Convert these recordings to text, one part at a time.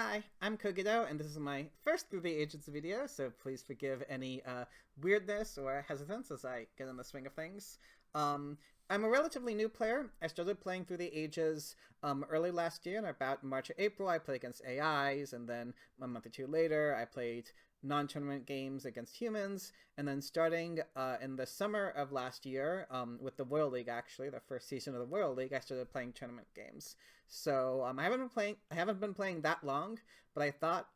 Hi, I'm Kogido, and this is my first Through the Ages video, so please forgive any weirdness or hesitance as I get in the swing of things. I'm a relatively new player. I started playing Through the Ages early last year, and about March or April I played against AIs, and then a month or two later I played non-tournament games against humans, and then starting in the summer of last year with the Royal League, actually the first season of the Royal League, I started playing tournament games. So I haven't been playing that long, but I thought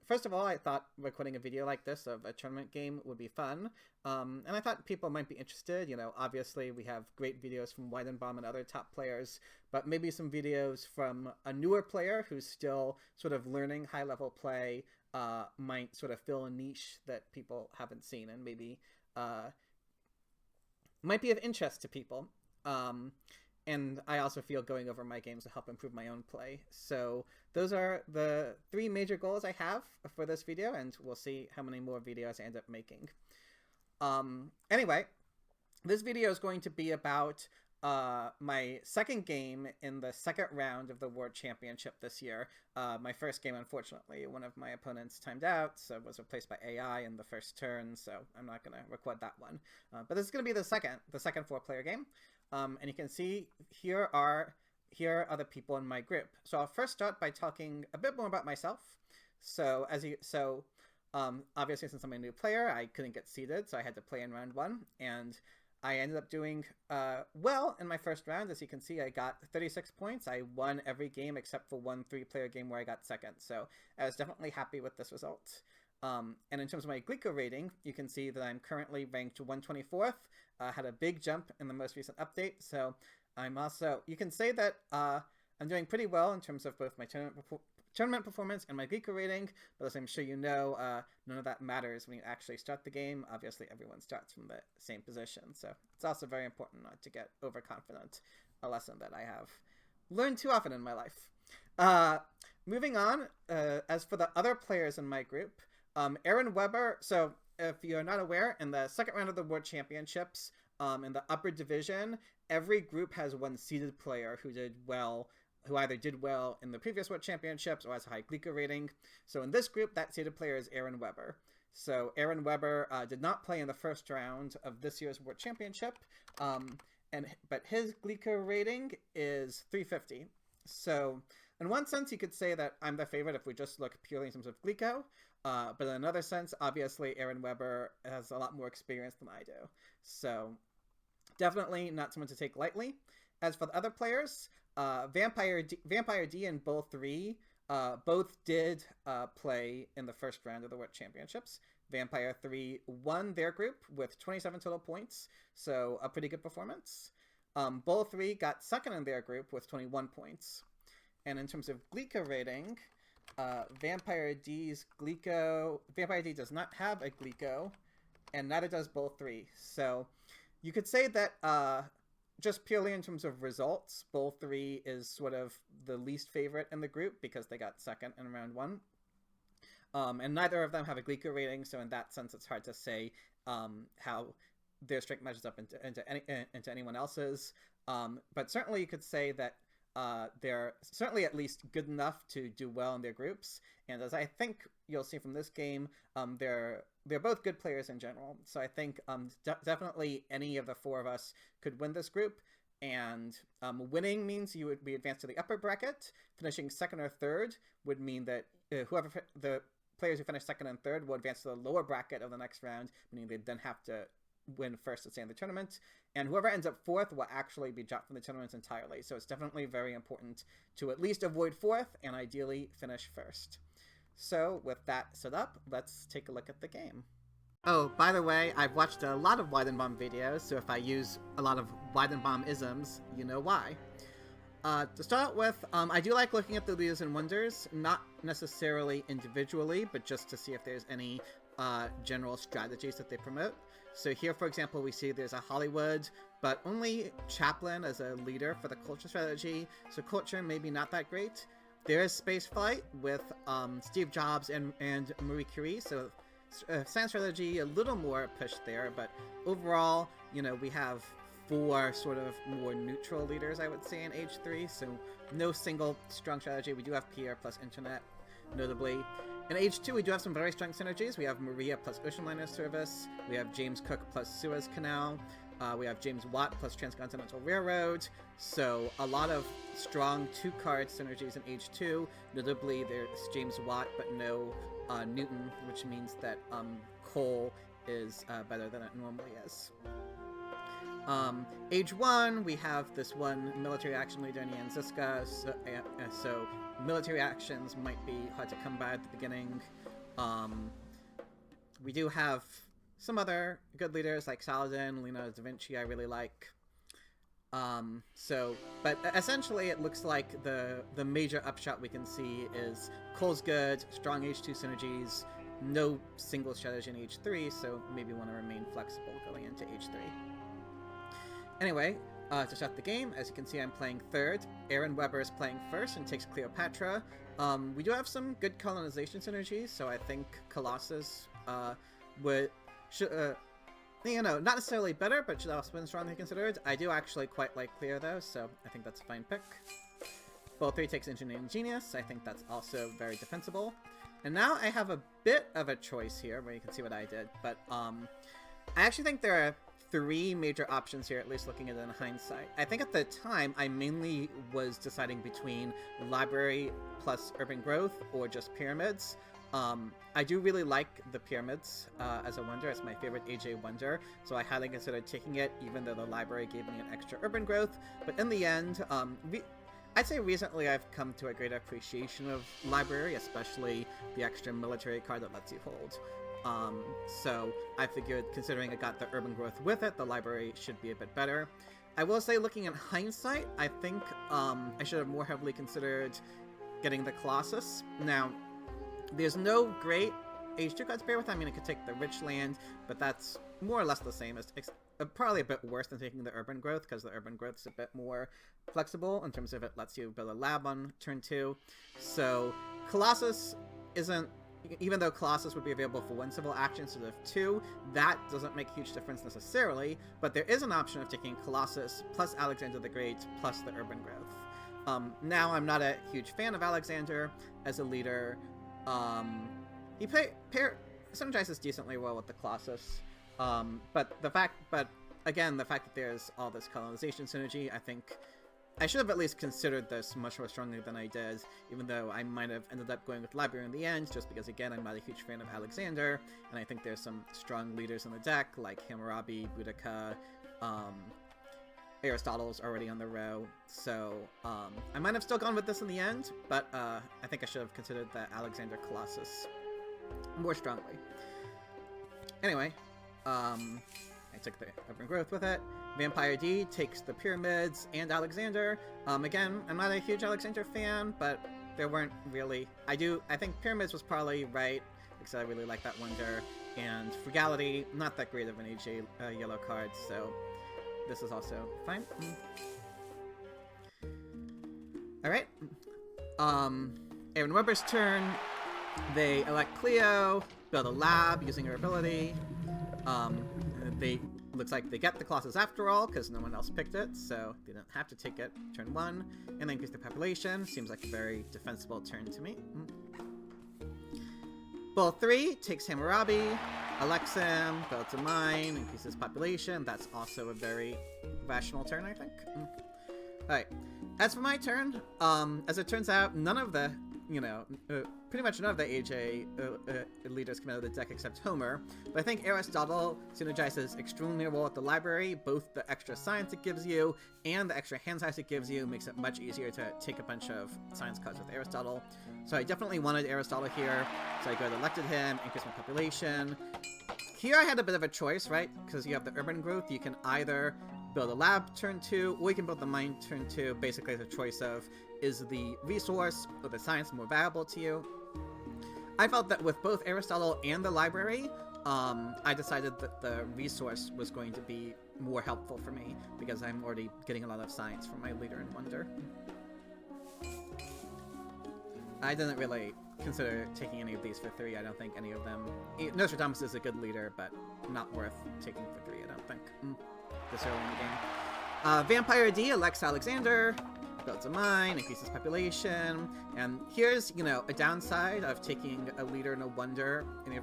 first of all I thought recording a video like this of a tournament game would be fun, and I thought people might be interested. You know, obviously we have great videos from Weidenbaum and other top players, but maybe some videos from a newer player who's still sort of learning high-level play might sort of fill a niche that people haven't seen and maybe might be of interest to people. And I also feel going over my games will help improve my own play. So those are the three major goals I have for this video, and we'll see how many more videos I end up making. Anyway, this video is going to be about my second game in the second round of the World Championship this year. My first game, unfortunately, one of my opponents timed out, so was replaced by AI in the first turn, so I'm not going to record that one. But this is going to be the second four-player game. And you can see here are the people in my group. So I'll first start by talking a bit more about myself. So obviously, since I'm a new player, I couldn't get seeded, so I had to play in round one, and I ended up doing well in my first round. As you can see, I got 36 points. I won every game except for one three-player game where I got second. So I was definitely happy with this result. And in terms of my Glico rating, you can see that I'm currently ranked 124th. Had a big jump in the most recent update. So I'm also, you can say that I'm doing pretty well in terms of both my tournament performance and my Glico rating, but as I'm sure you know, none of that matters when you actually start the game. Obviously, everyone starts from the same position, so it's also very important not to get overconfident, a lesson that I have learned too often in my life. Moving on, as for the other players in my group, Aaron Weber, so if you're not aware, in the second round of the World Championships, in the upper division, every group has one seeded player who either did well in the previous World Championships or has a high Glico rating. So in this group, that seeded player is Aaron Weber. So Aaron Weber did not play in the first round of this year's World Championship, but his Glico rating is 350. So in one sense, you could say that I'm the favorite if we just look purely in terms of Glico, but in another sense, obviously, Aaron Weber has a lot more experience than I do. So definitely not someone to take lightly. As for the other players, Vampire D and Bull 3 both did play in the first round of the World Championships. Vampire 3 won their group with 27 total points, so a pretty good performance. Bull 3 got second in their group with 21 points. And in terms of Glico rating, Vampire D does not have a Glico, and neither does Bull 3. So you could say that just purely in terms of results, Bull 3 is sort of the least favorite in the group because they got second in round one. And neither of them have a Glico rating, so in that sense, it's hard to say how their strength measures up into anyone else's. But certainly you could say that they're certainly at least good enough to do well in their groups. And as I think you'll see from this game, they're both good players in general. So I think definitely any of the four of us could win this group. And winning means you would be advanced to the upper bracket. Finishing second or third would mean that the players who finish second and third will advance to the lower bracket of the next round, meaning they'd then have to win first to stay in the tournament, and whoever ends up fourth will actually be dropped from the tournament entirely. So it's definitely very important to at least avoid fourth and ideally finish first. So with that set up, let's take a look at the game. Oh, by the way, I've watched a lot of Weidenbaum videos, so if I use a lot of Weidenbaum-isms, you know why. To start out with, I do like looking at the leaders and wonders, not necessarily individually, but just to see if there's any general strategies that they promote. So here, for example, we see there's a Hollywood, but only Chaplin as a leader for the culture strategy, so culture maybe not that great. There is Spaceflight with Steve Jobs and Marie Curie, so science strategy a little more pushed there, but overall, you know, we have four sort of more neutral leaders, I would say, in Age 3, so no single strong strategy. We do have Pierre plus Internet. notably. In Age 2, we do have some very strong synergies. We have Maria plus Ocean Liner Service. We have James Cook plus Suez Canal. We have James Watt plus Transcontinental Railroad. So a lot of strong 2-card synergies in Age 2. Notably, there's James Watt, but no Newton, which means that coal is better than it normally is. Age 1, we have this one military action leader, Nian Ziska, so military actions might be hard to come by at the beginning. We do have some other good leaders like Saladin, Leonardo da Vinci I really like. But essentially it looks like the major upshot we can see is coal's good, strong H2 synergies, no single strategy in H3, so maybe want to remain flexible going into H3. Anyway, to start the game, as you can see I'm playing third. Aaron Weber is playing first and takes Cleopatra. We do have some good colonization synergies, so I think Colossus not necessarily better, but should also been strongly considered. I do actually quite like Cleo though, so I think that's a fine pick. Bull 3 takes Engineering Genius. I think that's also very defensible. And now I have a bit of a choice here, where you can see what I did, but I actually think there are 3 major options here, at least looking at it in hindsight. I think at the time, I mainly was deciding between library plus urban growth or just pyramids. I do really like the pyramids as a wonder. It's my favorite AJ wonder, so I highly considered taking it, even though the library gave me an extra urban growth. But in the end, I'd say recently I've come to a greater appreciation of library, especially the extra military card that lets you hold. So I figured, considering I got the urban growth with it, the library should be a bit better. I will say, looking in hindsight, I think I should have more heavily considered getting the Colossus. Now, there's no great H2 cards to pair with. I mean, it could take the Rich Land, but that's more or less the same. It's probably a bit worse than taking the urban growth, because the urban growth is a bit more flexible in terms of it lets you build a lab on turn 2. So Colossus isn't, even though Colossus would be available for 1 civil action instead of 2, that doesn't make a huge difference necessarily, but there is an option of taking Colossus plus Alexander the Great plus the urban growth. Now, I'm not a huge fan of Alexander as a leader. He synergizes decently well with the Colossus, but again, the fact that there's all this colonization synergy, I think I should have at least considered this much more strongly than I did, even though I might have ended up going with library in the end, just because, again, I'm not a huge fan of Alexander, and I think there's some strong leaders in the deck, like Hammurabi, Boudica, Aristotle's already on the row, so I might have still gone with this in the end, but I think I should have considered the Alexander Colossus more strongly. Anyway, I took the urban growth with it. Vampire D takes the pyramids and Alexander. Again, I'm not a huge Alexander fan, but there weren't really... I think pyramids was probably right, because I really like that wonder, and frugality, not that great of an AJ yellow card, so this is also fine. Alright. Aaron Weber's turn. They elect Cleo, build a lab using her ability. Looks like they get the Colossus after all, because no one else picked it, so they didn't have to take it turn 1. And they increase the population. Seems like a very defensible turn to me. Bull 3 takes Hammurabi, elects him, builds a mine, increases population. That's also a very rational turn, I think. Alright, as for my turn, as it turns out, none of the, pretty much none of the AJ leaders come out of the deck except Homer, but I think Aristotle synergizes extremely well with the library. Both the extra science it gives you and the extra hand size it gives you makes it much easier to take a bunch of science cards with Aristotle. So I definitely wanted Aristotle here, so I elected him, increased my population. Here I had a bit of a choice, right? Because you have the urban growth, you can either build a lab turn 2, or you can build the mine turn 2. Basically, it's a choice of, is the resource or the science more valuable to you? I felt that with both Aristotle and the library, I decided that the resource was going to be more helpful for me, because I'm already getting a lot of science from my leader in Wonder. I didn't really consider taking any of these for 3. I don't think any of them... Nostradamus is a good leader, but not worth taking for 3, I don't think. This early in the game. Vampire D elects Alexander. builds a mine, increases population, and here's, you know, a downside of taking a leader and a wonder. And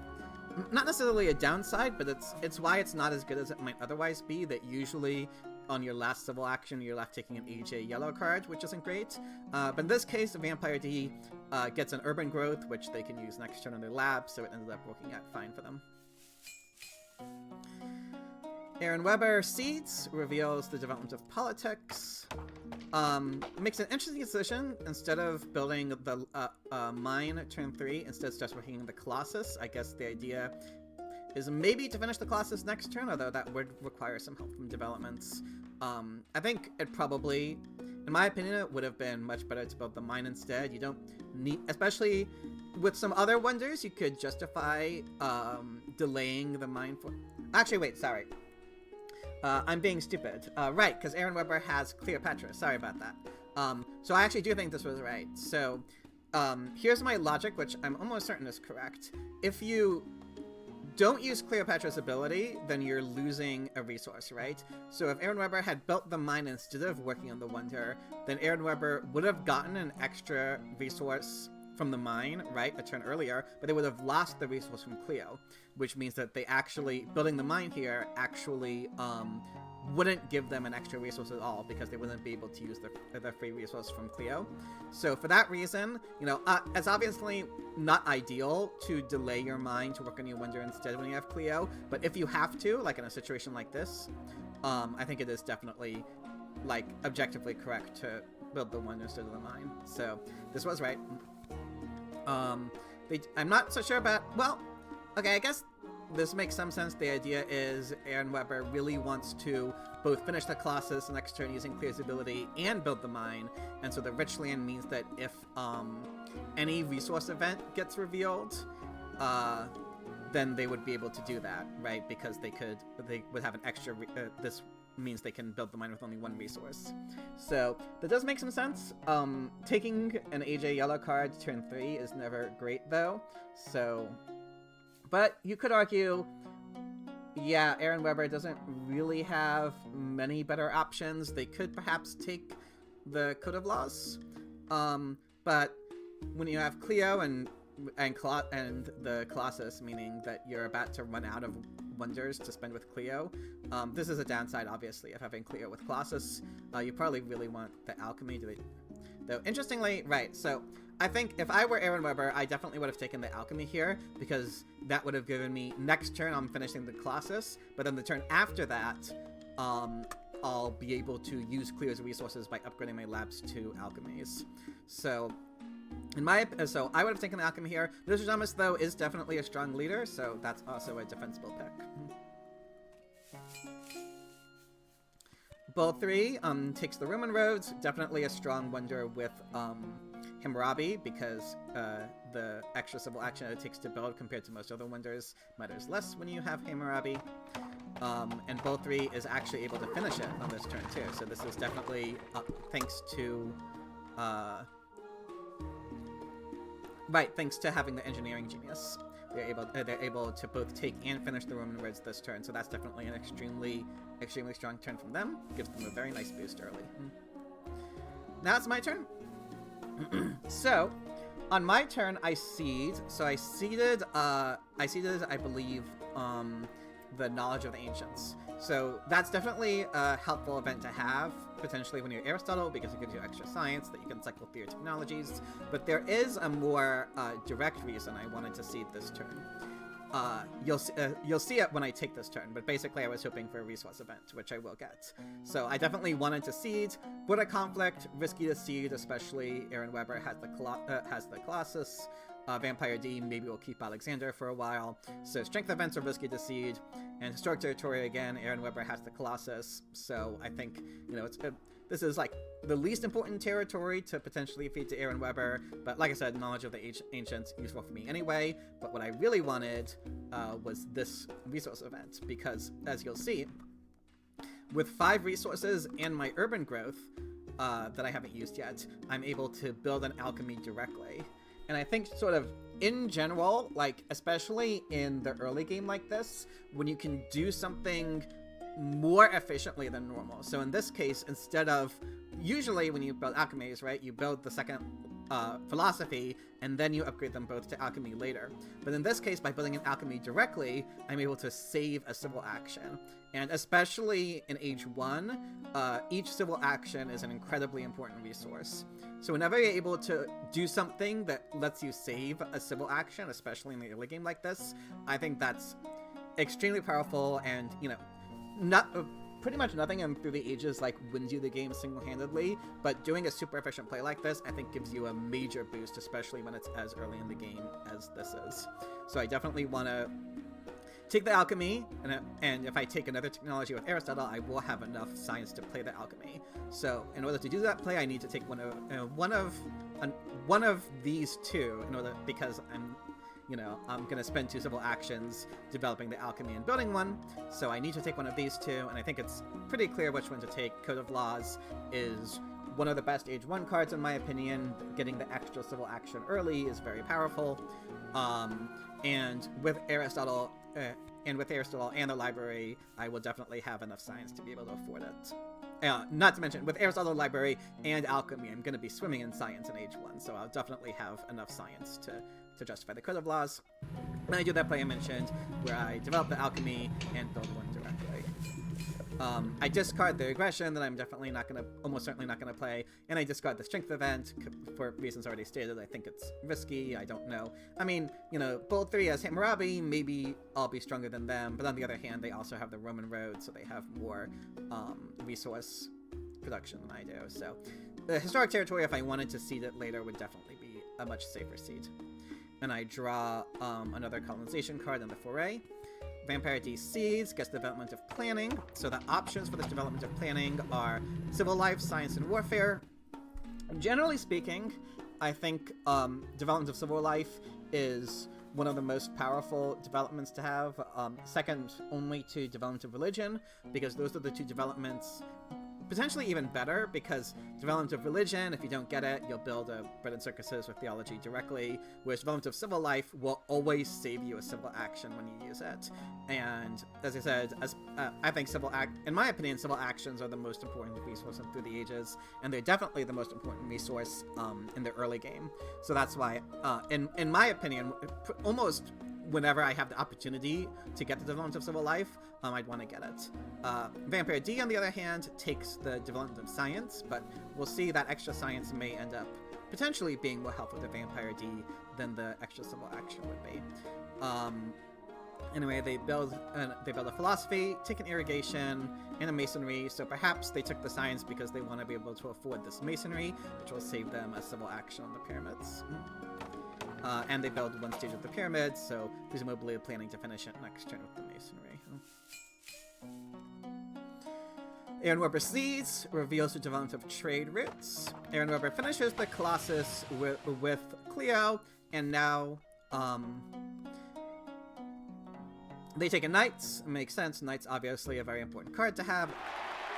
not necessarily a downside, but it's why it's not as good as it might otherwise be, that usually on your last civil action you're left taking an AJ yellow card, which isn't great. But in this case, Vampire D gets an urban growth, which they can use next turn in their lab, so it ended up working out fine for them. Aaron Weber seeds, reveals the development of politics. Makes an interesting decision. Instead of building the mine turn 3, instead starts working the Colossus. I guess the idea is maybe to finish the Colossus next turn, although that would require some help from developments. I think it probably, in my opinion, it would have been much better to build the mine instead. You don't need, especially with some other wonders, you could justify delaying the mine for... Actually, wait, sorry. I'm being stupid. Right, because Aaron Weber has Cleopatra. Sorry about that. So I actually do think this was right. So here's my logic, which I'm almost certain is correct. If you don't use Cleopatra's ability, then you're losing a resource, right? So if Aaron Weber had built the mine instead of working on the wonder, then Aaron Weber would have gotten an extra resource from the mine, right, a turn earlier, but they would have lost the resource from Cleo, which means that they actually, building the mine here, actually wouldn't give them an extra resource at all, because they wouldn't be able to use the free resource from Cleo. So for that reason, you know, it's obviously not ideal to delay your mine to work on your wonder instead when you have Cleo, but if you have to, like in a situation like this, I think it is definitely, like, objectively correct to build the wonder instead of the mine. So this was right. I'm not so sure about, well, okay, I guess this makes some sense. The idea is Aaron Weber really wants to both finish the Colossus next turn using Clear's ability and build the mine, and so the Rich Land means that if any resource event gets revealed, then they would be able to do that, right? Because they would have an extra, this means they can build the mine with only one resource. So that does make some sense. Taking an AJ yellow card turn 3 is never great though, so, but you could argue, yeah, Aaron Weber doesn't really have many better options. They could perhaps take the Code of Laws, but when you have Cleo and the Colossus, meaning that you're about to run out of wonders to spend with Cleo, this is a downside, obviously, of having Cleo with Colossus. You probably really want the Alchemy to be... Though, interestingly, right, so I think if I were Aaron Weber, I definitely would have taken the Alchemy here, because that would have given me, next turn I'm finishing the Colossus, but then the turn after that, I'll be able to use Cleo's resources by upgrading my labs to Alchemies. So so I would have taken the Alchemy here. Nostradamus, though, is definitely a strong leader, so that's also a defensible pick. Bull 3 takes the Roman roads. Definitely a strong wonder with Hammurabi, because the extra civil action it takes to build compared to most other wonders matters less when you have Hammurabi. And Bull 3 is actually able to finish it on this turn too, so this is definitely thanks to... Right, thanks to having the engineering genius, they're able to both take and finish the Roman roads this turn. So that's definitely an extremely strong turn from them. Gives them a very nice boost early. Now it's my turn. So on my turn, I seed. So I seeded, I believe, the Knowledge of the Ancients. So that's definitely a helpful event to have, potentially when you're Aristotle, because it gives you extra science that you can cycle through your technologies. But there is a more direct reason I wanted to seed this turn. You'll see it when I take this turn, but basically I was hoping for a resource event, which I will get. So I definitely wanted to seed. What a conflict, risky to seed, especially Aaron Weber has the Colossus. Vampire D maybe will keep Alexander for a while. So strength events are risky to seed. And historic territory again, Aaron Weber has the Colossus. So I think, you know, this is like the least important territory to potentially feed to Aaron Weber. But like I said, Knowledge of the Ancients useful for me anyway. But what I really wanted was this resource event, because as you'll see, with 5 resources and my urban growth that I haven't used yet, I'm able to build an alchemy directly. And I think sort of in general, like especially in the early game like this, when you can do something more efficiently than normal. So in this case, instead of, usually when you build alchemies, right, you build the second philosophy, and then you upgrade them both to alchemy later. But in this case, by building an alchemy directly, I'm able to save a civil action. And especially in Age 1, each civil action is an incredibly important resource. So whenever you're able to do something that lets you save a civil action, especially in the early game like this, I think that's extremely powerful, and, you know, pretty much nothing in Through the Ages like wins you the game single-handedly, but doing a super efficient play like this, I think gives you a major boost, especially when it's as early in the game as this is. So I definitely want to take the alchemy, and if I take another technology with Aristotle, I will have enough science to play the alchemy. So in order to do that play, I need to take one of these two in order, because I'm going to spend 2 civil actions developing the alchemy and building one, so I need to take one of these 2, and I think it's pretty clear which one to take. Code of Laws is one of the best Age 1 cards in my opinion. Getting the extra civil action early is very powerful, and with Aristotle and the library, I will definitely have enough science to be able to afford it. Not to mention, with Aristotle, library, and alchemy, I'm going to be swimming in science in Age 1, so I'll definitely have enough science to justify the Code of Laws. And I do that play I mentioned, where I develop the alchemy and build one directly. I discard the aggression that I'm definitely almost certainly not gonna play, and I discard the strength event for reasons already stated. I think it's risky. I don't know. I mean, Bold 3 has Hammurabi. Maybe I'll be stronger than them, but on the other hand, they also have the Roman road, so they have more resource production than I do. So the historic territory, if I wanted to seed it later, would definitely be a much safer seed. And I draw another colonization card in the foray. Vampire D Seeds gets development of planning. So the options for this development of planning are civil life, science, and warfare. Generally speaking, I think development of civil life is one of the most powerful developments to have, second only to development of religion, because those are the 2 developments, potentially even better, because development of religion, if you don't get it, you'll build a bread and circuses with theology directly, whereas development of civil life will always save you a civil action when you use it. And as I said, I think in my opinion, civil actions are the most important resource Through the Ages, and they're definitely the most important resource in the early game. So that's why, in my opinion, almost whenever I have the opportunity to get the development of civil life, I'd want to get it. Vampire D, on the other hand, takes the development of science, but we'll see that extra science may end up potentially being more helpful to Vampire D than the extra civil action would be. Anyway, they build a philosophy, take an irrigation, and a masonry, so perhaps they took the science because they want to be able to afford this masonry, which will save them a civil action on the pyramids. And they build 1 stage of the pyramids, so presumably planning to finish it next turn with the masonry. Aaron Weber Seeds reveals the development of trade routes. Aaron Weber finishes the Colossus with Cleo, and now they take a Knights. Makes sense. Knights obviously a very important card to have,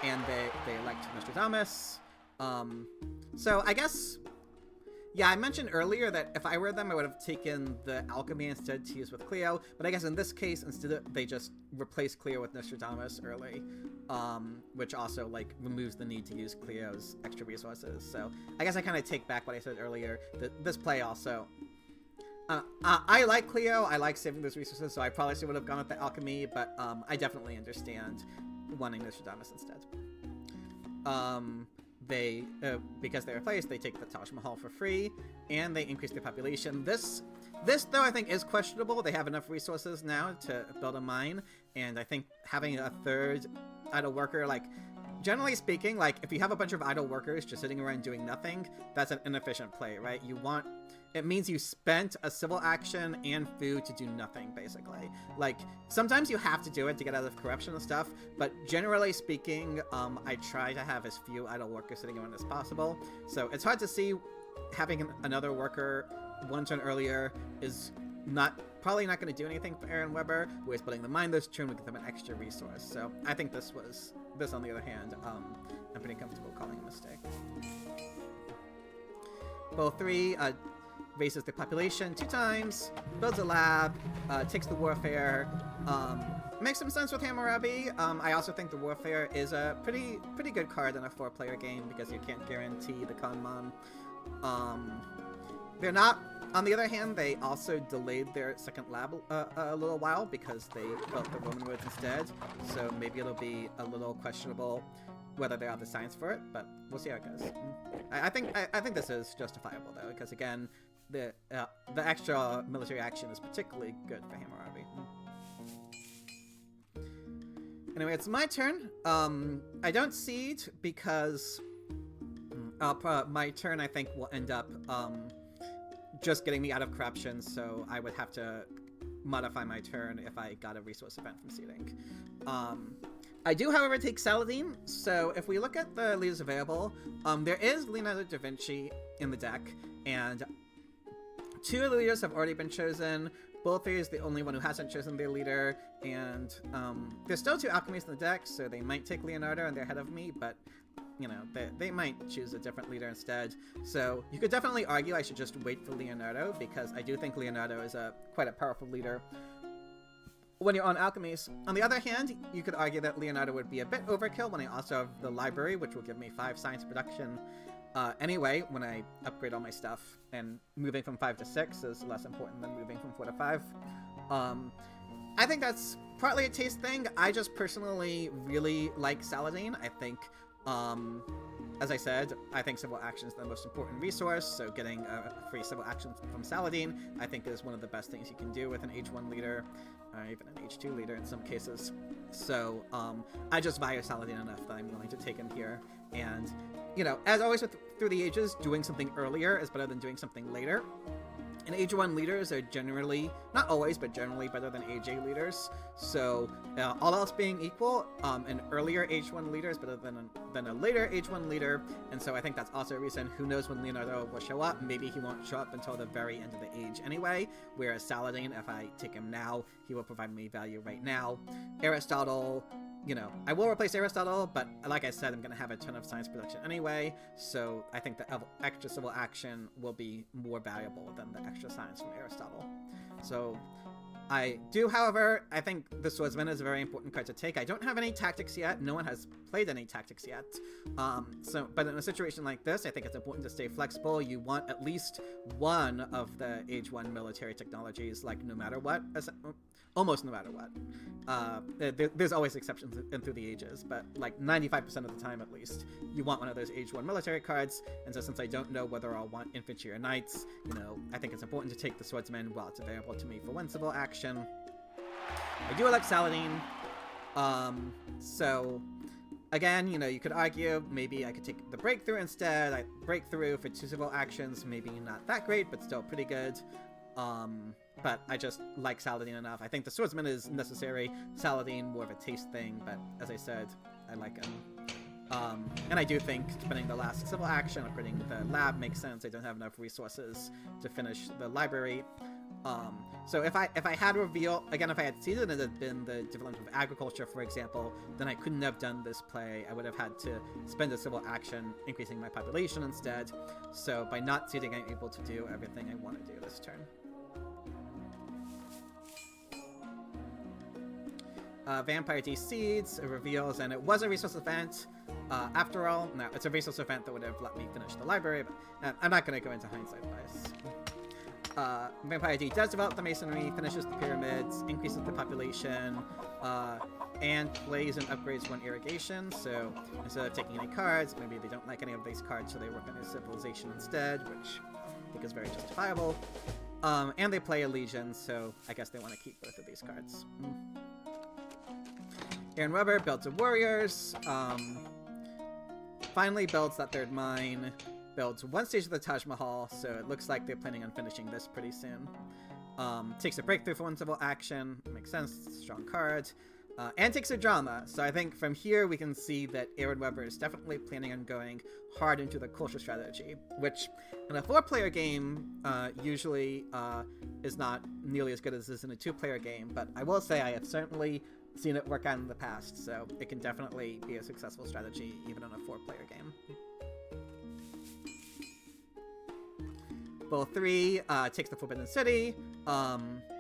and they elect Nostradamus. So I guess, yeah, I mentioned earlier that if I were them, I would have taken the alchemy instead to use with Cleo, but I guess in this case, instead they just replace Cleo with Nostradamus early, which also, like, removes the need to use Cleo's extra resources. So I guess I kind of take back what I said earlier, that this play also... I like Cleo, I like saving those resources, so I probably still would have gone with the alchemy, but I definitely understand wanting Nostradamus instead. Because they're replaced, they take the Taj Mahal for free, and they increase their population. This though, I think is questionable. They have enough resources now to build a mine, and I think having a 3rd idle worker, like, generally speaking, like, if you have a bunch of idle workers just sitting around doing nothing, that's an inefficient play, right? It means you spent a civil action and food to do nothing, basically. Like, sometimes you have to do it to get out of corruption and stuff, but generally speaking, I try to have as few idle workers sitting around as possible. So it's hard to see having another worker 1 turn earlier is probably not going to do anything for Aaron Weber, whereas building the mine this turn would give them an extra resource. So I think this, on the other hand, I'm pretty comfortable calling a mistake. Bowl 3, raises the population 2 times, builds a lab, takes the warfare, makes some sense with Hammurabi. I also think the Warfare is a pretty good card in a 4-player game because you can't guarantee the Kanman. They're not. On the other hand, they also delayed their second lab a little while because they built the Roman roads instead. So maybe it'll be a little questionable whether they have the science for it, but we'll see how it goes. I think this is justifiable though, because again, the extra military action is particularly good for Hammurabi. Anyway, it's my turn. I don't seed because my turn I think will end up just getting me out of corruption, so I would have to modify my turn if I got a resource event from seeding. I do, however, take Saladin, so if we look at the leaders available, there is Leonardo da Vinci in the deck, and 2 of the leaders have already been chosen. Bolfey is the only one who hasn't chosen their leader, and there's still 2 alchemists in the deck, so they might take Leonardo and they're ahead of me, but you know, they might choose a different leader instead. So you could definitely argue I should just wait for Leonardo, because I do think Leonardo is quite a powerful leader when you're on alchemies. On the other hand, you could argue that Leonardo would be a bit overkill when I also have the library, which will give me 5 science production anyway when I upgrade all my stuff, and moving from 5 to 6 is less important than moving from 4 to 5. I think that's partly a taste thing. I just personally really like Saladin. I think as I said, I think civil action is the most important resource, so getting a free civil action from Saladin I think is one of the best things you can do with an H1 leader, even an H2 leader in some cases. So I just value Saladin enough that I'm willing to take him here. And, you know, as always through the ages, doing something earlier is better than doing something later. And H1 leaders are generally, not always, but generally better than AJ leaders. So, all else being equal, an earlier H1 leader is better than a later H1 leader. And so I think that's also a reason. Who knows when Leonardo will show up? Maybe he won't show up until the very end of the age anyway. Whereas Saladin, if I take him now, he will provide me value right now. Aristotle, you know, I will replace Aristotle, but like I said, I'm going to have a ton of science production anyway, so I think the extra civil action will be more valuable than the extra science from Aristotle. So I do, however, I think the Swordsman is a very important card to take. I don't have any tactics yet. No one has played any tactics yet. But in a situation like this, I think it's important to stay flexible. You want at least one of the Age 1 military technologies, like no matter what. Almost no matter what. There's always exceptions in through the ages, but like 95% of the time at least, you want one of those Age 1 military cards. And so since I don't know whether I'll want infantry or knights, you know, I think it's important to take the Swordsman while it's available to me for one civil action. I do elect Saladin. So again, you know, you could argue maybe I could take the Breakthrough instead. Breakthrough for 2 civil actions, maybe not that great, but still pretty good. But I just like Saladin enough. I think the Swordsman is necessary. Saladin, more of a taste thing, but as I said, I like him. And I do think spending the last civil action, upgrading the lab makes sense. I don't have enough resources to finish the library. So if I had reveal, again, if I had seeded and it had been the development of agriculture, for example, then I couldn't have done this play. I would have had to spend a civil action increasing my population instead. So by not seeding, I'm able to do everything I want to do this turn. Vampire D seeds, it reveals, and it was a resource event. After all, no, it's a resource event that would have let me finish the library, but I'm not going to go into hindsight bias. Vampire D does develop the masonry, finishes the pyramids, increases the population, and plays and upgrades 1 irrigation. So instead of taking any cards, maybe they don't like any of these cards, so they work on their civilization instead, which I think is very justifiable. And they play a legion, so I guess they want to keep both of these cards. Aaron Weber builds a warriors, finally builds that 3rd mine, builds 1 stage of the Taj Mahal, so it looks like they're planning on finishing this pretty soon. Takes a breakthrough for 1 civil action, makes sense, strong card, and takes a drama. So I think from here we can see that Aaron Weber is definitely planning on going hard into the culture strategy, which in a 4-player game usually is not nearly as good as this in a 2-player game, but I will say I have certainly seen it work out in the past, so it can definitely be a successful strategy even in a 4-player game. Bull 3 takes the Forbidden City,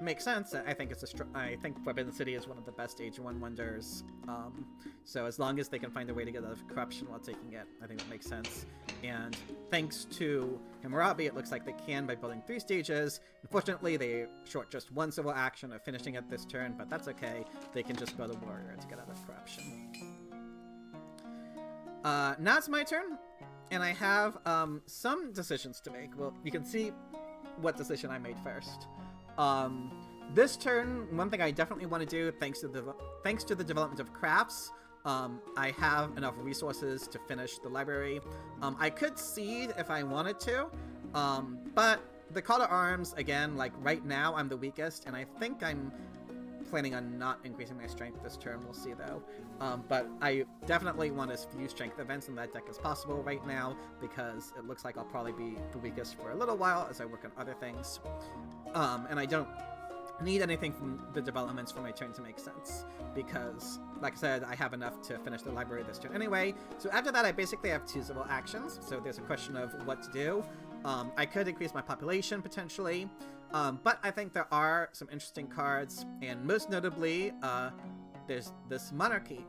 makes sense. I think I think Forbidden City is one of the best Age 1 wonders. So as long as they can find a way to get out of corruption while taking it, I think that makes sense. And thanks to Hammurabi, it looks like they can by building 3 stages. Unfortunately, they short just 1 civil action of finishing it this turn, but that's okay. They can just build a warrior to get out of corruption. Now it's my turn, and I have some decisions to make. Well, you can see what decision I made first. This turn, one thing I definitely want to do, thanks to the development of crafts, I have enough resources to finish the library. I could seed if I wanted to, but the call to arms, again, like right now, I'm the weakest, and I think I'm planning on not increasing my strength this turn. We'll see though. But I definitely want as few strength events in that deck as possible right now, because it looks like I'll probably be the weakest for a little while as I work on other things. And I don't need anything from the developments for my turn to make sense, because, like I said, I have enough to finish the library this turn anyway. So after that, I basically have 2 civil actions, so there's a question of what to do. I could increase my population, potentially, but I think there are some interesting cards, and most notably, there's this monarchy.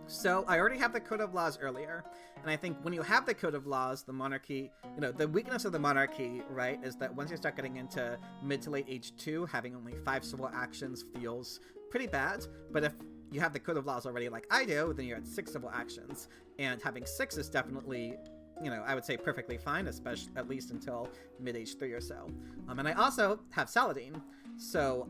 So I already have the Code of Laws earlier, and I think when you have the Code of Laws, the monarchy, you know, the weakness of the monarchy, right, is that once you start getting into mid to late Age 2, having only 5 civil actions feels pretty bad. But if you have the Code of Laws already like I do, then you're at 6 civil actions, and having 6 is definitely, you know, I would say perfectly fine, especially at least until mid Age 3 or so. And I also have Saladin. So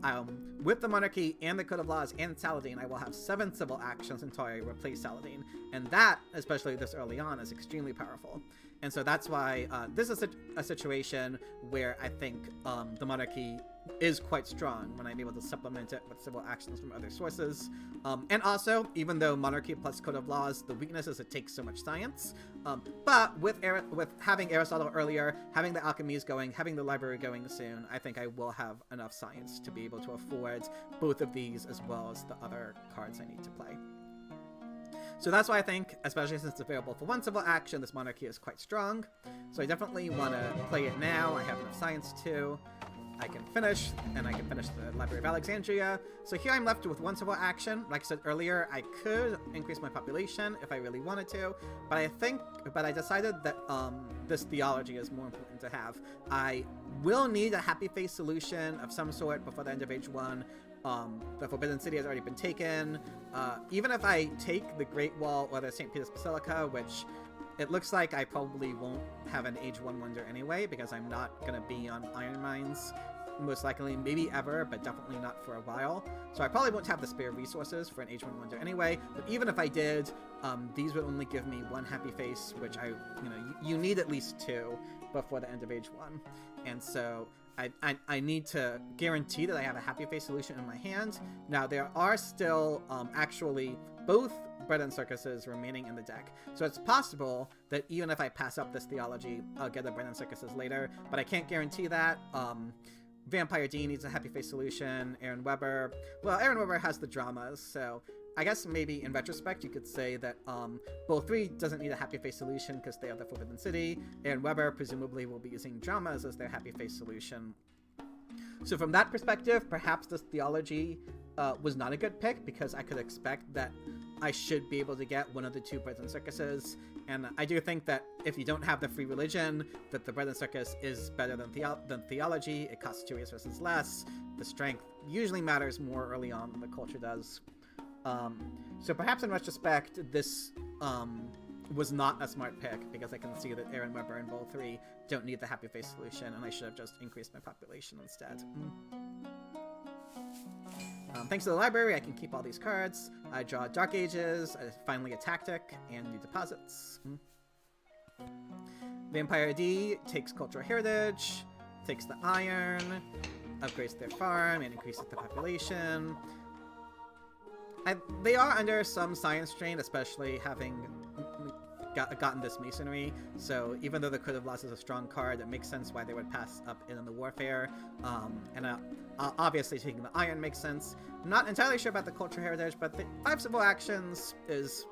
with the monarchy and the Code of Laws and Saladin, I will have 7 civil actions until I replace Saladin. And that, especially this early on, is extremely powerful. And so that's why this is a situation where I think the monarchy is quite strong when I'm able to supplement it with civil actions from other sources. And also, even though monarchy plus Code of Laws, the weakness is it takes so much science. But with having Aristotle earlier, having the alchemies going, having the library going soon, I think I will have enough science to be able to afford both of these as well as the other cards I need to play. So that's why I think, especially since it's available for 1 civil action, this monarchy is quite strong. So I definitely want to play it now. I have enough science too. I can finish, and I can finish the Library of Alexandria. So here I'm left with 1 civil action. Like I said earlier, I could increase my population if I really wanted to, but I decided that this theology is more important to have. I will need a happy face solution of some sort before the end of Age 1. The Forbidden City has already been taken. Even if I take the Great Wall or the St. Peter's Basilica, which it looks like I probably won't have an Age 1 wonder anyway, because I'm not going to be on Iron Mines, most likely, maybe ever, but definitely not for a while. So I probably won't have the spare resources for an Age 1 wonder anyway, but even if I did, these would only give me 1 happy face, which you need at least 2 before the end of Age 1. And so I need to guarantee that I have a happy face solution in my hand. Now, there are still actually both Bread and Circuses remaining in the deck. So it's possible that even if I pass up this theology, I'll get the Bread and Circuses later, but I can't guarantee that. Vampire D needs a happy face solution. Aaron Weber has the dramas, so I guess maybe in retrospect you could say that Bull 3 doesn't need a happy face solution because they have the Forbidden City. Aaron Weber presumably will be using dramas as their happy face solution. So from that perspective, perhaps this theology was not a good pick, because I could expect that I should be able to get one of the 2 Bread and Circuses. And I do think that if you don't have the free religion, that the Bread and Circus is better than theology. It costs 2 resources less. The strength usually matters more early on than the culture does. So perhaps in retrospect, this was not a smart pick, because I can see that Aaron Weber and Bull 3 don't need the happy face solution, and I should have just increased my population instead. Thanks to the library, I can keep all these cards. I draw Dark Ages, finally a tactic, and new deposits. Vampire D takes Cultural Heritage, takes the Iron, upgrades their farm, and increases the population. They are under some science strain, especially having gotten this Masonry, so even though the Code of Laws is a strong card, it makes sense why they would pass up in the warfare. And obviously taking the Iron makes sense. I'm not entirely sure about the Cultural Heritage, but the 5 civil actions is,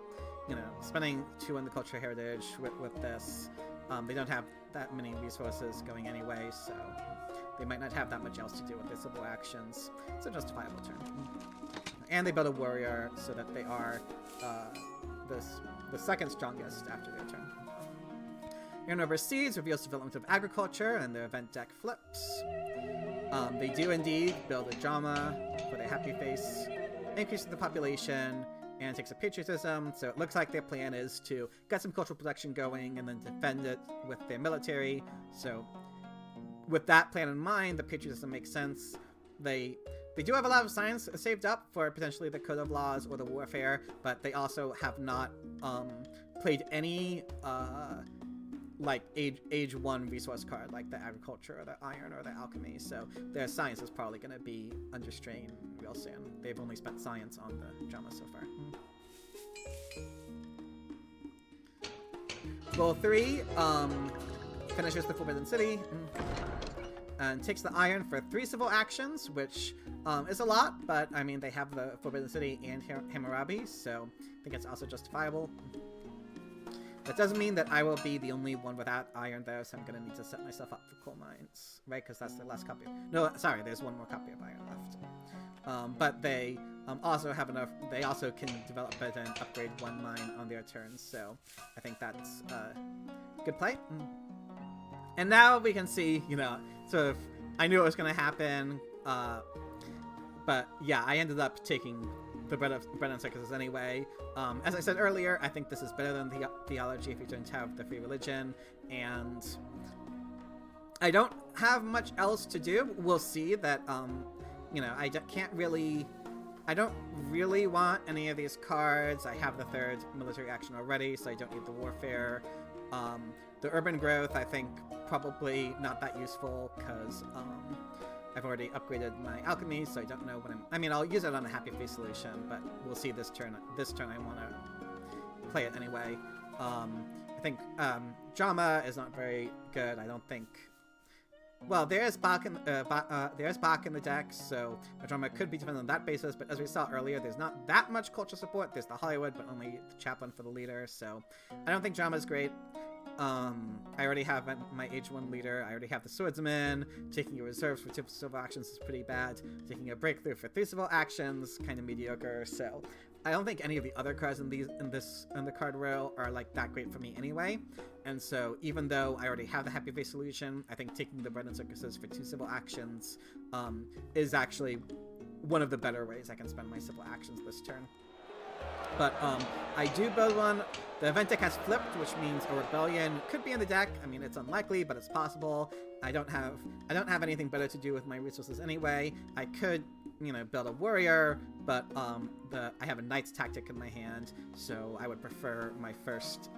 spending 2 on the Cultural Heritage with this. They don't have that many resources going anyway, so they might not have that much else to do with their civil actions. It's a justifiable turn. And they build a warrior so that they are the second strongest after their turn. Aaron overseas reveals development of agriculture, and their event deck flips. They do indeed build a drama for their happy face, increases the population, and takes a patriotism. So it looks like their plan is to get some cultural production going and then defend it with their military. So with that plan in mind, the patriotism makes sense. They do have a lot of science saved up for potentially the Code of Laws or the Warfare, but they also have not played any like age 1 resource card, like the agriculture or the iron or the alchemy. So their science is probably going to be under strain real soon. They've only spent science on the drama so far. Goal 3 finishes the Forbidden City and takes the iron for 3 civil actions, which is a lot, but I mean they have the Forbidden City and Hammurabi, so I think it's also justifiable. That doesn't mean that I will be the only one without iron though, so I'm going to need to set myself up for coal mines, right? Because that's the last copy. No, sorry, there's one more copy of iron left. But they also have enough, they also can develop it and upgrade 1 mine on their turns, so I think that's good play. And now we can see, you know, sort of, I knew it was going to happen, but yeah, I ended up taking the bread and circuses anyway. As I said earlier, I think this is better than theology if you don't have the free religion, and I don't have much else to do. We'll see that, you know, I don't really want any of these cards. I have the 3rd military action already, so I don't need the warfare. The urban growth, I think, probably not that useful, because I've already upgraded my alchemy, so I don't know what I mean, I'll use it on a happy face solution, but we'll see this turn. This turn I want to play it anyway. I think drama is not very good. I don't think. Well, there is Bach in the deck, so a drama could be defended on that basis. But as we saw earlier, there's not that much culture support. There's the Hollywood, but only the chaplain for the leader. So I don't think drama is great. I already have my age 1 leader. I already have the swordsman. Taking your reserves for 2 civil actions is pretty bad. Taking a breakthrough for 3 civil actions, kind of mediocre. So I don't think any of the other cards in the card row are like that great for me anyway. And so even though I already have the happy face solution, I think taking the bread and circuses for 2 civil actions is actually one of the better ways I can spend my civil actions this turn. But I do build one. The event deck has flipped, which means a rebellion could be in the deck. I mean, it's unlikely, but it's possible. I don't have anything better to do with my resources anyway. I could, you know, build a warrior, but I have a knight's tactic in my hand, so I would prefer my first.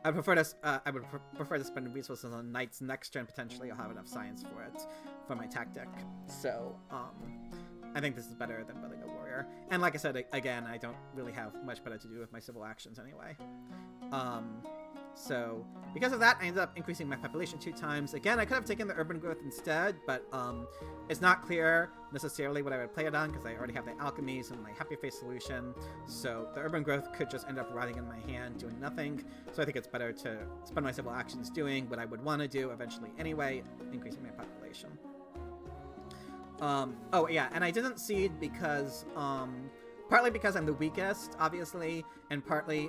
I would prefer to spend resources on knights next turn. Potentially, I'll have enough science for it for my tactic. So I think this is better than building a warrior. And like I said, again, I don't really have much better to do with my civil actions anyway. So because of that, I ended up increasing my population 2 times. Again, I could have taken the urban growth instead, but it's not clear necessarily what I would play it on because I already have the alchemies and my happy face solution. So the urban growth could just end up rotting in my hand doing nothing. So I think it's better to spend my civil actions doing what I would want to do eventually anyway, increasing my population. Oh yeah, and I didn't seed because partly because I'm the weakest, obviously, and partly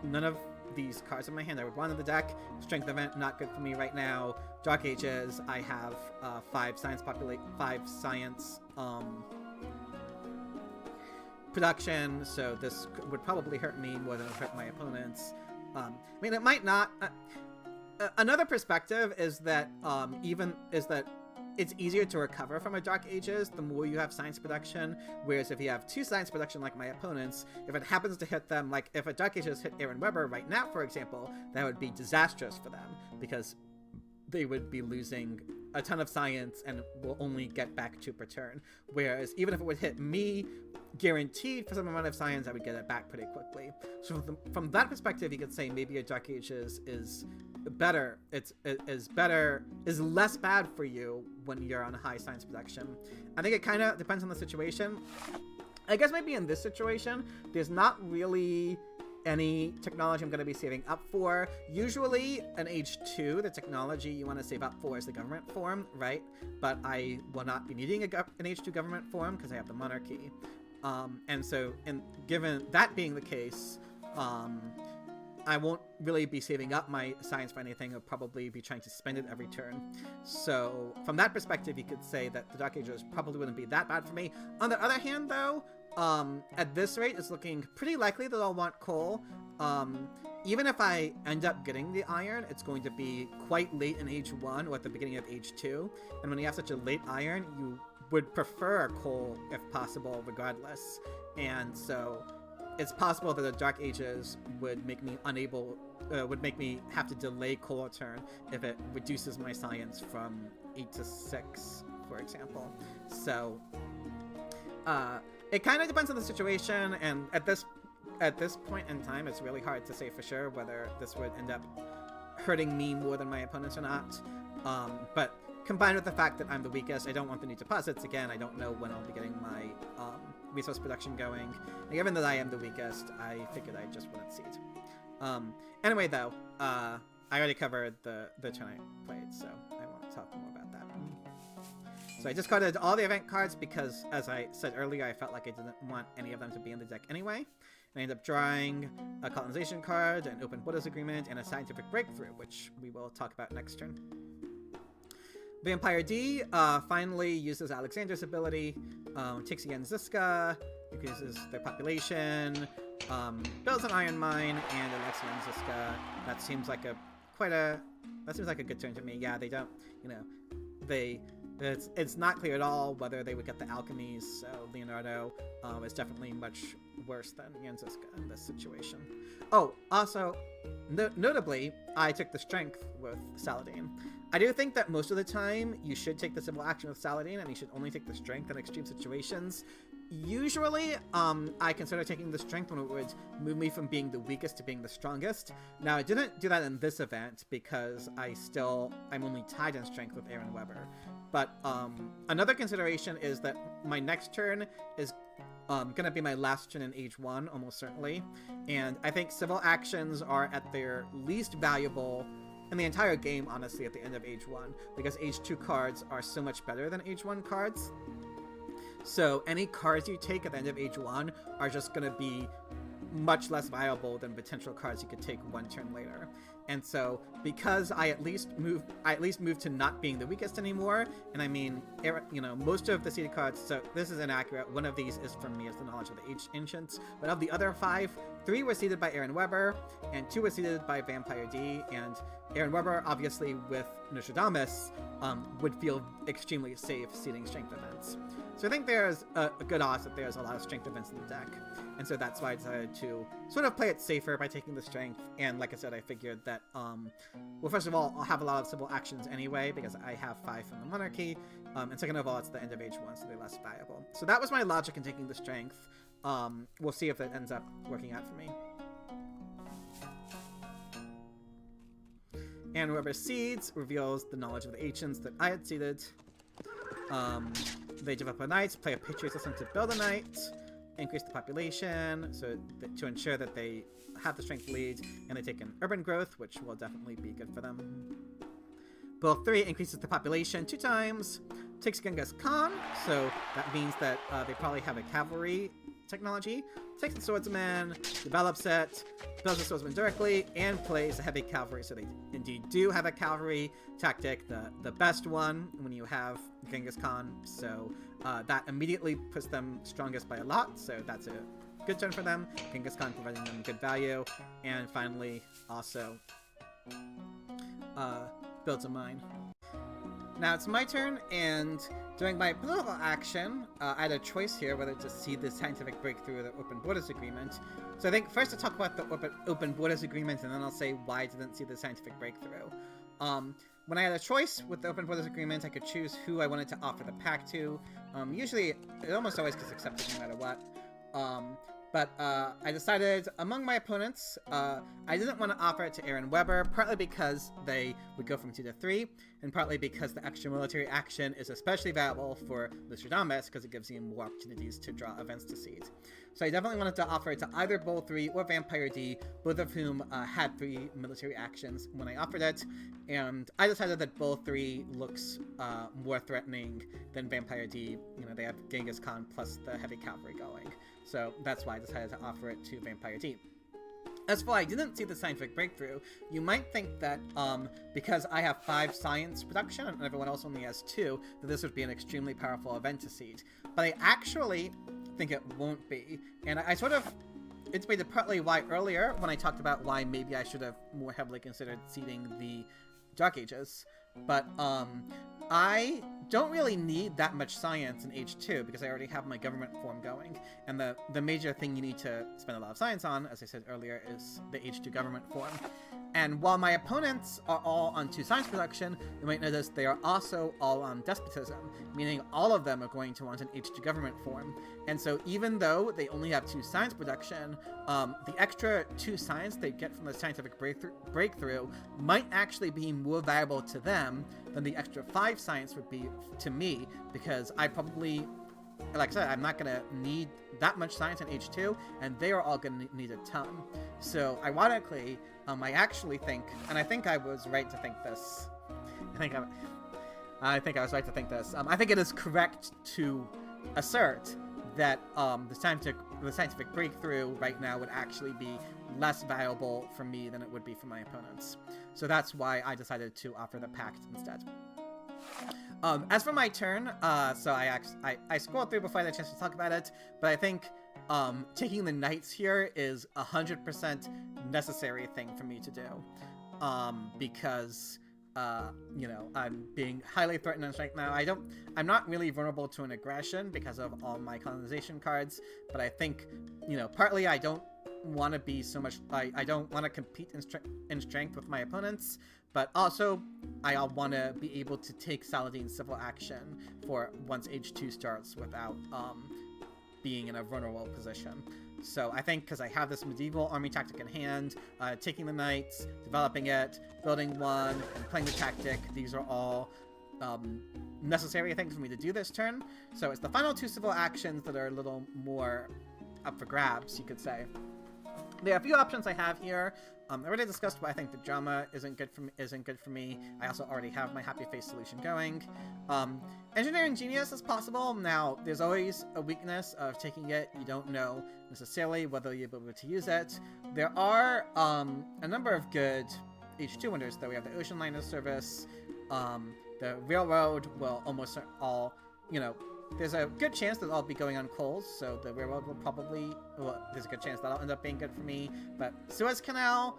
none of these cards in my hand I would want in the deck. Strength event, not good for me right now. Dark Ages, I have 5 science production, so this would probably hurt me more than it would hurt my opponents. I mean, it might not. Another perspective is that it's easier to recover from a Dark Ages the more you have science production, whereas if you have 2 science production like my opponents, if it happens to hit them, like if a Dark Ages hit Aaron Weber right now, for example, that would be disastrous for them, because they would be losing a ton of science and will only get back 2 per turn. Whereas even if it would hit me, guaranteed for some amount of science, I would get it back pretty quickly. So from that perspective, you could say maybe a Dark Ages is better. Is less bad for you when you're on high science production. I think it kind of depends on the situation. I guess maybe in this situation, there's not really any technology I'm going to be saving up for. Usually in Age 2, the technology you want to save up for is the government form, right? But I will not be needing an Age 2 government form because I have the monarchy. And so, given that being the case, I won't really be saving up my science for anything. I'll probably be trying to spend it every turn. So from that perspective, you could say that the Dark Ages probably wouldn't be that bad for me. On the other hand, though, at this rate, it's looking pretty likely that I'll want coal. Even if I end up getting the iron, it's going to be quite late in Age 1 or at the beginning of Age 2. And when you have such a late iron, you would prefer coal if possible, regardless. And so it's possible that the Dark Ages would make me would make me have to delay coal a turn if it reduces my science from 8 to 6, for example. So it kind of depends on the situation, and at this point in time, it's really hard to say for sure whether this would end up hurting me more than my opponents or not. But combined with the fact that I'm the weakest, I don't want the new deposits. Again, I don't know when I'll be getting my resource production going. And given that I am the weakest, I figured I just wouldn't seed. Anyway, though, I already covered the turn I played, so I won't talk more about that. So I discarded all the event cards because, as I said earlier, I felt like I didn't want any of them to be in the deck anyway. And I ended up drawing a colonization card, an open borders agreement, and a scientific breakthrough, which we will talk about next turn. Vampire D finally uses Alexander's ability, takes again Ziska, increases their population, builds an iron mine, and elects again Ziska. That seems like a good turn to me. Yeah, they don't, it's not clear at all whether they would get the alchemies, so Leonardo is definitely much worse than Jan Ziska in this situation. Oh, also, notably, I took the strength with Saladin. I do think that most of the time you should take the civil action with Saladin, and you should only take the strength in extreme situations. Usually, I consider taking the strength when it would move me from being the weakest to being the strongest. Now, I didn't do that in this event because I'm only tied in strength with Aaron Weber. But another consideration is that my next turn is gonna be my last turn in Age 1, almost certainly. And I think civil actions are at their least valuable in the entire game, honestly, at the end of Age 1, because Age 2 cards are so much better than Age 1 cards. So any cards you take at the end of Age 1 are just going to be much less viable than potential cards you could take one turn later. And so because I at least moved to not being the weakest anymore, and I mean, most of the seeded cards, so this is inaccurate, one of these is from me as the knowledge of the ancients, but of the other 5, 3 were seeded by Aaron Weber, and 2 were seeded by Vampire D, and Aaron Weber, obviously with Nostradamus, would feel extremely safe seeding strength events. So I think there's a good odds that there's a lot of strength events in the deck. And so that's why I decided to sort of play it safer by taking the strength. And like I said, I figured that, well, first of all, I'll have a lot of civil actions anyway, because I have 5 from the monarchy. And second of all, it's the end of Age 1, so they're less valuable. So that was my logic in taking the strength. We'll see if it ends up working out for me. And Weber seeds reveals the knowledge of the ancients that I had seeded. They develop a knight, play a patriot system to build a knight, increase the population to ensure that they have the strength lead, and they take an urban growth, which will definitely be good for them. Build 3 increases the population 2 times, takes Genghis Khan, so that means that they probably have a cavalry technology, takes the swordsman, develops it, builds the swordsman directly, and plays a heavy cavalry. So they indeed do have a cavalry tactic, the best one when you have Genghis Khan. So that immediately puts them strongest by a lot. So that's a good turn for them. Genghis Khan providing them good value. And finally, also builds a mine. Now it's my turn, and during my political action, I had a choice here whether to see the scientific breakthrough or the open borders agreement. So I think first to talk about the open borders agreement, and then I'll say why I didn't see the scientific breakthrough. When I had a choice with the open borders agreement, I could choose who I wanted to offer the pact to. Usually, it almost always gets accepted no matter what. But I decided among my opponents, I didn't want to offer it to Aaron Weber, partly because they would go from 2 to 3, and partly because the extra military action is especially valuable for Nostradamus because it gives him more opportunities to draw events to seed. So I definitely wanted to offer it to either Bull 3 or Vampire D, both of whom had 3 military actions when I offered it, and I decided that Bull 3 looks more threatening than Vampire D. You know, they have Genghis Khan plus the heavy cavalry going, so that's why I decided to offer it to Vampire D. As for I didn't see the scientific breakthrough, you might think that because I have 5 science production and everyone else only has 2, that this would be an extremely powerful event to seed. But I actually think it won't be. And I sort of intimated partly why earlier when I talked about why maybe I should have more heavily considered seeding the Dark Ages. But I don't really need that much science in H2 because I already have my government form going. And the major thing you need to spend a lot of science on, as I said earlier, is the H2 government form. And while my opponents are all on 2 science production, you might notice they are also all on despotism, meaning all of them are going to want an H2 government form. And so even though they only have 2 science production, the extra 2 science they get from the scientific breakthrough might actually be more valuable to them than the extra 5 science would be to me, because I probably, like I said, I'm not going to need that much science in H2, and they are all going to need a ton. So, ironically, I actually think, and I think I was right to think this, I think I was right to think this, I think it is correct to assert that the scientific breakthrough right now would actually be less valuable for me than it would be for my opponents. So that's why I decided to offer the pact instead. As for my turn, so I scrolled through before I had a chance to talk about it, but I think taking the knights here is 100% necessary thing for me to do, because you know, I'm being highly threatened right now. I'm not really vulnerable to an aggression because of all my colonization cards, but I think, you know, partly I don't want to be so much, I don't want to compete in strength with my opponents, but also I want to be able to take Saladin's civil action for once H2 starts without being in a vulnerable position. So I think because I have this medieval army tactic in hand, taking the knights, developing it, building one, and playing the tactic, these are all necessary things for me to do this turn. So it's the final 2 civil actions that are a little more up for grabs, you could say. There are a few options I have here. I already discussed why I think the drama isn't good for me. I also already have my happy face solution going. Engineering genius is possible. Now, there's always a weakness of taking it. You don't know necessarily whether you'll be able to use it. There are a number of good H2 wonders, though. We have the ocean liner service. The railroad will almost all, you know, there's a good chance that I'll be going on coals, so the railroad will probably, well, there's a good chance that'll end up being good for me, but Suez Canal,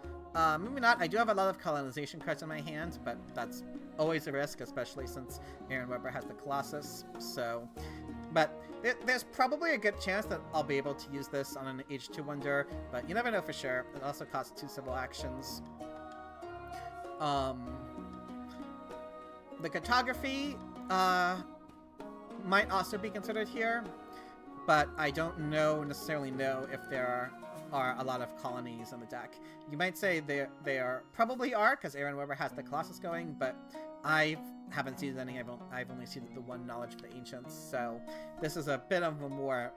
maybe not. I do have a lot of colonization cards in my hand, but that's always a risk, especially since Aaron Weber has the Colossus, so, but there's probably a good chance that I'll be able to use this on an H2 wonder, but you never know for sure. It also costs 2 civil actions. The cartography, might also be considered here, but I don't necessarily know if there are a lot of colonies on the deck. You might say they are probably are, because Aaron Weber has the Colossus going, but I haven't seen any. I've only seen the 1 knowledge of the ancients, so this is a bit of a more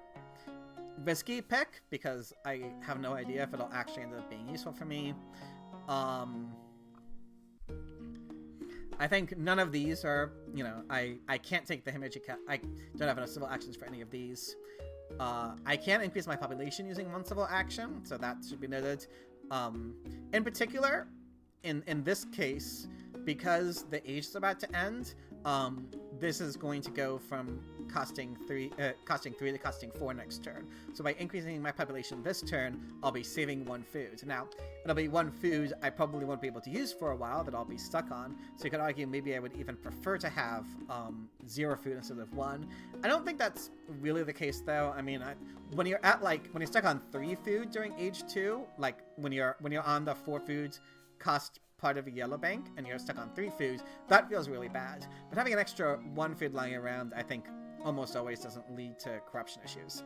risky pick because I have no idea if it'll actually end up being useful for me. I think none of these are, you know, I can't take the Himeji. I don't have enough civil actions for any of these. I can increase my population using 1 civil action, so that should be noted. In particular, in this case, because the age is about to end, this is going to go from costing 3 to costing 4 next turn. So by increasing my population this turn, I'll be saving 1 food. Now, it'll be 1 food I probably won't be able to use for a while that I'll be stuck on. So you could argue maybe I would even prefer to have 0 food instead of 1. I don't think that's really the case though. I mean, when you're stuck on 3 food during age 2, like when you're on the 4 food cost part of a yellow bank and you're stuck on 3 foods, that feels really bad. But having an extra 1 food lying around, I think almost always doesn't lead to corruption issues.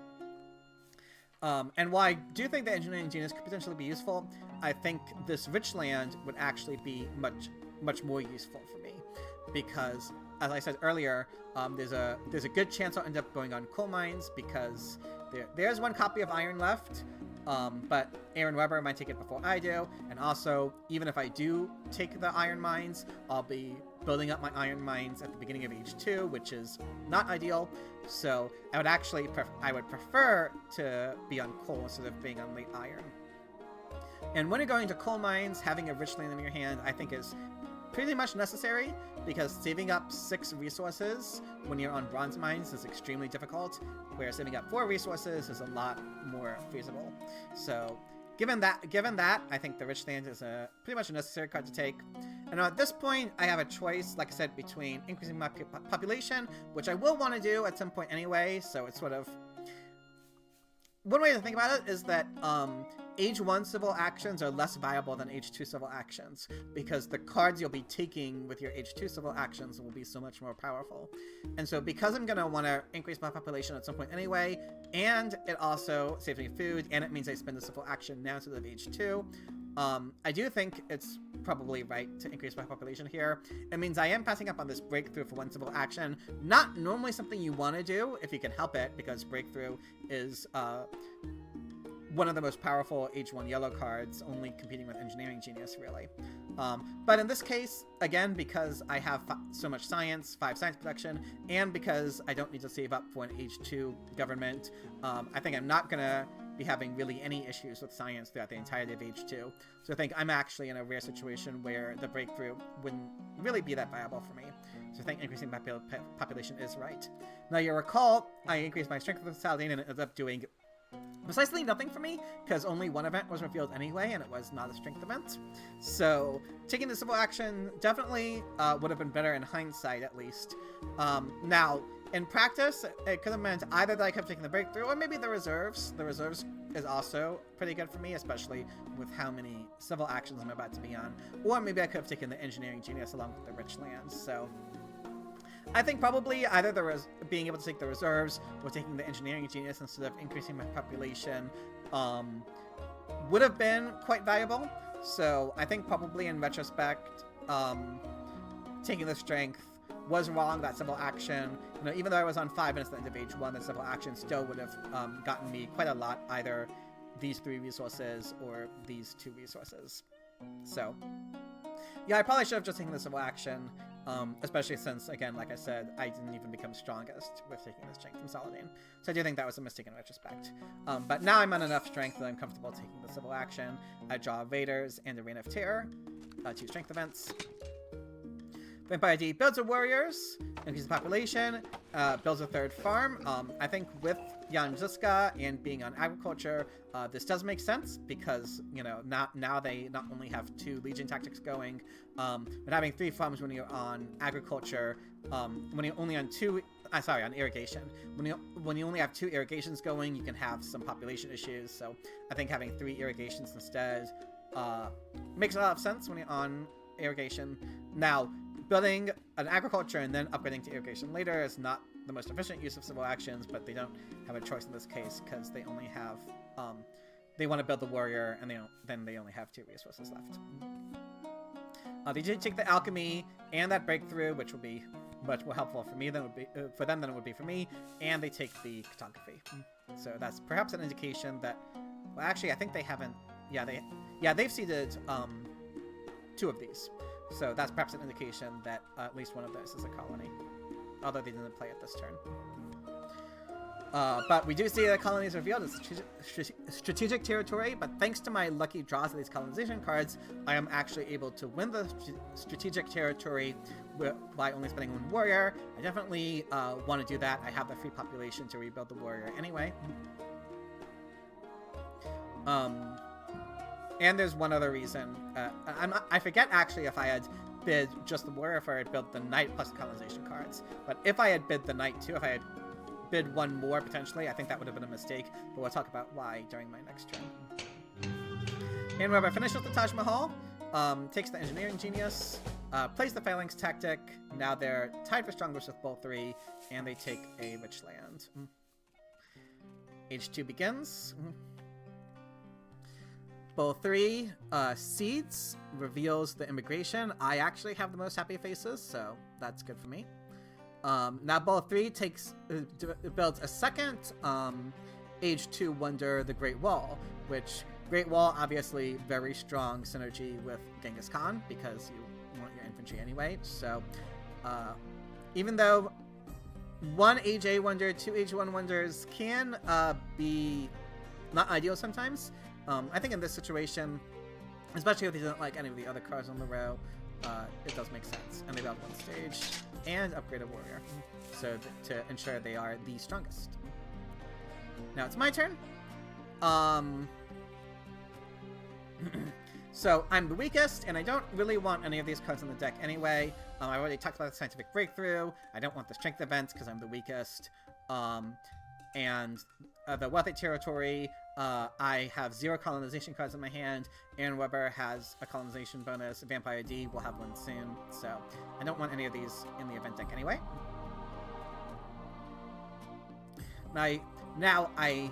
And while I do think that engineering genius could potentially be useful, I think this rich land would actually be much more useful for me, because as I said earlier, there's a good chance I'll end up going on coal mines because there's one copy of iron left, but Aaron Weber might take it before I do, and also even if I do take the iron mines, I'll be building up my iron mines at the beginning of H2, which is not ideal. So I would actually prefer to be on coal instead of being on late iron. And when you're going to coal mines, having a rich land in your hand, I think is pretty much necessary, because saving up 6 resources when you're on bronze mines is extremely difficult, whereas saving up 4 resources is a lot more feasible. So given that, I think the rich land is pretty much a necessary card to take. And at this point, I have a choice, like I said, between increasing my population, which I will want to do at some point anyway, so it's sort of... One way to think about it is that Age 1 civil actions are less viable than Age 2 civil actions, because the cards you'll be taking with your Age 2 civil actions will be so much more powerful. And so because I'm going to want to increase my population at some point anyway, and it also saves me food, and it means I spend the civil action now instead of Age 2, I do think it's probably right to increase my population here. It means I am passing up on this breakthrough for 1 civil action. Not normally something you want to do if you can help it, because breakthrough is one of the most powerful Age 1 yellow cards, only competing with Engineering Genius, really. But in this case, again, because I have so much science, 5 science production, and because I don't need to save up for an Age 2 government, I think I'm not going to be having really any issues with science throughout the entirety of Age 2. So I think I'm actually in a rare situation where the breakthrough wouldn't really be that viable for me. So I think increasing my population is right. Now, you'll recall, I increased my strength with Saladin and it ended up doing precisely nothing for me, because only 1 event was revealed anyway, and it was not a strength event. So taking the civil action definitely would have been better in hindsight, at least. Now, in practice, it could have meant either that I kept taking the breakthrough, or maybe the reserves. The reserves is also pretty good for me, especially with how many civil actions I'm about to be on. Or maybe I could have taken the Engineering Genius along with the rich lands. So I think probably either being able to take the reserves or taking the Engineering Genius instead of increasing my population would have been quite valuable. So I think probably in retrospect, taking the strength was wrong. That civil action, even though I was on 5 minutes at the end of Age 1, the civil action still would have gotten me quite a lot, either these 3 resources or these 2 resources. So yeah, I probably should have just taken the civil action, especially since, again, like I said, I didn't even become strongest with taking the strength from Saladin. So I do think that was a mistake in retrospect. But now I'm on enough strength that I'm comfortable taking the civil action. I draw Raiders and the Reign of Terror, 2 strength events. Vampire D builds a warriors, increases population, builds a 3rd farm. I think with Jan Ziska and being on agriculture, this does make sense, because, now they not only have 2 Legion tactics going, but having 3 farms when you're on agriculture, when you're only on on irrigation. When you only have 2 irrigations going, you can have some population issues, so I think having 3 irrigations instead makes a lot of sense when you're on irrigation. Now, building an agriculture and then upgrading to irrigation later is not the most efficient use of civil actions, but they don't have a choice in this case, because they only have, they want to build the warrior, and then they only have 2 resources left. They did take the alchemy and that breakthrough, which will be much more helpful for me than it would be for them than it would be for me, and they take the cartography. So that's perhaps an indication that, well, actually, I think they haven't. They've seeded 2 of these. So that's perhaps an indication that at least one of those is a colony, although they didn't play it this turn. But we do see the colonies revealed as strategic territory, but thanks to my lucky draws of these colonization cards, I am actually able to win the strategic territory by only spending 1 warrior. I definitely want to do that. I have the free population to rebuild the warrior anyway. And there's one other reason. I forget actually if I had bid just the warrior, if I had built the knight plus colonization cards. But if I had bid the knight too, if I had bid 1 more potentially, I think that would have been a mistake. But we'll talk about why during my next turn. And Weber finishes the Taj Mahal, takes the Engineering Genius, plays the Phalanx tactic. Now they're tied for strongest with both 3, and they take a rich land. Age 2 begins. Bowl 3, Seeds, reveals the immigration. I actually have the most happy faces, so that's good for me. Now Ball 3 builds a second Age 2 wonder, the Great Wall, which Great Wall obviously very strong synergy with Genghis Khan because you want your infantry anyway. So even though 1 Age A wonder, 2 Age 1 wonders can be not ideal sometimes, I think in this situation, especially if you don't like any of the other cards on the row, it does make sense. And they build 1 stage and upgrade a warrior, so to ensure they are the strongest. Now it's my turn. So I'm the weakest, and I don't really want any of these cards on the deck anyway. I already talked about the Scientific Breakthrough. I don't want the Strength events because I'm the weakest. And the Wealthy Territory, I have 0 colonization cards in my hand. Aaron Weber has a colonization bonus. Vampire D will have one soon. So I don't want any of these in the event deck anyway. Now I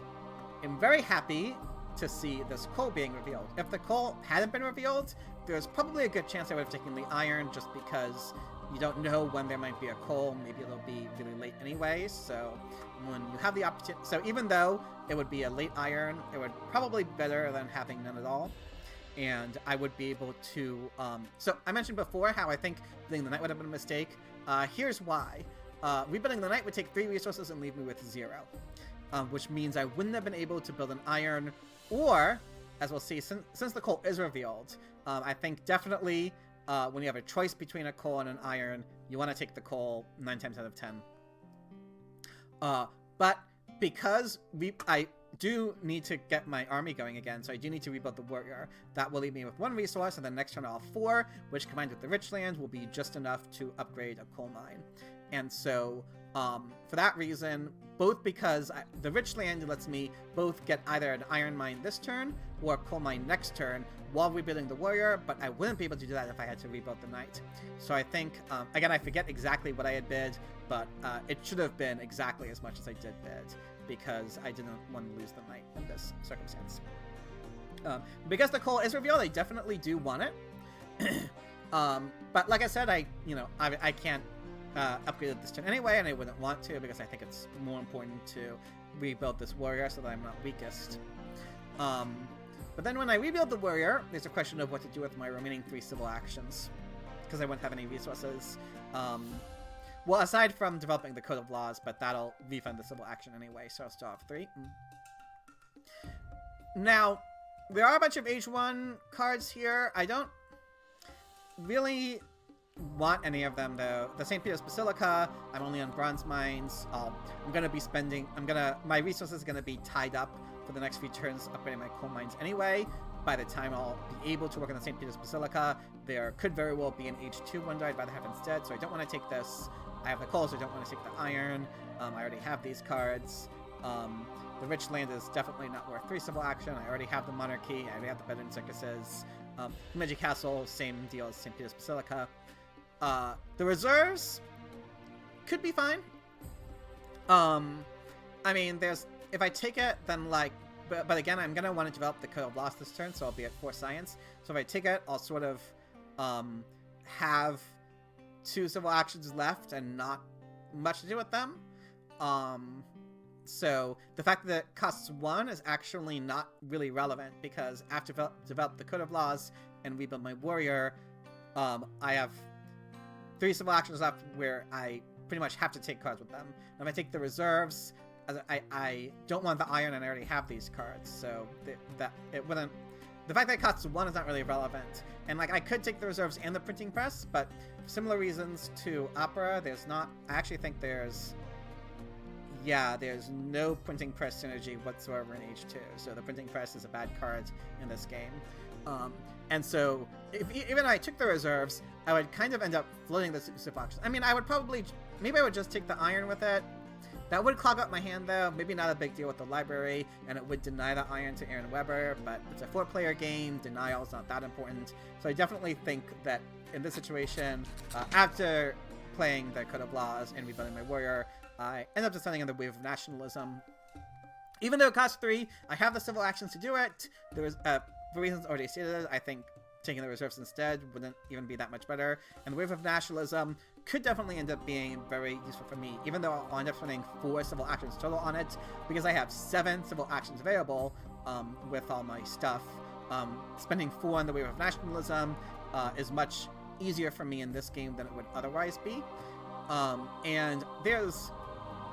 am very happy to see this coal being revealed. If the coal hadn't been revealed, there's probably a good chance I would have taken the iron, just because you don't know when there might be a coal. Maybe it'll be really late anyway, so when you have the opportunity... So even though it would be a late iron, it would probably be better than having none at all. And I would be able to... So I mentioned before how I think building the knight would have been a mistake. Here's why. Rebuilding the knight would take 3 resources and leave me with 0. Which means I wouldn't have been able to build an iron, or, as we'll see, since the coal is revealed, I think definitely when you have a choice between a coal and an iron, you want to take the coal 9 times out of 10. But because I do need to get my army going again, so I do need to rebuild the warrior, that will leave me with 1 resource, and then next turn I'll have 4, which combined with the rich land will be just enough to upgrade a coal mine. And so, for that reason, both because the rich land lets me both get either an iron mine this turn or a coal mine next turn while rebuilding the warrior, but I wouldn't be able to do that if I had to rebuild the knight. So I think, again, I forget exactly what I had bid, but it should have been exactly as much as I did bid, because I didn't want to lose the knight in this circumstance. Because the coal is revealed, I definitely do want it. But like I said, I can't upgrade it this turn anyway, and I wouldn't want to because I think it's more important to rebuild this warrior so that I'm not weakest. But then when I rebuild the warrior, there's a question of what to do with my remaining 3 civil actions, because I wouldn't have any resources. Well, aside from developing the Code of Laws, but that'll refund the civil action anyway, so I'll still have 3. Now, there are a bunch of Age 1 cards here. I don't really want any of them, though. The St. Peter's Basilica, I'm only on bronze mines. I'm gonna be spending... my resources are gonna be tied up for the next few turns upgrading my coal mines anyway. By the time I'll be able to work on the St. Peter's Basilica, there could very well be an H2 wonder I'd rather have instead, so I don't want to take this. I have the coal, so I don't want to take the iron. I already have these cards. The rich land is definitely not worth 3 civil action. I already have the monarchy. I already have the bedroom circuses. Himeji Castle, same deal as St. Peter's Basilica. The reserves could be fine. I mean, if I take it, then but again, I'm gonna want to develop the Code of Loss this turn, so I'll be at 4 science. So if I take it, I'll sort of have 2 civil actions left and not much to do with them. So the fact that it costs 1 is actually not really relevant, because after develop the Code of Laws and rebuild my warrior, I have 3 civil actions left where I pretty much have to take cards with them. And if I take the reserves, I don't want the iron, and I already have these cards, so that it wouldn't... The fact that it costs 1 is not really relevant. And I could take the reserves and the printing press, but for similar reasons to Opera, there's not... I actually think there's no printing press synergy whatsoever in H2, so the printing press is a bad card in this game. And so, even if I took the reserves, I would kind of end up floating the civil actions. I mean, I would probably... Maybe I would just take the iron with it. That would clog up my hand, though. Maybe not a big deal with the library, and it would deny the iron to Aaron Weber, but it's a 4-player game. Denial is not that important. So I definitely think that in this situation, after playing the Code of Laws and rebuilding my warrior, I end up descending on the wave of nationalism. Even though it costs 3, I have the civil actions to do it. There was, for reasons already stated, I think taking the reserves instead wouldn't even be that much better. And the wave of nationalism could definitely end up being very useful for me, even though I'll end up spending 4 civil actions total on it, because I have 7 civil actions available with all my stuff. Spending 4 on the wave of nationalism is much easier for me in this game than it would otherwise be. And there's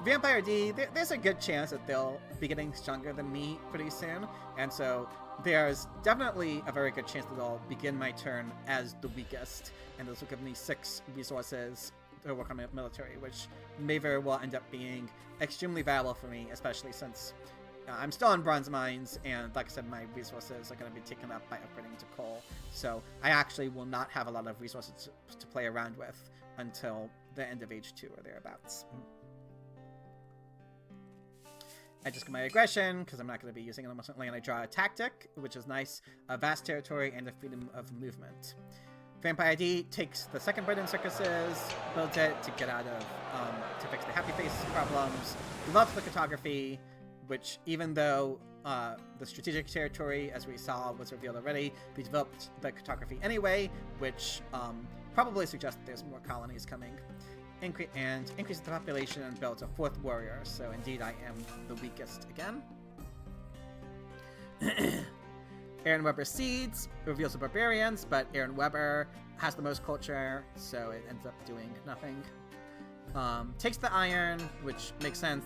Vampire D, there's a good chance that they'll be getting stronger than me pretty soon, and so there's definitely a very good chance that I'll begin my turn as the weakest, and this will give me 6 resources to work on my military, which may very well end up being extremely valuable for me, especially since I'm still on bronze mines, and like I said, my resources are going to be taken up by upgrading to coal, so I actually will not have a lot of resources to play around with until the end of Age 2 or thereabouts. I just get my aggression, because I'm not going to be using it almost, and I draw a tactic, which is nice, a vast territory, and a freedom of movement. Vampire D takes the second burden circuses, builds it to get out of, to fix the happy face problems, develops the cartography, which even though the strategic territory, as we saw, was revealed already, they developed the cartography anyway, which probably suggests that there's more colonies coming. Increases the population and builds a 4th warrior, so indeed I am the weakest again. Aaron Weber seeds, reveals the barbarians, but Aaron Weber has the most culture, so it ends up doing nothing. Takes the iron, which makes sense.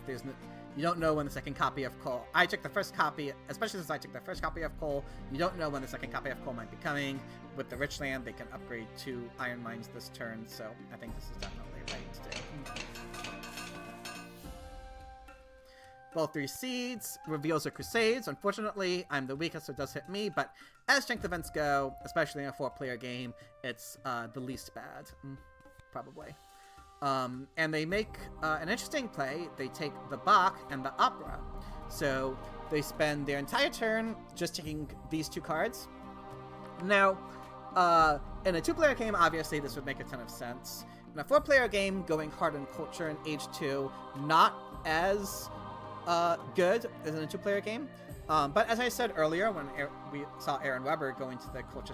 You don't know when the second copy of coal... I took the first copy, especially since I took the first copy of coal, you don't know when the second copy of coal might be coming. With the rich land, they can upgrade 2 iron mines this turn, so I think this is definitely right to do. Both 3 seeds, reveals the crusades. Unfortunately, I'm the weakest, so it does hit me, but as strength events go, especially in a 4-player game, it's the least bad, probably. And they make an interesting play. They take the Bach and the Opera. So they spend their entire turn just taking these 2 cards. Now, in a 2-player game, obviously this would make a ton of sense. In a 4-player game, going hard on culture in Age 2, not as good as in a 2-player game. But as I said earlier, when we saw Aaron Weber go into the culture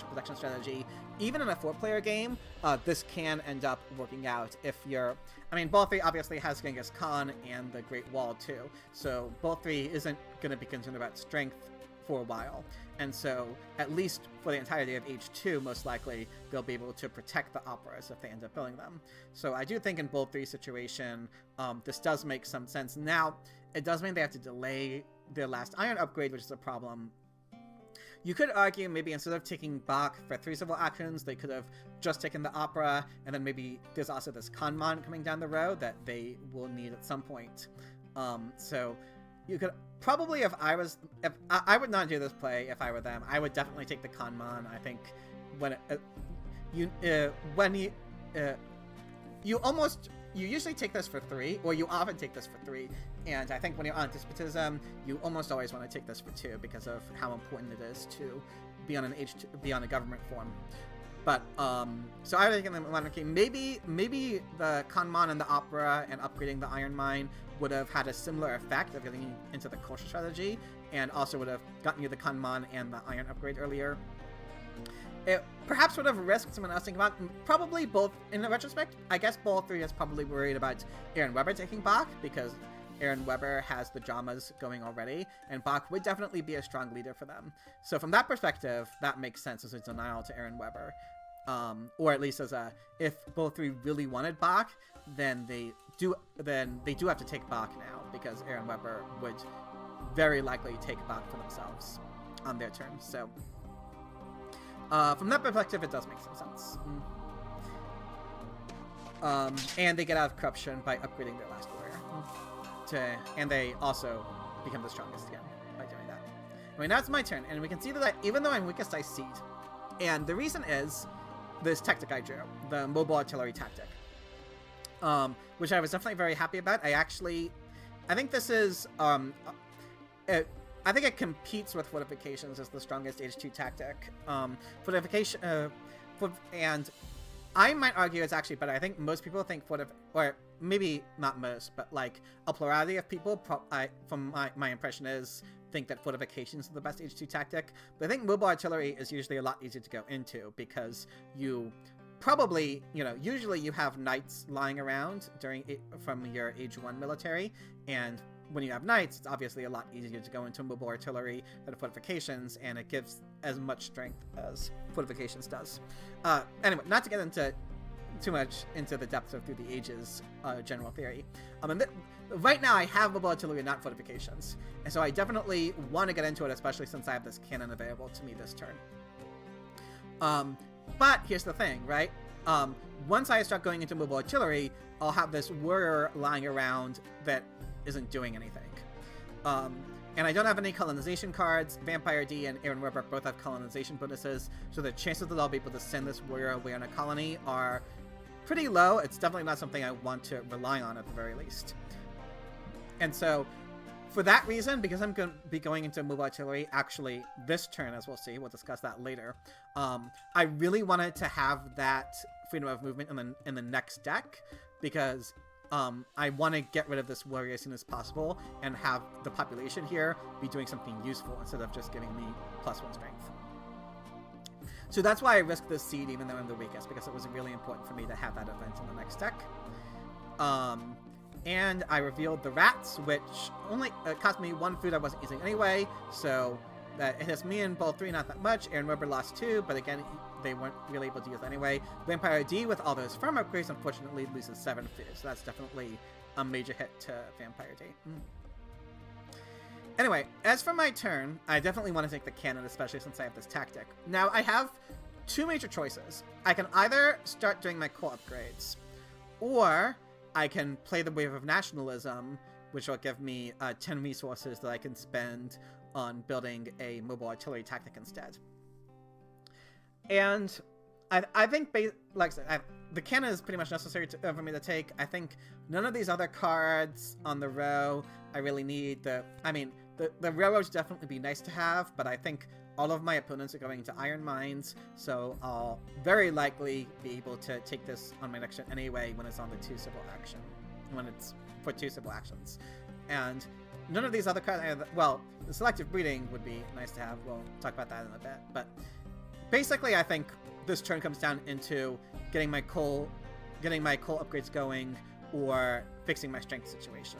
protection strategy, even in a 4-player game, this can end up working out if you're... I mean, Bolthree obviously has Genghis Khan and the Great Wall too, so Bolthree isn't going to be concerned about strength for a while. And so, at least for the entirety of Age 2, most likely, they'll be able to protect the operas if they end up building them. So I do think in Bolthree's situation, this does make some sense. Now, it does mean they have to delay their last iron upgrade, which is a problem. You could argue maybe instead of taking Bach for 3 civil actions, they could have just taken the opera, and then maybe there's also this Kanman coming down the road that they will need at some point. So you could probably, if I would not do this play if I were them. I would definitely take the Kanman. I think when you usually take this for 3, or you often take this for 3, and I think when you're on despotism, you almost always want to take this for 2 because of how important it is to be on a government form. But so I would think in the monarchy, maybe the Kanman and the opera and upgrading the iron mine would have had a similar effect of getting into the culture strategy, and also would have gotten you the Kanman and the iron upgrade earlier. It perhaps would have risked someone else thinking about probably both. In retrospect, I guess Bolthree is probably worried about Aaron Weber taking Bach because Aaron Weber has the dramas going already, and Bach would definitely be a strong leader for them. So from that perspective, that makes sense as a denial to Aaron Weber, or at least as a if Bolthree really wanted Bach, then they do have to take Bach now because Aaron Weber would very likely take Bach for themselves on their turn. So. From that perspective, it does make some sense. And they get out of corruption by upgrading their last warrior. And they also become the strongest again by doing that. I mean, that's my turn, and we can see that even though I'm weakest, I seed. And the reason is this tactic I drew, the mobile artillery tactic, which I was definitely very happy about. I think this is... I think it competes with fortifications as the strongest Age 2 tactic. And I might argue it's actually better. I think most people think or maybe not most, but like a plurality of people, from my impression think that fortifications are the best Age 2 tactic. But I think mobile artillery is usually a lot easier to go into because you probably, you know, usually you have knights lying around from your Age 1 military, and when you have knights, it's obviously a lot easier to go into mobile artillery than fortifications, and it gives as much strength as fortifications does. Anyway, not to get into too much into the depths of Through the Ages general theory. Right now I have mobile artillery, not fortifications, and so I definitely want to get into it, especially since I have this cannon available to me this turn. But here's the thing, right? Once I start going into mobile artillery, I'll have this warrior lying around that isn't doing anything. And I don't have any colonization cards. Vampire D and Aaron Weber both have colonization bonuses, so the chances that I'll be able to send this warrior away on a colony are pretty low. It's definitely not something I want to rely on at the very least. And so, for that reason, because I'm going to be going into mobile artillery actually this turn, as we'll see, we'll discuss that later, I really wanted to have that freedom of movement in the next deck, because I want to get rid of this warrior as soon as possible and have the population here be doing something useful instead of just giving me +1 strength. So that's why I risked this seed even though I'm the weakest, because it was really important for me to have that event in the next deck. And I revealed the rats, which only cost me 1 food I wasn't using anyway, so that it hits me in ball 3, not that much. Aaron Weber lost 2, but again, they weren't really able to use it anyway. Vampire D, with all those farm upgrades, unfortunately loses 7 food, so that's definitely a major hit to Vampire D. Anyway, as for my turn, I definitely want to take the cannon, especially since I have this tactic. Now, I have 2 major choices. I can either start doing my core upgrades, or I can play the Wave of Nationalism, which will give me 10 resources that I can spend on building a mobile artillery tactic instead. And I think, like I said, the cannon is pretty much necessary for me to take. I think none of these other cards on the row I really need. I mean, the railroads definitely be nice to have, but I think all of my opponents are going to Iron Mines, so I'll very likely be able to take this on my next turn anyway when it's on the 2 civil action, when it's for 2 civil actions. And none of these other cards, well, the selective breeding would be nice to have. We'll talk about that in a bit, but basically I think this turn comes down into getting my coal upgrades going or fixing my strength situation.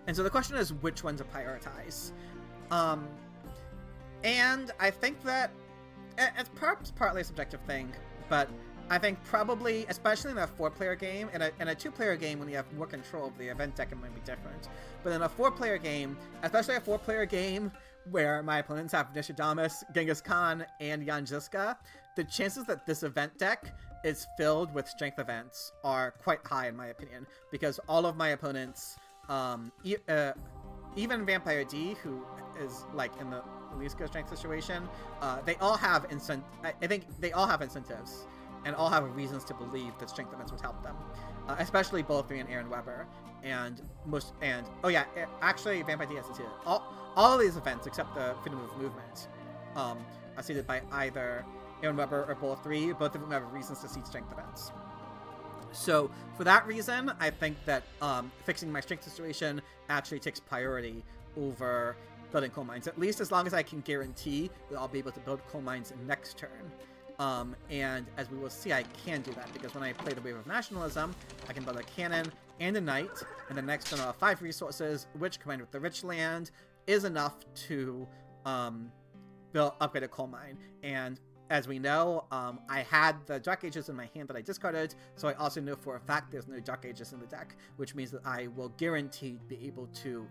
And so the question is which one to prioritize. And I think that it's perhaps partly a subjective thing, but I think probably, especially in a 4-player game, in a 2-player game when you have more control of the event deck, it might be different. But in a 4-player game, especially a 4-player game where my opponents have Nostradamus, Genghis Khan, and Jan Žižka, the chances that this event deck is filled with strength events are quite high in my opinion, because all of my opponents, even Vampire D, who is like in the least good strength situation, they all have I think they all have incentives and all have reasons to believe that strength events would help them, especially Bolthree and Aaron Weber, and oh yeah, actually Vampire D has it too. All of these events except the freedom of movement are seeded by either Aaron Weber or Bolthree. Both of them have reasons to seed strength events. So for that reason, I think that fixing my strength situation actually takes priority over building coal mines, at least as long as I can guarantee that I'll be able to build coal mines next turn. And as we will see, I can do that, because when I play the Wave of Nationalism, I can build a cannon and a knight, and the next turn I'll have 5 resources, which combined with the rich land is enough to upgrade a coal mine. And as we know, I had the Dark Ages in my hand that I discarded, so I also know for a fact there's no Dark Ages in the deck, which means that I will guaranteed be able to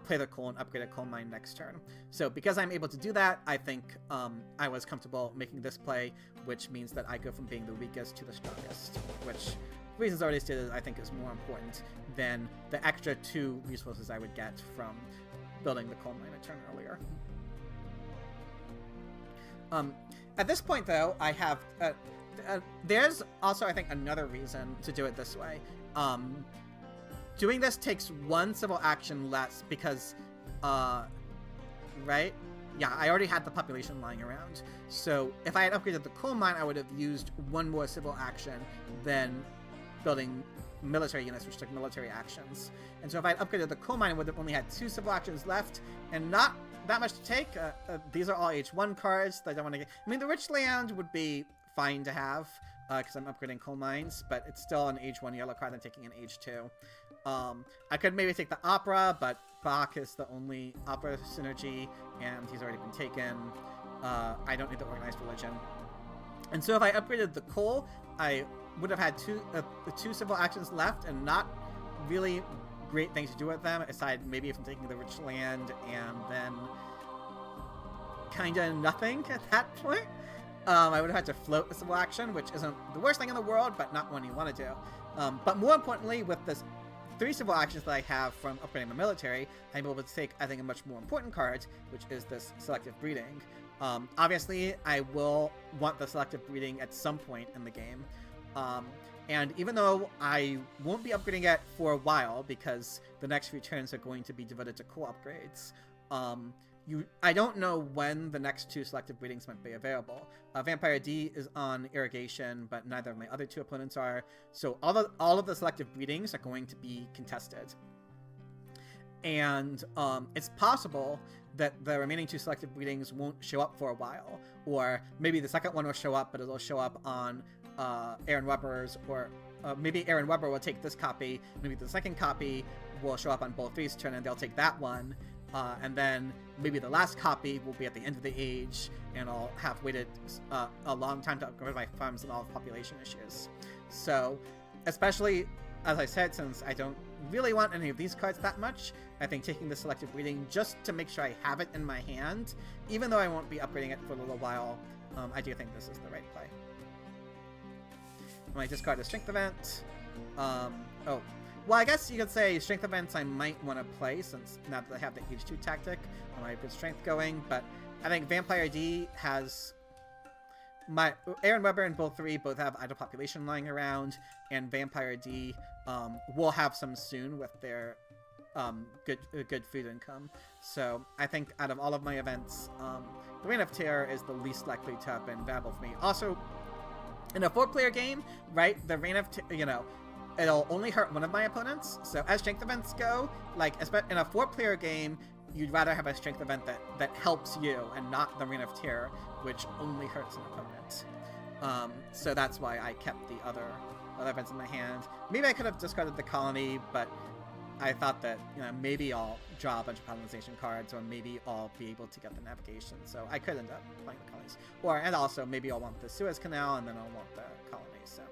play the coal and upgrade a coal mine next turn. So because I'm able to do that, I think I was comfortable making this play, which means that I go from being the weakest to the strongest, which, reasons already stated, I think is more important than the extra 2 resources I would get from building the coal mine a turn earlier. At this point, though, I have... there's also, I think, another reason to do it this way. Doing this takes 1 civil action less because... right? Yeah, I already had the population lying around. So if I had upgraded the coal mine, I would have used 1 more civil action than building military units, which took military actions. And so if I had upgraded the coal mine, I would have only had 2 civil actions left, and not that much to take. These are all H1 cards that I don't want to get. I mean, the rich land would be fine to have because I'm upgrading coal mines, but it's still an age 1 yellow card. I'm taking an age 2. I could maybe take the opera, but Bach is the only opera synergy, and he's already been taken. I don't need the organized religion. And so if I upgraded the coal, I would have had two civil actions left, and not really great things to do with them, aside maybe if I'm taking the rich land, and then kind of nothing at that point. I would have had to float a civil action, which isn't the worst thing in the world, but not one you want to do. But more importantly, with this 3 civil actions that I have from upgrading the military, I'm able to take, I think, a much more important card, which is this selective breeding. Obviously, I will want the selective breeding at some point in the game. And even though I won't be upgrading it for a while, because the next few turns are going to be devoted to cool upgrades, I don't know when the next 2 selective breedings might be available. Vampire D is on irrigation, but neither of my other 2 opponents are. So all of the selective breedings are going to be contested. And it's possible that the remaining 2 selective breedings won't show up for a while. Or maybe the second one will show up, but it'll show up on Aaron Weber's, or maybe Aaron Weber will take this copy, maybe the second copy will show up on Bull 3's turn, and they'll take that one. And then maybe the last copy will be at the end of the age, and I'll have waited a long time to upgrade my farms and all the population issues. So, especially, as I said, since I don't really want any of these cards that much, I think taking the selective breeding just to make sure I have it in my hand, even though I won't be upgrading it for a little while, I do think this is the right play. I might discard a strength event. Well, I guess you could say strength events I might want to play, since now that I have the H2 tactic, I might have good strength going, but I think Vampire D has... Aaron Weber and Bull 3 both have idle population lying around, and Vampire D will have some soon with their good food income. So I think out of all of my events, the Reign of Terror is the least likely to have been viable for me. Also, in a 4-player game, right, the Reign of Terror, it'll only hurt one of my opponents. So as strength events go, like in a 4-player game, you'd rather have a strength event that helps you and not the Reign of Terror, which only hurts an opponent. So that's why I kept the other events in my hand. Maybe I could have discarded the colony, but I thought that maybe I'll draw a bunch of colonization cards, or maybe I'll be able to get the navigation. So I could end up playing the colonies, and also maybe I'll want the Suez Canal, and then I'll want the colonies. So.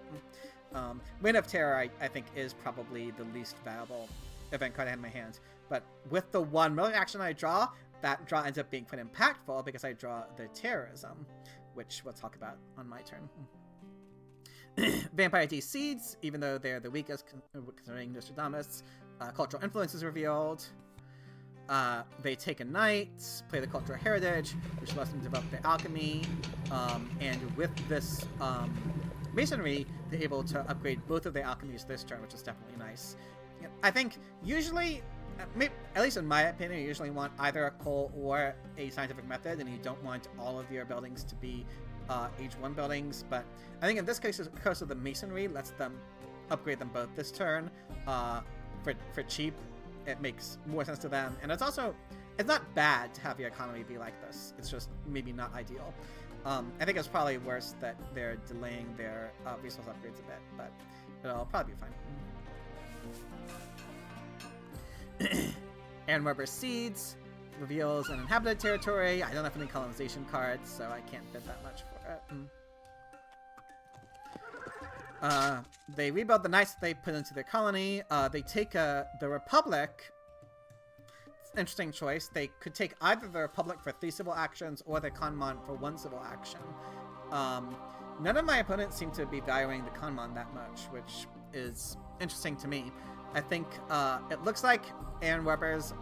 Reign of Terror, I think, is probably the least valuable event card I have in my hand. But with the 1 military action I draw, that draw ends up being quite impactful because I draw the Terrorism, which we'll talk about on my turn. Vampire D Seeds, even though they're the weakest concerning Nostradamus, cultural influence is revealed. They take a knight, play the cultural heritage, which lets them develop their alchemy, and with this masonry, they're able to upgrade both of their alchemies this turn, which is definitely nice. I think usually, at least in my opinion, you usually want either a coal or a scientific method, and you don't want all of your buildings to be age 1 buildings. But I think in this case, because of the masonry, lets them upgrade them both this turn for cheap. It makes more sense to them, and it's not bad to have your economy be like this. It's just maybe not ideal. I think it's probably worse that they're delaying their resource upgrades a bit, but it'll probably be fine. Aaron Weber Seeds reveals an inhabited territory. I don't have any colonization cards, so I can't bid that much for it. They rebuild the knights that they put into their colony. They take the Republic. Interesting choice. They could take either the Republic for 3 civil actions or the Kanmon for 1 civil action. None of my opponents seem to be valuing the Kanmon that much, which is interesting to me. I think it looks like Aaron Weber's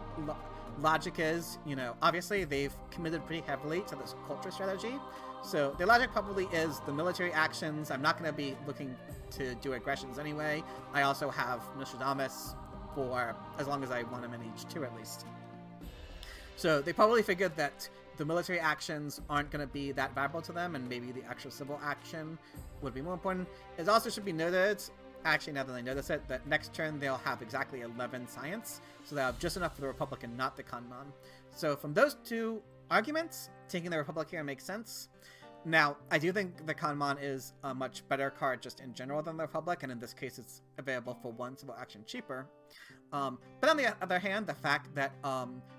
logic is, obviously they've committed pretty heavily to this culture strategy. So their logic probably is the military actions. I'm not going to be looking to do aggressions anyway. I also have Nostradamus for as long as I want him in H2 at least. So they probably figured that the military actions aren't going to be that valuable to them, and maybe the actual civil action would be more important. It also should be noted, actually now that I notice it, that next turn they'll have exactly 11 science, so they'll have just enough for the Republic and not the Kanmon. So from those 2 arguments, taking the Republic here makes sense. Now, I do think the Kanmon is a much better card just in general than the Republic, and in this case it's available for 1 civil action cheaper. But on the other hand, the fact that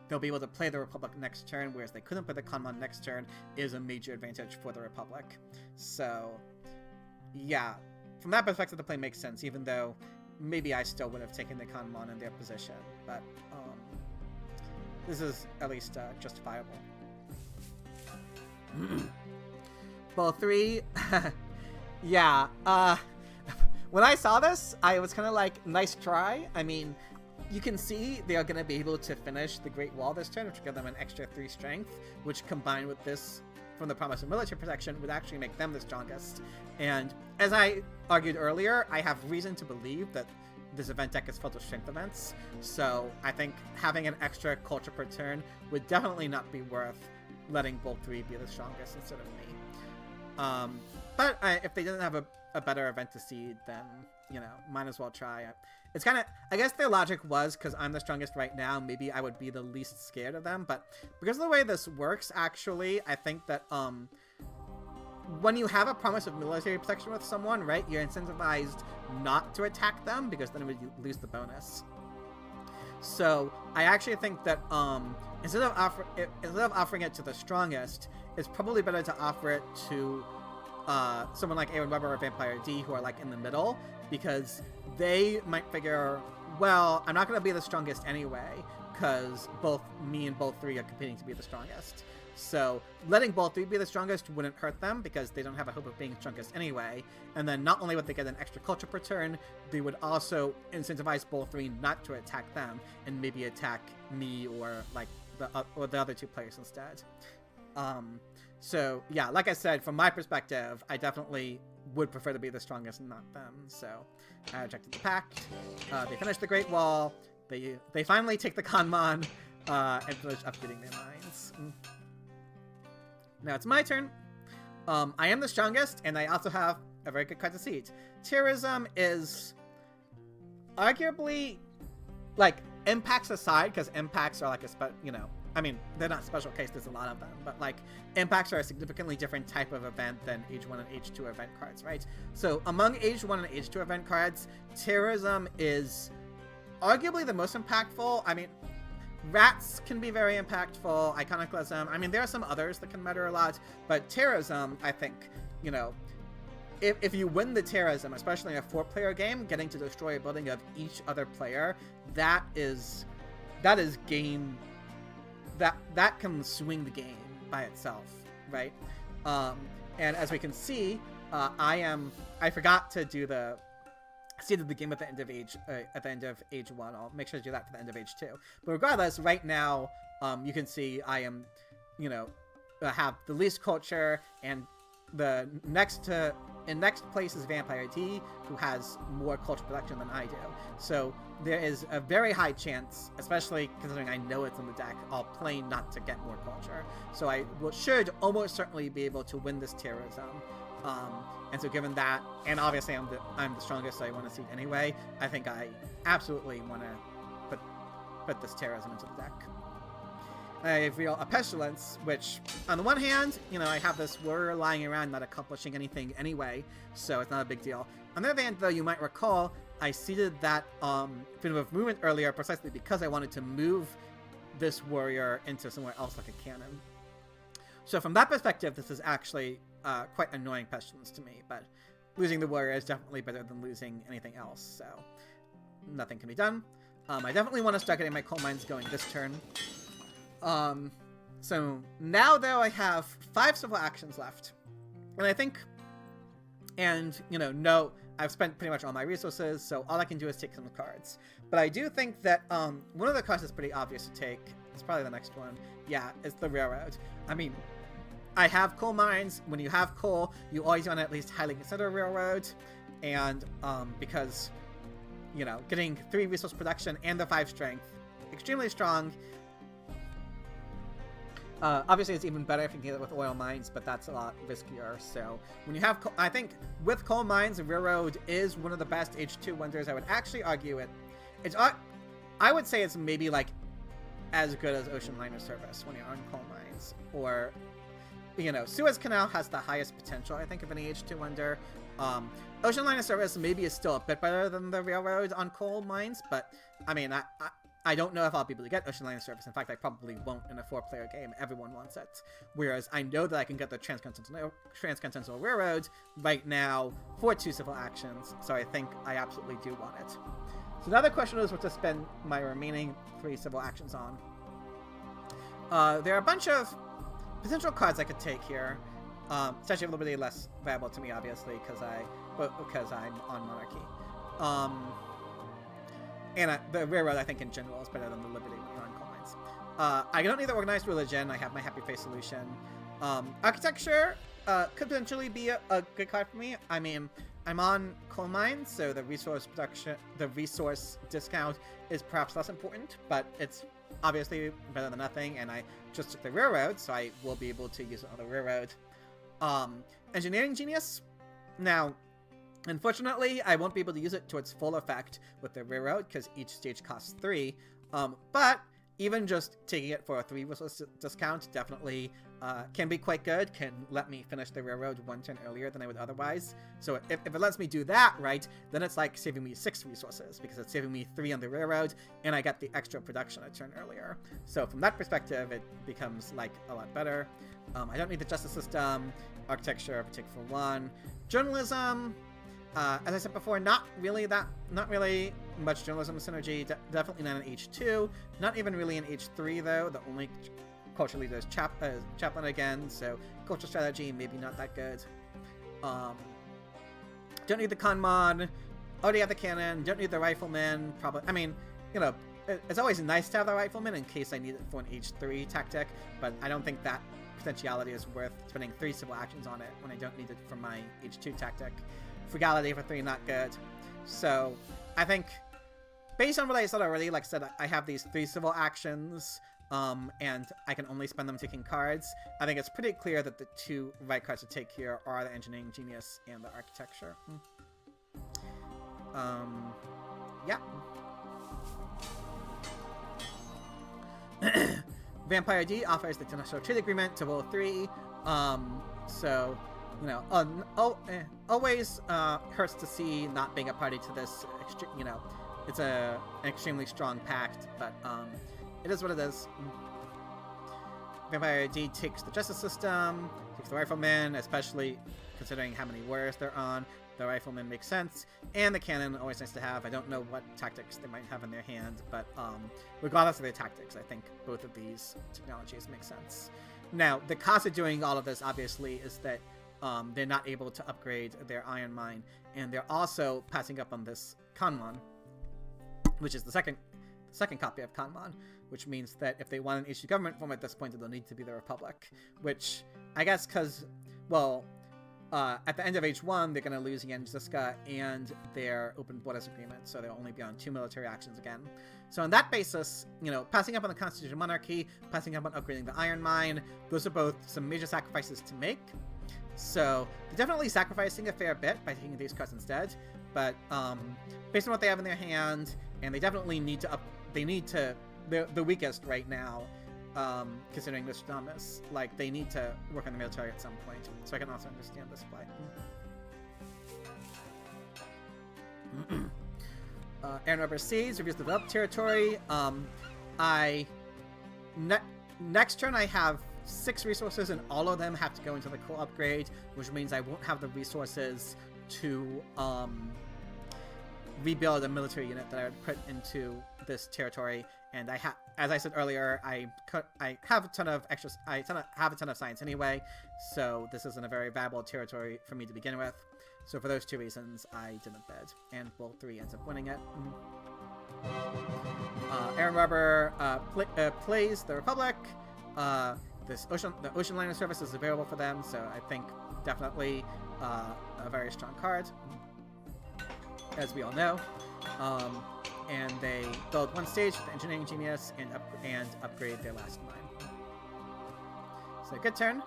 they'll be able to play the Republic next turn, whereas they couldn't play the Kanmon next turn, is a major advantage for the Republic. So, yeah, from that perspective, the play makes sense, even though maybe I still would have taken the Kanmon in their position. But this is at least justifiable. Ball 3, yeah, when I saw this, I was kind of like, nice try. I mean, you can see they are going to be able to finish the Great Wall this turn, which will give them an extra 3 strength, which combined with this from the promise of military protection would actually make them the strongest. And as I argued earlier, I have reason to believe that this event deck is filled with strength events, so I think having an extra culture per turn would definitely not be worth letting Bolt 3 be the strongest instead of me. But if they didn't have a better event to seed, then, you know, might as well try it. It's kind of, I guess their logic was, because I'm the strongest right now, maybe I would be the least scared of them, but because of the way this works, actually, I think that, when you have a promise of military protection with someone, right, you're incentivized not to attack them, because then you lose the bonus. So, I actually think that, instead of offering it to the strongest, it's probably better to offer it to someone like Aaron Weber or Vampire D, who are like in the middle, because they might figure, well, I'm not going to be the strongest anyway, because both me and Bolt 3 are competing to be the strongest. So letting Bolt 3 be the strongest wouldn't hurt them, because they don't have a hope of being strongest anyway. And then not only would they get an extra culture per turn, they would also incentivize Bolt 3 not to attack them, and maybe attack me or like the other 2 players instead. So yeah, like I said, from my perspective, I definitely would prefer to be the strongest and not them. So I rejected the pact. They finish the Great Wall. They finally take the Kanmon and finish upgrading their mines. Now it's my turn. I am the strongest, and I also have a very good card to seed. Terrorism is arguably, like, impacts aside, because impacts are like you know, I mean, they're not special case, there's a lot of them, but like, impacts are a significantly different type of event than Age 1 and Age 2 event cards, right? So among Age 1 and Age 2 event cards, terrorism is arguably the most impactful. I mean, rats can be very impactful, iconoclasm, I mean, there are some others that can matter a lot, but terrorism, I think, you know, if you win the terrorism, especially in a 4-player game, getting to destroy a building of each other player, that is game, that can swing the game by itself, right? And as we can see, I forgot to do the seeded the game at the end of age 1. I'll make sure to do that for the end of age 2. But regardless, right now, you can see I am, you know, have the least culture, and the next place is Vampire D, who has more culture production than I do. So there is a very high chance, especially considering I know it's in the deck, I'll play not to get more culture. So I should almost certainly be able to win this terrorism. And so given that, and obviously I'm the strongest, so I want to seed anyway, I think I absolutely want to put this terrorism into the deck. I reveal a Pestilence, which, on the one hand, you know, I have this warrior lying around not accomplishing anything anyway, so it's not a big deal. On the other hand, though, you might recall, I seeded that freedom of movement earlier precisely because I wanted to move this warrior into somewhere else like a cannon. So from that perspective, this is actually quite annoying Pestilence to me, but losing the warrior is definitely better than losing anything else, so nothing can be done. I definitely want to start getting my coal mines going this turn. So now, though, I have 5 civil actions left, and I think, and, you know, no, I've spent pretty much all my resources, so all I can do is take some cards. But I do think that, one of the cards is pretty obvious to take. It's probably the next one. Yeah, it's the railroad. I mean, I have coal mines. When you have coal, you always want to at least highly consider a railroad, and, because, you know, getting 3 resource production and the 5 strength, extremely strong. Obviously, it's even better if you can get it with oil mines, but that's a lot riskier. So when you have, I think with coal mines, the railroad is one of the best H2 wonders. I would actually argue it's, I would say it's maybe like as good as ocean liner service when you're on coal mines, or you know, Suez Canal has the highest potential, I think, of any H2 wonder. Ocean Line of Service maybe is still a bit better than the railroad on coal mines, but I mean, I don't know if I'll be able to get Ocean Line of Service. In fact, I probably won't in a 4-player game. Everyone wants it. Whereas I know that I can get the Transcontinental Railroad right now for 2 civil actions, so I think I absolutely do want it. So now the question is what to spend my remaining 3 civil actions on. There are a bunch of potential cards I could take here. Statue of Liberty less valuable to me, obviously, because I'm on Monarchy. And the Railroad, I think, in general, is better than the Liberty when you're on coal mines. I don't need the Organized Religion. I have my Happy Face solution. Architecture could potentially be a good card for me. I mean, I'm on coal mines, so the resource discount is perhaps less important, but it's obviously better than nothing, and I just took the Railroad, so I will be able to use another Railroad. Engineering Genius. Now, unfortunately, I won't be able to use it to its full effect with the Railroad, because each stage costs 3, but even just taking it for a 3 resource discount definitely can be quite good, can let me finish the Railroad 1 turn earlier than I would otherwise. So if it lets me do that, right, then it's like saving me 6 resources, because it's saving me 3 on the Railroad, and I get the extra production a turn earlier. So from that perspective, it becomes, like, a lot better. I don't need the Justice System. Architecture, take for 1. Journalism, as I said before, not really much journalism synergy. Definitely not in H2. Not even really in H3, though. The only culture leader is Chaplain again, so culture strategy, maybe not that good. Don't need the con mod. Already have the cannon. Don't need the rifleman. Probably, I mean, you know, it's always nice to have the rifleman in case I need it for an H3 tactic, but I don't think that potentiality is worth spending 3 civil actions on it when I don't need it for my H2 tactic. Frugality for 3, not good. So I think, based on what I said already, like I said, I have these 3 civil actions, and I can only spend them taking cards. I think it's pretty clear that the 2 right cards to take here are the Engineering Genius and the Architecture. Yeah. Vampire D offers the International Trade Agreement to roll 3, so, you know, always hurts to see not being a party to this, you know, it's an extremely strong pact, but it is what it is. Vampire D takes the Justice System, takes the Rifleman, especially considering how many warriors they're on. The Rifleman makes sense, and the Cannon, always nice to have. I don't know what tactics they might have in their hand, but regardless of their tactics, I think both of these technologies make sense. Now, the cost of doing all of this, obviously, is that they're not able to upgrade their Iron Mine, and they're also passing up on this Kanmon, which is the second copy of Kanmon, which means that if they want an H2 government form at this point, it'll need to be the Republic, which I guess because, well, at the end of H1, they're going to lose Yen Ziska and their open borders agreement, so they'll only be on 2 military actions again. So on that basis, you know, passing up on the Constitutional Monarchy, passing up on upgrading the Iron Mine, those are both some major sacrifices to make. So they're definitely sacrificing a fair bit by taking these cards instead, but based on what they have in their hand, and they definitely need to they're the weakest right now, considering this dumbness. Like, they need to work on the military at some point, so I can also understand this play. Aaron Rubber Seeds reviews the developed territory. Next turn I have 6 resources, and all of them have to go into the coal upgrade, which means I won't have the resources to rebuild a military unit that I would put into this territory. And as I said earlier, I have a ton of science anyway, so this isn't a very valuable territory for me to begin with. So for those 2 reasons, I didn't bid, and roll 3 ends up winning it. Aaron Rubber plays the Republic. The Ocean Liner Service is available for them, so I think definitely a very strong card, as we all know. And they build 1 stage with the Engineering Genius and upgrade their last mine. So good turn.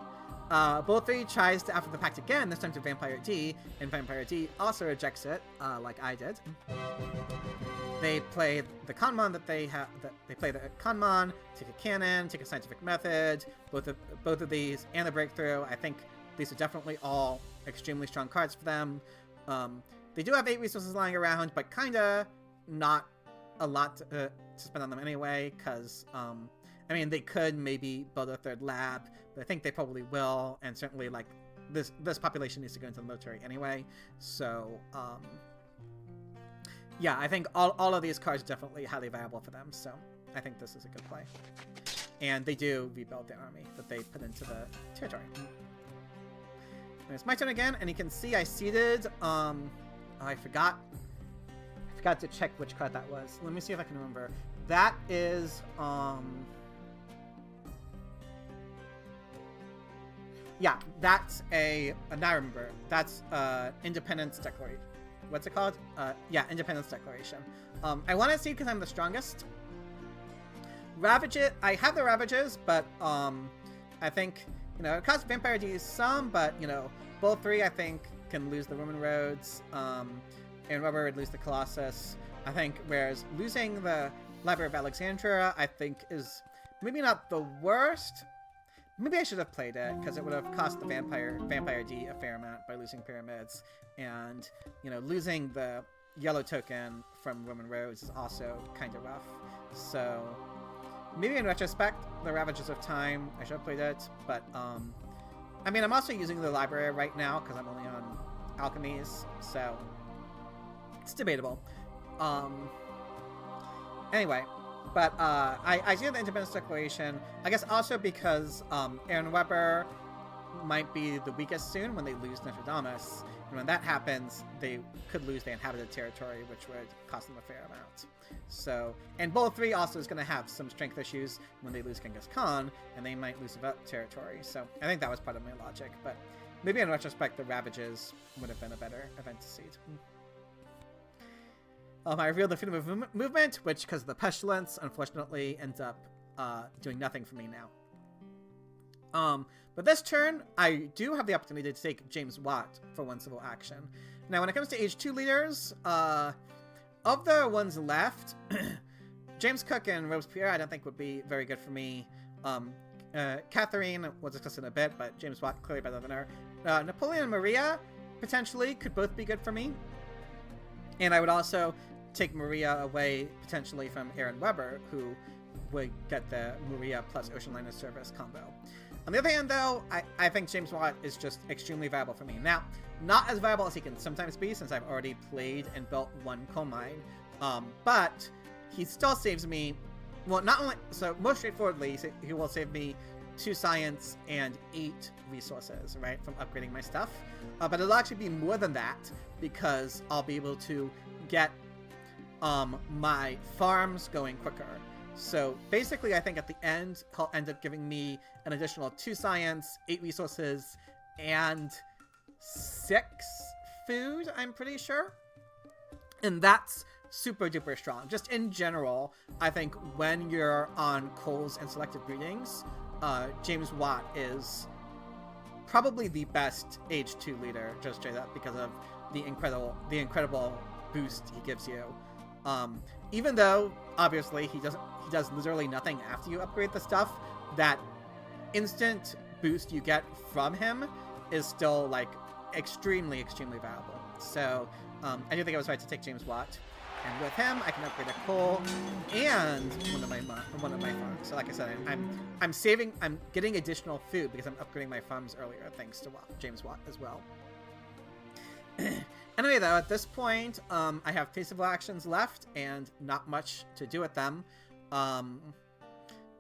Bull 3 tries to after the pact again, this time to Vampire D, and Vampire D also rejects it, like I did. They play the Conmon that they have. They play the Conmon, take a cannon, take a scientific method. Both of these and the breakthrough. I think these are definitely all extremely strong cards for them. They do have 8 resources lying around, but kinda not a lot to spend on them anyway. Because I mean, they could maybe build a 3rd lab, but I think they probably will. And certainly, like this population needs to go into the military anyway. So yeah, I think all of these cards are definitely highly viable for them, so I think this is a good play. And they do rebuild the army that they put into the territory. And it's my turn again, and you can see I seeded, oh, I forgot to check which card that was. Let me see if I can remember. That is, yeah, that's now I remember. That's, Independence Declaration. What's it called? Yeah, Independence Declaration. I want to see because I'm the strongest. Ravage it. I have the Ravages, but I think, you know, it costs Vampire D some, but, you know, Bull 3 I think can lose the Roman roads, and Rubber would lose the Colossus. I think, whereas losing the Library of Alexandria I think is maybe not the worst. Maybe I should have played it, because it would have cost the Vampire D a fair amount by losing Pyramids. And, you know, losing the yellow token from Roman Roads is also kind of rough. So, maybe in retrospect, the Ravages of Time, I should have played it. But, I mean, I'm also using the library right now, because I'm only on Alchemies. So, it's debatable. Anyway. But I see the Independence Declaration, I guess also because Aaron Weber might be the weakest soon when they lose Nostradamus. And when that happens, they could lose the inhabited territory, which would cost them a fair amount. So, and Bull 3 also is going to have some strength issues when they lose Genghis Khan, and they might lose the territory. So I think that was part of my logic. But maybe in retrospect, the Ravages would have been a better event to seed. I revealed the freedom of movement, which, because of the pestilence, unfortunately ends up doing nothing for me now. But this turn, I do have the opportunity to take James Watt for 1 civil action. Now, when it comes to age 2 leaders, of the ones left, James Cook and Robespierre I don't think would be very good for me. Catherine, we'll discuss in a bit, but James Watt clearly better than her. Napoleon and Maria, potentially, could both be good for me. And I would also take Maria away, potentially, from Aaron Weber, who would get the Maria plus Ocean Liner Service combo. On the other hand, though, I think James Watt is just extremely viable for me. Now, not as viable as he can sometimes be, since I've already played and built 1 coal mine, but he still saves me, well, not only, so most straightforwardly, he will save me 2 science and 8 resources, right, from upgrading my stuff. But it'll actually be more than that, because I'll be able to get my farms going quicker. So basically, I think at the end, he'll end up giving me an additional 2 science, 8 resources, and 6 food, I'm pretty sure. And that's super duper strong. Just in general, I think when you're on coals and selective breedings, James Watt is probably the best age 2 leader, just straight up, because of the incredible boost he gives you. Even though obviously he does literally nothing after you upgrade the stuff, that instant boost you get from him is still like extremely valuable. So I do think I was right to take James Watt, and with him I can upgrade a coal and one of my farms. So like I said, I'm getting additional food because I'm upgrading my farms earlier thanks to James Watt as well. Anyway, though, at this point, I have 3 civil actions left, and not much to do with them.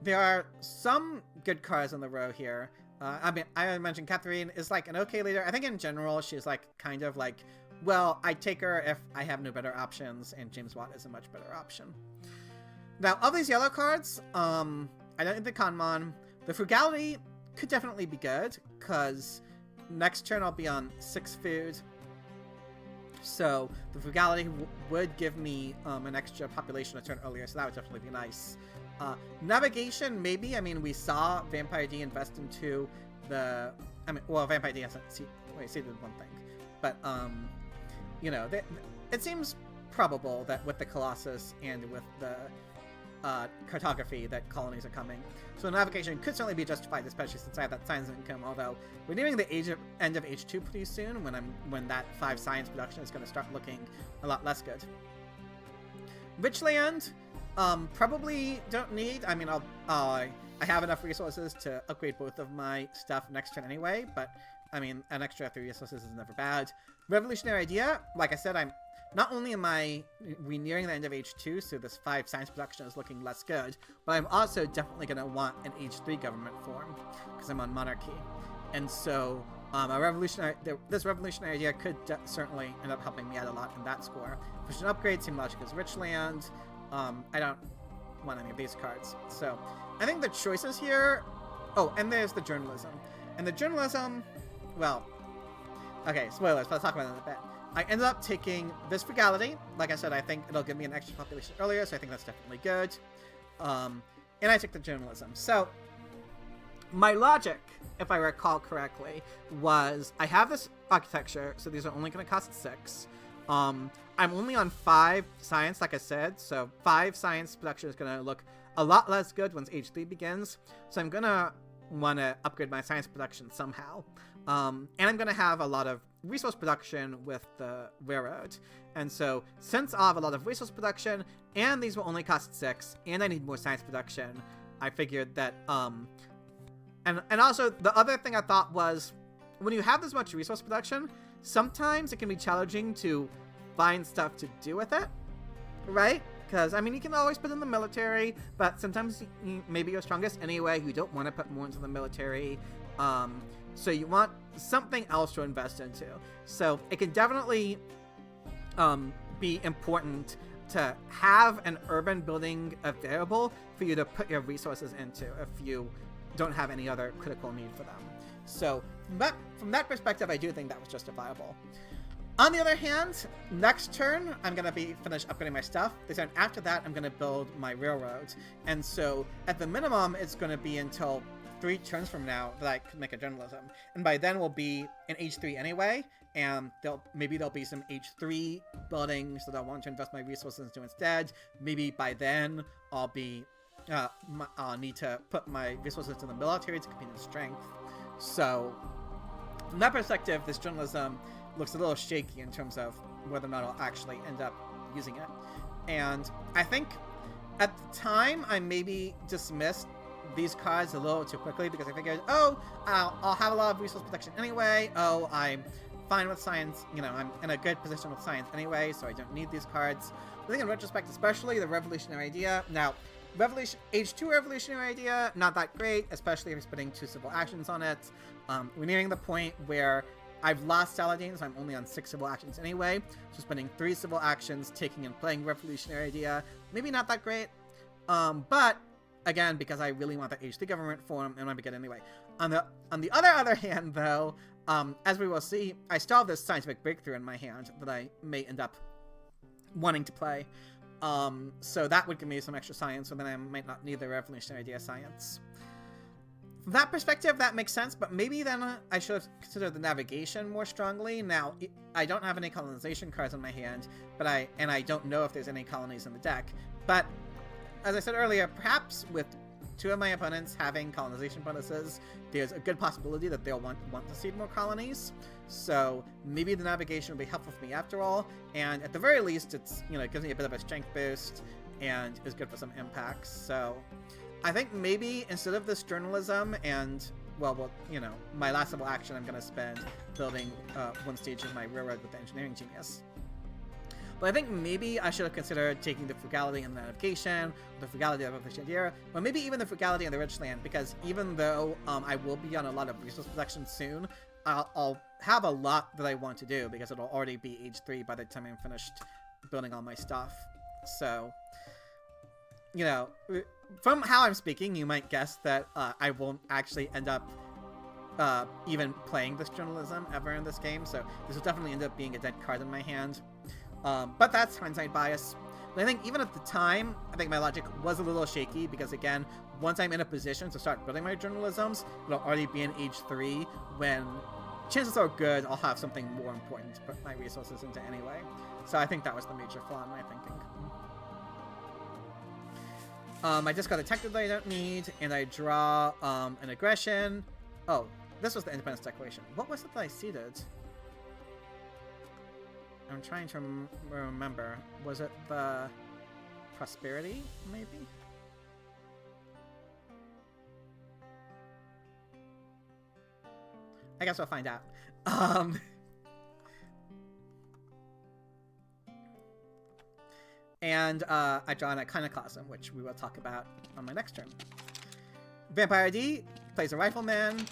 There are some good cards on the row here. I mean, I mentioned Catherine is like an okay leader. I think in general, she's like kind of like, well, I take her if I have no better options, and James Watt is a much better option. Now, of these yellow cards, I don't need the Conmon. The Frugality could definitely be good, because next turn I'll be on 6 food. So the Frugality would give me an extra population a turn earlier, so that would definitely be nice. Navigation, maybe. I mean, we saw Vampire D invest into the I mean, well, Vampire D hasn't seeded one thing, but you know, it seems probable that with the Colossus and with the cartography that colonies are coming. So navigation could certainly be justified, especially since I have that science income, although we're nearing the end of H2 pretty soon when that 5 science production is going to start looking a lot less good. Richland, probably don't need. I mean, I have enough resources to upgrade both of my stuff next turn anyway, but I mean, an extra 3 resources is never bad. Revolutionary idea, like I said, not only am we nearing the end of H2, so this 5 science production is looking less good, but I'm also definitely going to want an H3 government form, because I'm on monarchy. And so this revolutionary idea could certainly end up helping me out a lot in that score. Efficient upgrade, same logic as Richland. I don't want any of these cards. So I think the choices here... Oh, and there's the journalism. And the journalism, well... Okay, spoilers, but I'll talk about it in a bit. I ended up taking this frugality. Like I said, I think it'll give me an extra population earlier, so I think that's definitely good. And I took the journalism. So, my logic, if I recall correctly, was I have this architecture, so these are only going to cost 6. I'm only on 5 science, like I said, so 5 science production is going to look a lot less good once H3 begins. So I'm going to want to upgrade my science production somehow. And I'm going to have a lot of resource production with the railroad. And so, since I'll have a lot of resource production, and these will only cost 6, and I need more science production, I figured that, and also, the other thing I thought was, when you have this much resource production, sometimes it can be challenging to find stuff to do with it, right? Because, I mean, you can always put in the military, but sometimes maybe you're strongest anyway, you don't want to put more into the military, so you want something else to invest into. So it can definitely be important to have an urban building available for you to put your resources into if you don't have any other critical need for them. So from that perspective, I do think that was justifiable. On the other hand, next turn, I'm going to be finished upgrading my stuff. The turn after that, I'm going to build my railroads. And so at the minimum, it's going to be until 3 turns from now that I can make a journalism. And by then we'll be in H3 anyway, and maybe there'll be some H3 buildings that I want to invest my resources into instead. Maybe by then I'll be I'll need to put my resources to the military to compete in strength. So from that perspective, this journalism looks a little shaky in terms of whether or not I'll actually end up using it. And I think at the time I maybe dismissed these cards a little too quickly because I figured, oh, I'll have a lot of resource protection anyway. Oh, I'm fine with science. You know, I'm in a good position with science anyway, so I don't need these cards. I think in retrospect, especially the revolutionary idea. Now, H2 revolutionary idea, not that great, especially if you're spending 2 civil actions on it. We're nearing the point where I've lost Saladin, so I'm only on 6 civil actions anyway. So spending 3 civil actions, taking and playing revolutionary idea, maybe not that great. But again, because I really want the H3 government form, and I might be good anyway. On the other hand, though, as we will see, I still have this scientific breakthrough in my hand that I may end up wanting to play. So that would give me some extra science, so then I might not need the revolutionary idea science. From that perspective, that makes sense, but maybe then I should have considered the navigation more strongly. Now, I don't have any colonization cards in my hand, but I don't know if there's any colonies in the deck. But as I said earlier, perhaps with 2 of my opponents having colonization bonuses, there's a good possibility that they'll want to seed more colonies. So maybe the navigation will be helpful for me after all. And at the very least, it's, you know, it gives me a bit of a strength boost and is good for some impacts. So I think maybe instead of this journalism and, well, you know, my last civil action, I'm going to spend building 1 stage of my railroad with the engineering genius. But I think maybe I should have considered taking the frugality and the navigation, the frugality of the idea, or maybe even the frugality and the rich land, because even though I will be on a lot of resource production soon, I'll have a lot that I want to do, because it'll already be H3 by the time I'm finished building all my stuff. So, you know, from how I'm speaking, you might guess that I won't actually end up even playing this journalism ever in this game, so this will definitely end up being a dead card in my hand. But that's hindsight bias. But I think even at the time, I think my logic was a little shaky because, again, once I'm in a position to start building my journalisms, it'll already be in age 3 when chances are good I'll have something more important to put my resources into anyway. So I think that was the major flaw in my thinking. I just got a tech that I don't need, and I draw an aggression. Oh, this was the Independence Declaration. What was it that I ceded? I'm trying to remember. Was it the Prosperity, maybe? I guess we'll find out. And I draw an Iconoclasm, which we will talk about on my next turn. Vampire D plays a Rifleman,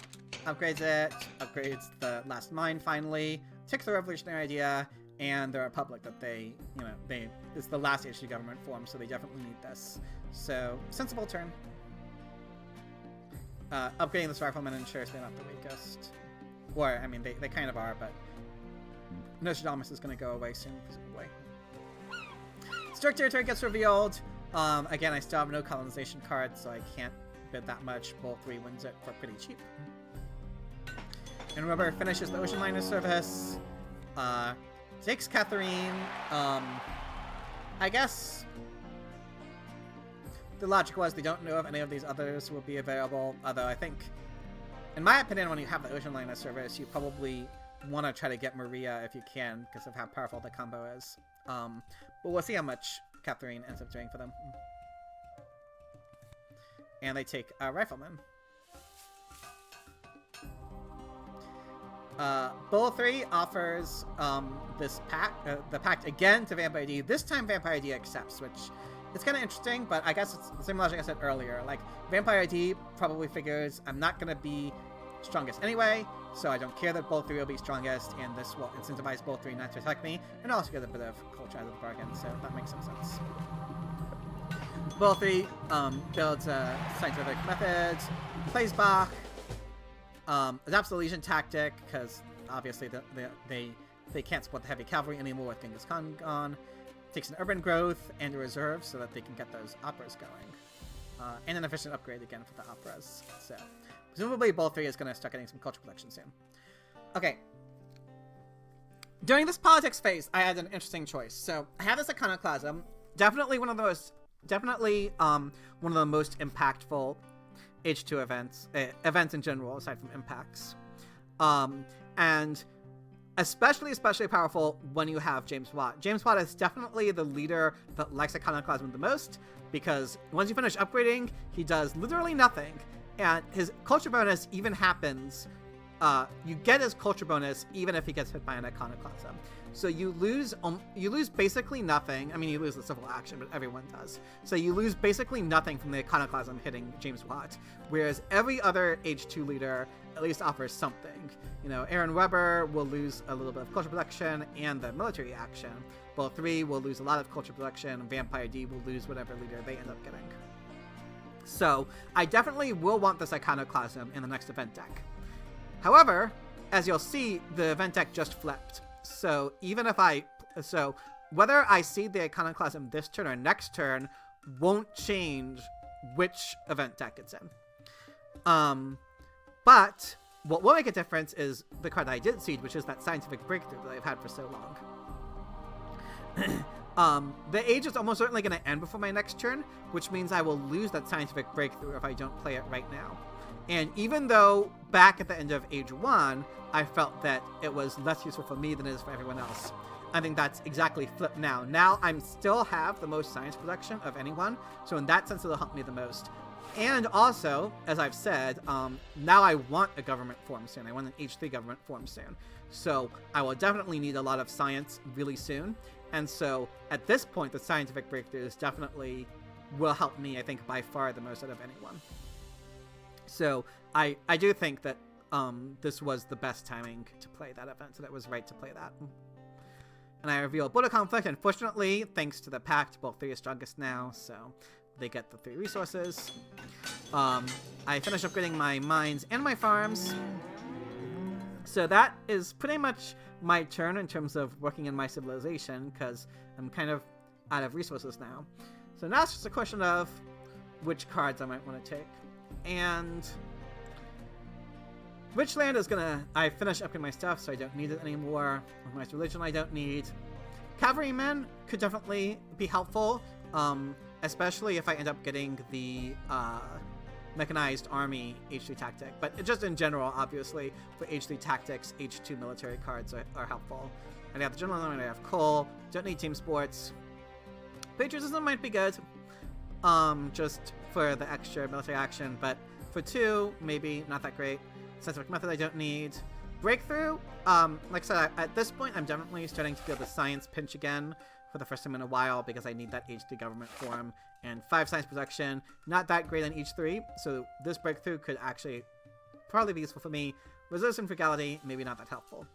upgrades it, upgrades the Last Mine finally, takes the Revolutionary Idea, and the Republic that it's the last issue government form, so they definitely need this. So, sensible turn. Upgrading this Rifleman ensures they're not the weakest. Or, I mean, they kind of are, but Nostradamus is going to go away soon, presumably. Strict Territory gets revealed. Again, I still have no colonization cards, so I can't bid that much. Bolt 3 wins it for pretty cheap. And Rubber finishes the Ocean Liner service. Takes Catherine. I guess the logic was they don't know if any of these others will be available, although I think, in my opinion, when you have the Ocean Liner service, you probably want to try to get Maria if you can, because of how powerful the combo is. But we'll see how much Catherine ends up doing for them. And they take a Rifleman. Bull 3 offers this pact, the pact again to Vampire D. This time Vampire D accepts, which is kind of interesting, but I guess it's the same logic I said earlier. Like, Vampire D probably figures I'm not going to be strongest anyway, so I don't care that Bull 3 will be strongest, and this will incentivize Bull 3 not to attack me, and also get a bit of culture out of the bargain, so that makes some sense. Bull 3 builds scientific methods, plays Bach, adapts the Legion tactic, because obviously they can't support the heavy cavalry anymore with Genghis Khan gone. Takes an urban growth and a reserve so that they can get those operas going. And an efficient upgrade again for the operas. So, presumably Bull 3 is going to start getting some culture production soon. Okay. During this politics phase, I had an interesting choice. So, I have this Iconoclasm. Definitely one of the most impactful H2 events in general, aside from impacts. And especially powerful when you have James Watt. James Watt is definitely the leader that likes Iconoclasm the most, because once you finish upgrading, he does literally nothing, and his culture bonus even happens. You get his culture bonus even if he gets hit by an Iconoclasm. So you lose basically nothing. I mean, you lose the civil action, but everyone does. So you lose basically nothing from the Iconoclasm hitting James Watt, whereas every other H2 leader at least offers something. You know, Aaron Weber will lose a little bit of culture production and the military action. Bull 3 will lose a lot of culture production, and Vampire D will lose whatever leader they end up getting. So I definitely will want this Iconoclasm in the next event deck. However, as you'll see, the event deck just flipped. So whether I see the Iconoclasm this turn or next turn won't change which event deck it's in. But what will make a difference is the card that I did seed, which is that Scientific Breakthrough that I've had for so long. The age is almost certainly going to end before my next turn, which means I will lose that Scientific Breakthrough if I don't play it right now. And even though back at the end of Age 1, I felt that it was less useful for me than it is for everyone else, I think that's exactly flipped now. Now I still have the most science production of anyone, so in that sense it'll help me the most. And also, as I've said, now I want a government form soon. I want an H3 government form soon. So I will definitely need a lot of science really soon. And so at this point, the Scientific Breakthroughs definitely will help me, I think, by far the most out of anyone. So I do think that this was the best timing to play that event, so that was right to play that. And I reveal Buddha Conflict, and fortunately, thanks to the pact, Bull 3 is strongest now, so they get the 3 resources. I finish upgrading my mines and my farms. So that is pretty much my turn in terms of working in my civilization, because I'm kind of out of resources now. So now it's just a question of which cards I might want to take. And Richland is gonna... I finished upgrading my stuff, so I don't need it anymore. My religion I don't need. Cavalrymen could definitely be helpful, especially if I end up getting the mechanized army H3 tactic. But just in general, obviously, for H3 tactics, H2 military cards are helpful. And I have the general army, I have coal, don't need team sports. Patriotism might be good, just for the extra military action, but for 2, maybe not that great. Scientific method I don't need. Breakthrough, like I said, at this point I'm definitely starting to feel the science pinch again for the first time in a while because I need that H3 government form. And 5 science production, not that great on each 3, so this breakthrough could actually probably be useful for me. Resistance frugality, maybe not that helpful.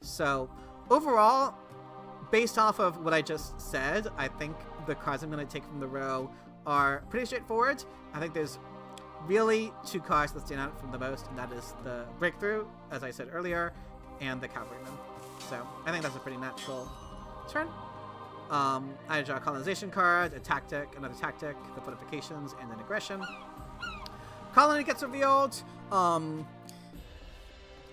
So overall, based off of what I just said, I think the cards I'm going to take from the row are pretty straightforward. I think there's really 2 cards that stand out from the most, and that is the breakthrough, as I said earlier, and the cavalryman. So I think that's a pretty natural turn. I draw a colonization card, a tactic, another tactic, the fortifications, and then aggression. Colony gets revealed. Kind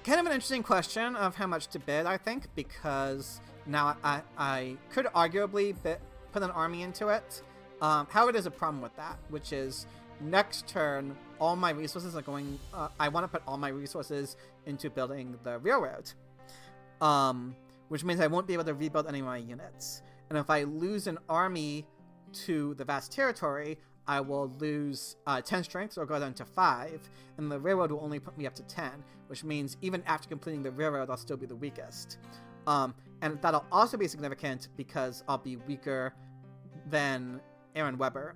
of an interesting question of how much to bid, I think, because now I could arguably put an army into it. However, there's a problem with that, which is next turn, all my resources are going... I want to put all my resources into building the railroad, which means I won't be able to rebuild any of my units. And if I lose an army to the vast territory, I will lose 10 strength, or go down to 5, and the railroad will only put me up to 10, which means even after completing the railroad, I'll still be the weakest. And that'll also be significant because I'll be weaker than Aaron Weber.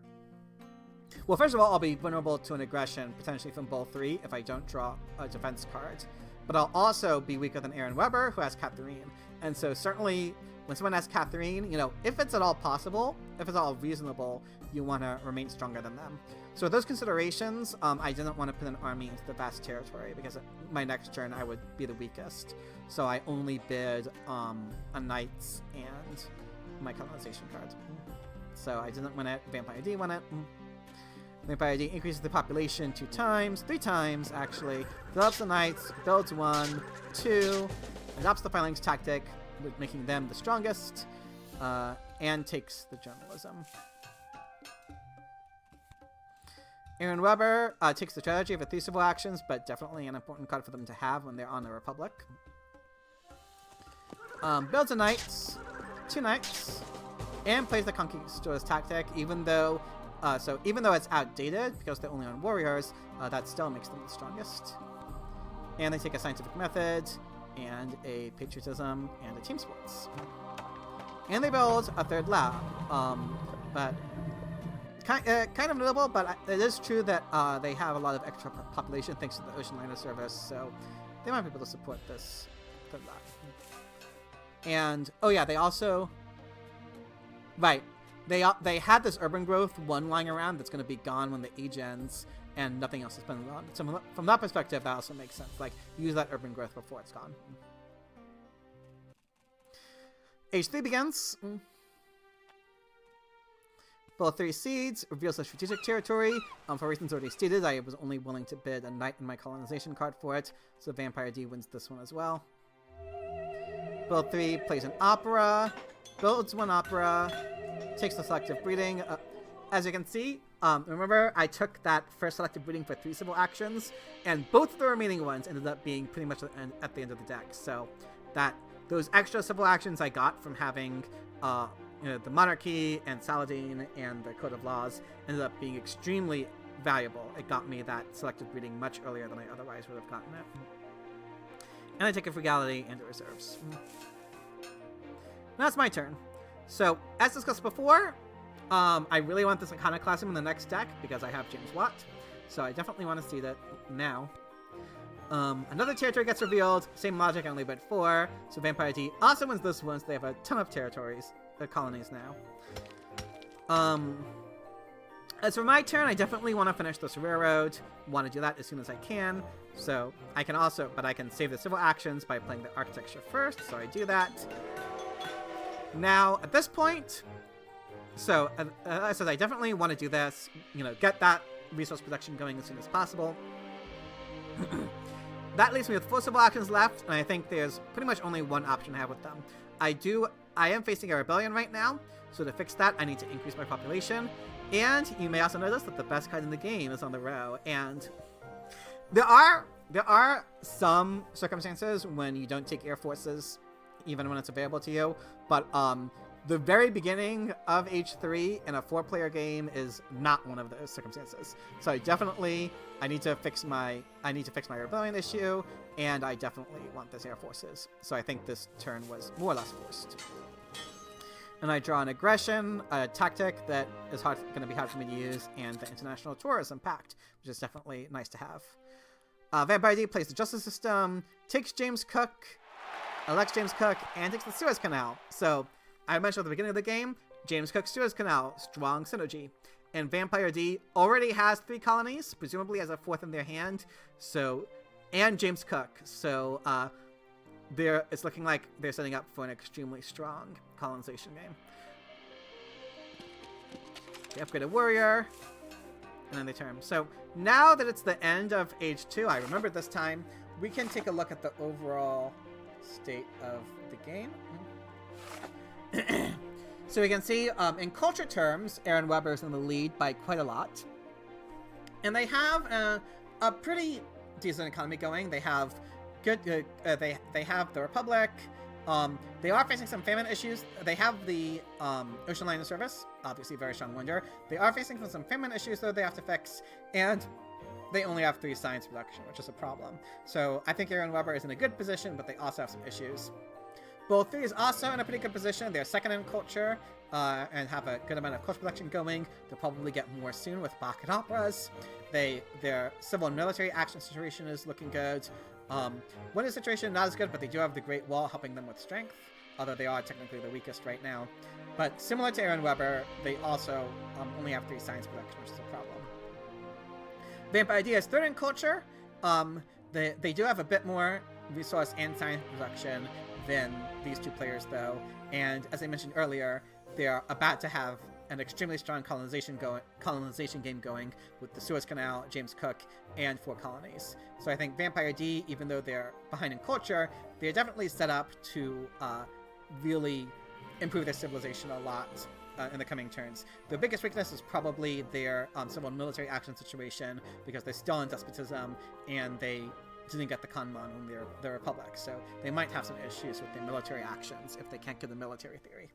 Well, first of all, I'll be vulnerable to an aggression, potentially from Bull 3, if I don't draw a defense card. But I'll also be weaker than Aaron Weber, who has Catherine. And so certainly, when someone has Catherine, you know, if it's at all possible, if it's all reasonable, you want to remain stronger than them. So with those considerations, I didn't want to put an army into the vast territory, because my next turn I would be the weakest. So I only bid a Knights and my colonization card. So I didn't win it. Vampire D won it. Vampire D increases the population 2 times, 3 times actually. Develops the Knights, builds 1, 2, adopts the Phalanx tactic, making them the strongest, and takes the journalism. Aaron Weber takes the strategy of 3 civil actions, but definitely an important card for them to have when they're on the Republic. Builds a Knights, 2 Knights, and plays the Conquistador's tactic, even though it's outdated because they're only on warriors, that still makes them the strongest. And they take a scientific method, and a patriotism, and a team sports. And they build a 3rd lab, but kind of notable, but it is true that they have a lot of extra population thanks to the Ocean Liner Service, so they might be able to support this 3rd lab. And, oh yeah, they also... Right. They had this urban growth 1 lying around that's going to be gone when the age ends, and nothing else has been on. So from that perspective, that also makes sense. Like, use that urban growth before it's gone. Age 3 begins. Bull 3 seeds, reveals the strategic territory. For reasons already stated, I was only willing to bid a knight in my colonization card for it, so Vampire D wins this one as well. Bull 3 plays an opera, builds 1 opera, takes the selective breeding. As you can see, remember I took that first selective breeding for 3 civil actions, and both of the remaining ones ended up being pretty much at the end of the deck. So those extra civil actions I got from having the monarchy and Saladin and the Code of Laws ended up being extremely valuable. It got me that selective breeding much earlier than I otherwise would have gotten it. And I take a frugality and a reserves. Now it's my turn. So, as discussed before, I really want this Iconoclasm in the next deck because I have James Watt. So I definitely want to see that now. Another territory gets revealed. Same logic, I only bid 4. So Vampire D also wins this one, so they have a ton of territories, colonies now. As for my turn, I definitely want to finish this railroad. Want to do that as soon as I can. So I can also, but I can save the civil actions by playing the architecture first. So I do that. Now, at this point, So, as I said, I definitely want to do this, get that resource production going as soon as possible. That leaves me with 4 civil actions left, and I think there's pretty much only one option I have with them. I am facing a rebellion right now, so to fix that, I need to increase my population. And you may also notice that the best card in the game is on the row, and there are some circumstances when you don't take air forces, even when it's available to you, but the very beginning of H3 in a 4-player game is not one of those circumstances. So I need to fix my rebellion issue, and I definitely want this air forces. So I think this turn was more or less forced. And I draw an aggression, a tactic that is going to be hard for me to use, and the International Tourism Pact, which is definitely nice to have. Vampire D plays the Justice System, takes James Cook, elects James Cook, and takes the Suez Canal. So I mentioned at the beginning of the game, James Cook, Suez Canal, strong synergy. And Vampire D already has 3 colonies, presumably has a 4th in their hand, and James Cook. So it's looking like they're setting up for an extremely strong colonization game. They upgrade a warrior, and then they turn. So now that it's the end of Age 2, I remembered this time, we can take a look at the overall state of the game. So we can see, in culture terms, Aaron Weber is in the lead by quite a lot. And they have a pretty decent economy going. They have good. They have the Republic. They are facing some famine issues. They have the Ocean Liner Service, obviously very strong wonder. They are facing some famine issues though they have to fix, and they only have 3 science production, which is a problem. So I think Aaron Weber is in a good position, but they also have some issues. Bull 3 is also in a pretty good position. They're second in culture and have a good amount of culture production going. They'll probably get more soon with pocket operas. Their civil and military action situation is looking good. Winter situation, not as good, but they do have the Great Wall helping them with strength, although they are technically the weakest right now. But similar to Aaron Weber, they also only have 3 science production, which is a problem. Vampire D is third in culture. They do have a bit more resource and science production than these 2 players, though. And as I mentioned earlier, they are about to have an extremely strong colonization game going with the Suez Canal, James Cook, and 4 colonies. So I think Vampire D, even though they're behind in culture, they're definitely set up to really improve their civilization a lot in the coming turns. The biggest weakness is probably their civil and military action situation, because they're still in despotism, and they didn't get the Kanban on their Republic. So they might have some issues with their military actions if they can't get the military theory.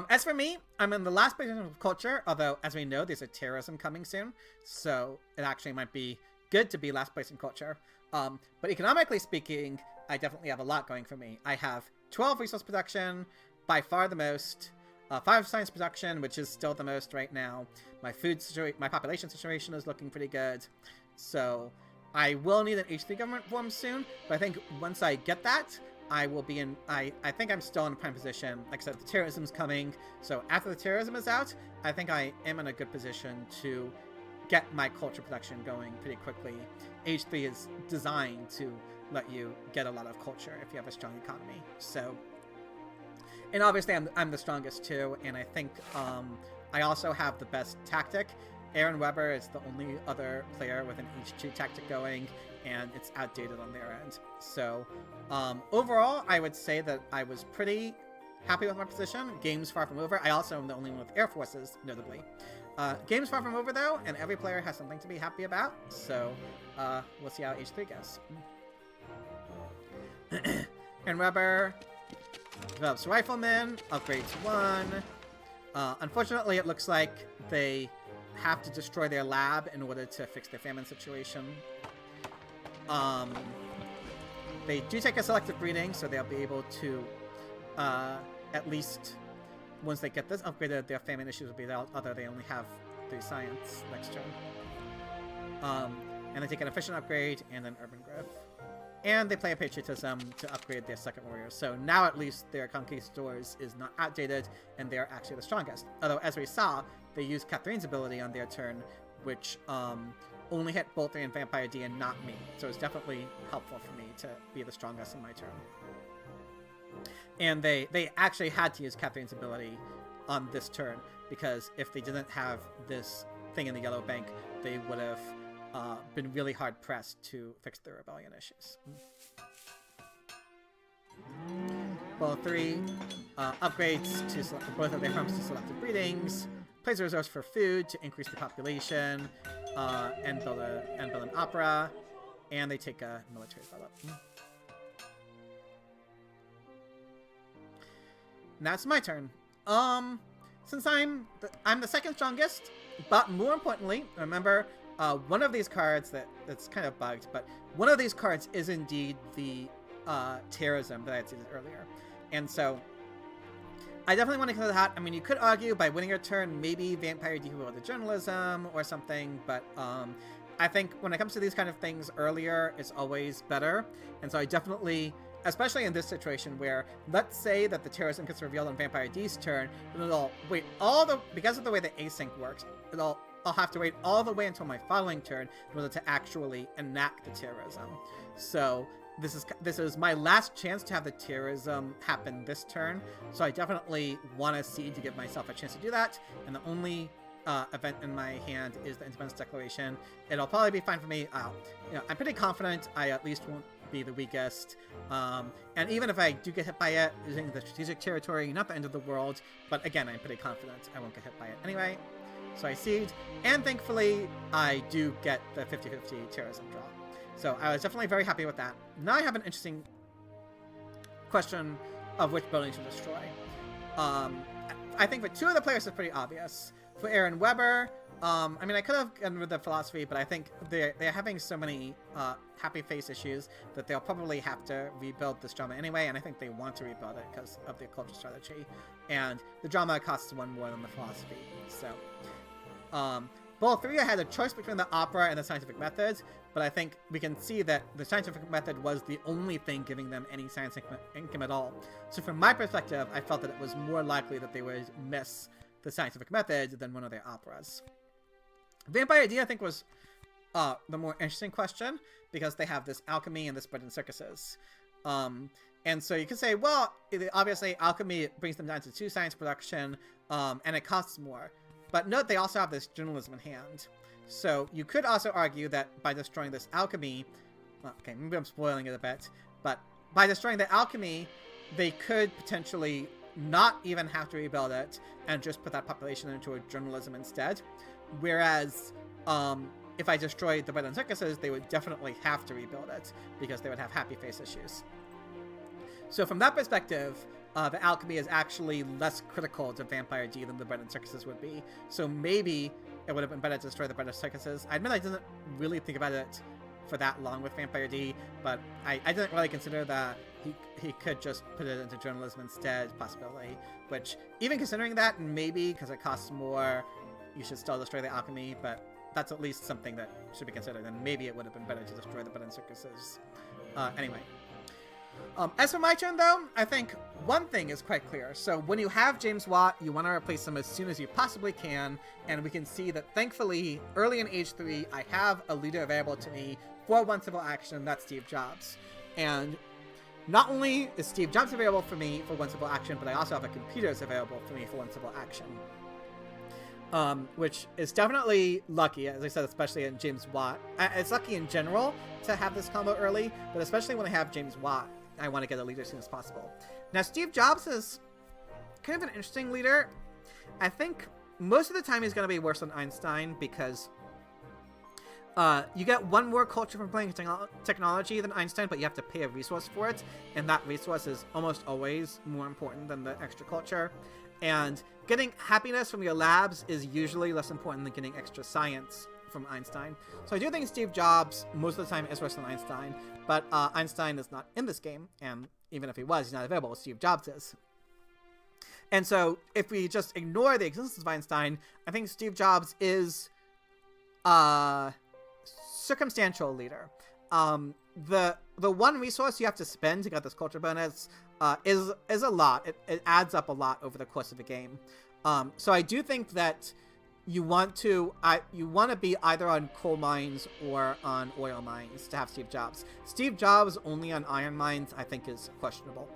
As for me, I'm in the last position of culture, although, as we know, there's a terrorism coming soon, so it actually might be good to be last place in culture. But economically speaking, I definitely have a lot going for me. I have 12 resource production, by far the most, 5 science production, which is still the most right now. My population situation is looking pretty good, so I will need an H3 government form soon, but I think once I get that, I will be in, I think I'm still in a prime position. Like I said, the terrorism's coming, so after the terrorism is out, I think I am in a good position to get my culture production going pretty quickly. H3 is designed to let you get a lot of culture if you have a strong economy. So, and obviously I'm the strongest too, and I think I also have the best tactic. Aaron Weber is the only other player with an H2 tactic going, and it's outdated on their end. So overall, I would say that I was pretty happy with my position. Game's far from over. I also am the only one with air forces, notably. Game's far from over, though, and every player has something to be happy about. So we'll see how H3 goes. Aaron Weber develops Rifleman, upgrades 1. Unfortunately, it looks like they have to destroy their lab in order to fix their famine situation. They do take a selective breeding, so they'll be able to, at least once they get this upgraded, their famine issues will be out, although they only have 3 science next turn. And they take an efficient upgrade and an urban growth. And they play a patriotism to upgrade their second warrior. So now at least their conquistadors is not outdated, and they're actually the strongest. Although, as we saw, they used Catherine's ability on their turn, which only hit Bolter and Vampire D and not me. So it's definitely helpful for me to be the strongest in my turn. And they actually had to use Catherine's ability on this turn, because if they didn't have this thing in the yellow bank, they would have been really hard pressed to fix the rebellion issues. Well, 3 upgrades to select both of their homes to selected breedings, plays a resource for food to increase the population, and build an opera, and they take a military develop. Now it's my turn. Since I'm the second strongest, but more importantly, remember one of these cards that's kind of bugged, but one of these cards is indeed the terrorism that I had stated earlier, and so I definitely want to consider that. I mean, you could argue by winning your turn, maybe Vampire D will go to journalism or something, but I think when it comes to these kind of things, earlier is always better, and so I definitely, especially in this situation where, let's say that the terrorism gets revealed on Vampire D's turn, and it'll wait because of the way the async works, I'll have to wait all the way until my following turn in order to actually enact the terrorism. So this is my last chance to have the terrorism happen this turn, so I definitely want to seed to give myself a chance to do that, and the only event in my hand is the Independence Declaration. It'll probably be fine for me. I'm pretty confident I at least won't be the weakest, and even if I do get hit by it using the strategic territory, not the end of the world, but again, I'm pretty confident I won't get hit by it anyway. So I seed, and thankfully I do get the 50-50 terrorism draw. So I was definitely very happy with that. Now I have an interesting question of which buildings to destroy. I think for 2 of the players it's pretty obvious. For Aaron Weber, I mean, I could have gone with the philosophy, but I think they're having so many happy face issues that they'll probably have to rebuild this drama anyway, and I think they want to rebuild it because of the cultural strategy. And the drama costs 1 more than the philosophy. So, Ball 3, I had a choice between the opera and the scientific methods, but I think we can see that the scientific method was the only thing giving them any science income at all. So from my perspective, I felt that it was more likely that they would miss the scientific method than one of their operas. Vampire D, I think, was the more interesting question, because they have this alchemy and this bread and circuses. And so you could say, well, obviously alchemy brings them down to 2 science production, and it costs more. But note they also have this journalism in hand. So you could also argue that by destroying this alchemy, well, okay, maybe I'm spoiling it a bit, but by destroying the alchemy, they could potentially not even have to rebuild it and just put that population into a journalism instead. Whereas, if I destroyed the bread and circuses, they would definitely have to rebuild it because they would have happy face issues. So from that perspective, the alchemy is actually less critical to Vampire D than the bread and circuses would be. So maybe it would have been better to destroy the bread and circuses. I admit I didn't really think about it for that long with Vampire D, but I didn't really consider that he could just put it into journalism instead, possibly. Which, even considering that, maybe because it costs more, you should still destroy the alchemy, but that's at least something that should be considered, and maybe it would have been better to destroy the bread and circuses. Anyway. As for my turn, though, I think one thing is quite clear. So when you have James Watt, you want to replace him as soon as you possibly can, and we can see that, thankfully, early in Age 3, I have a leader available to me for 1 civil action, that's Steve Jobs. And not only is Steve Jobs available for me for 1 civil action, but I also have a computer that's available for me for 1 civil action. Which is definitely lucky, as I said, especially in James Watt. It's lucky in general to have this combo early, but especially when I have James Watt, I want to get a leader as soon as possible. Now, Steve Jobs is kind of an interesting leader. I think most of the time he's going to be worse than Einstein because you get 1 more culture from playing technology than Einstein, but you have to pay a resource for it, and that resource is almost always more important than the extra culture. And getting happiness from your labs is usually less important than getting extra science from Einstein. So I do think Steve Jobs most of the time is worse than Einstein, but Einstein is not in this game, and even if he was, he's not available. Steve Jobs is. And so if we just ignore the existence of Einstein, I think Steve Jobs is a circumstantial leader. The 1 resource you have to spend to get this culture bonus is a lot. It adds up a lot over the course of the game. So I do think that you want to be either on coal mines or on oil mines to have Steve Jobs. Steve Jobs only on iron mines, I think, is questionable.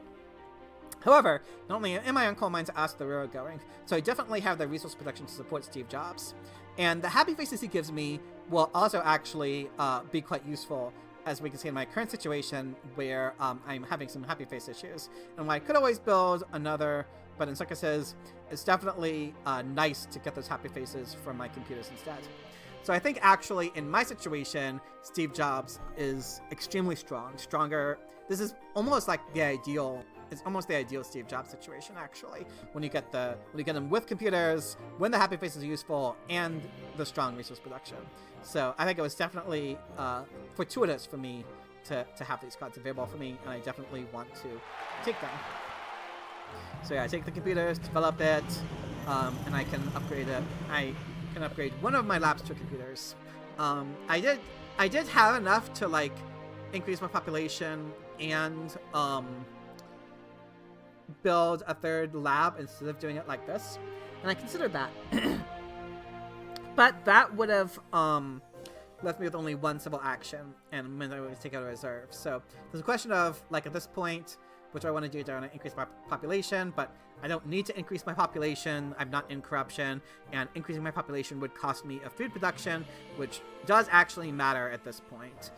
However, not only am I on coal mines to ask the railroad going, so I definitely have the resource production to support Steve Jobs. And the happy faces he gives me will also actually be quite useful, as we can see in my current situation where I'm having some happy face issues. And while I could always build another button circuses, it's definitely nice to get those happy faces from my computers instead. So I think actually in my situation, Steve Jobs is extremely strong, stronger. This is almost like the ideal. It's almost the ideal Steve Jobs situation, actually, when you get them with computers, when the happy faces are useful, and the strong resource production. So I think it was definitely fortuitous for me to have these cards available for me, and I definitely want to take them. So yeah, I take the computers, develop it, and I can upgrade it. I can upgrade one of my labs to computers. I did have enough to like increase my population and build a third lab instead of doing it like this, and I considered that. But that would have left me with only one civil action and meant I would take out a reserve. So there's a question of, like, at this point, what do I want to do? Do I want to increase my population? But I don't need to increase my population. I'm not in corruption, and increasing my population would cost me a food production, which does actually matter at this point.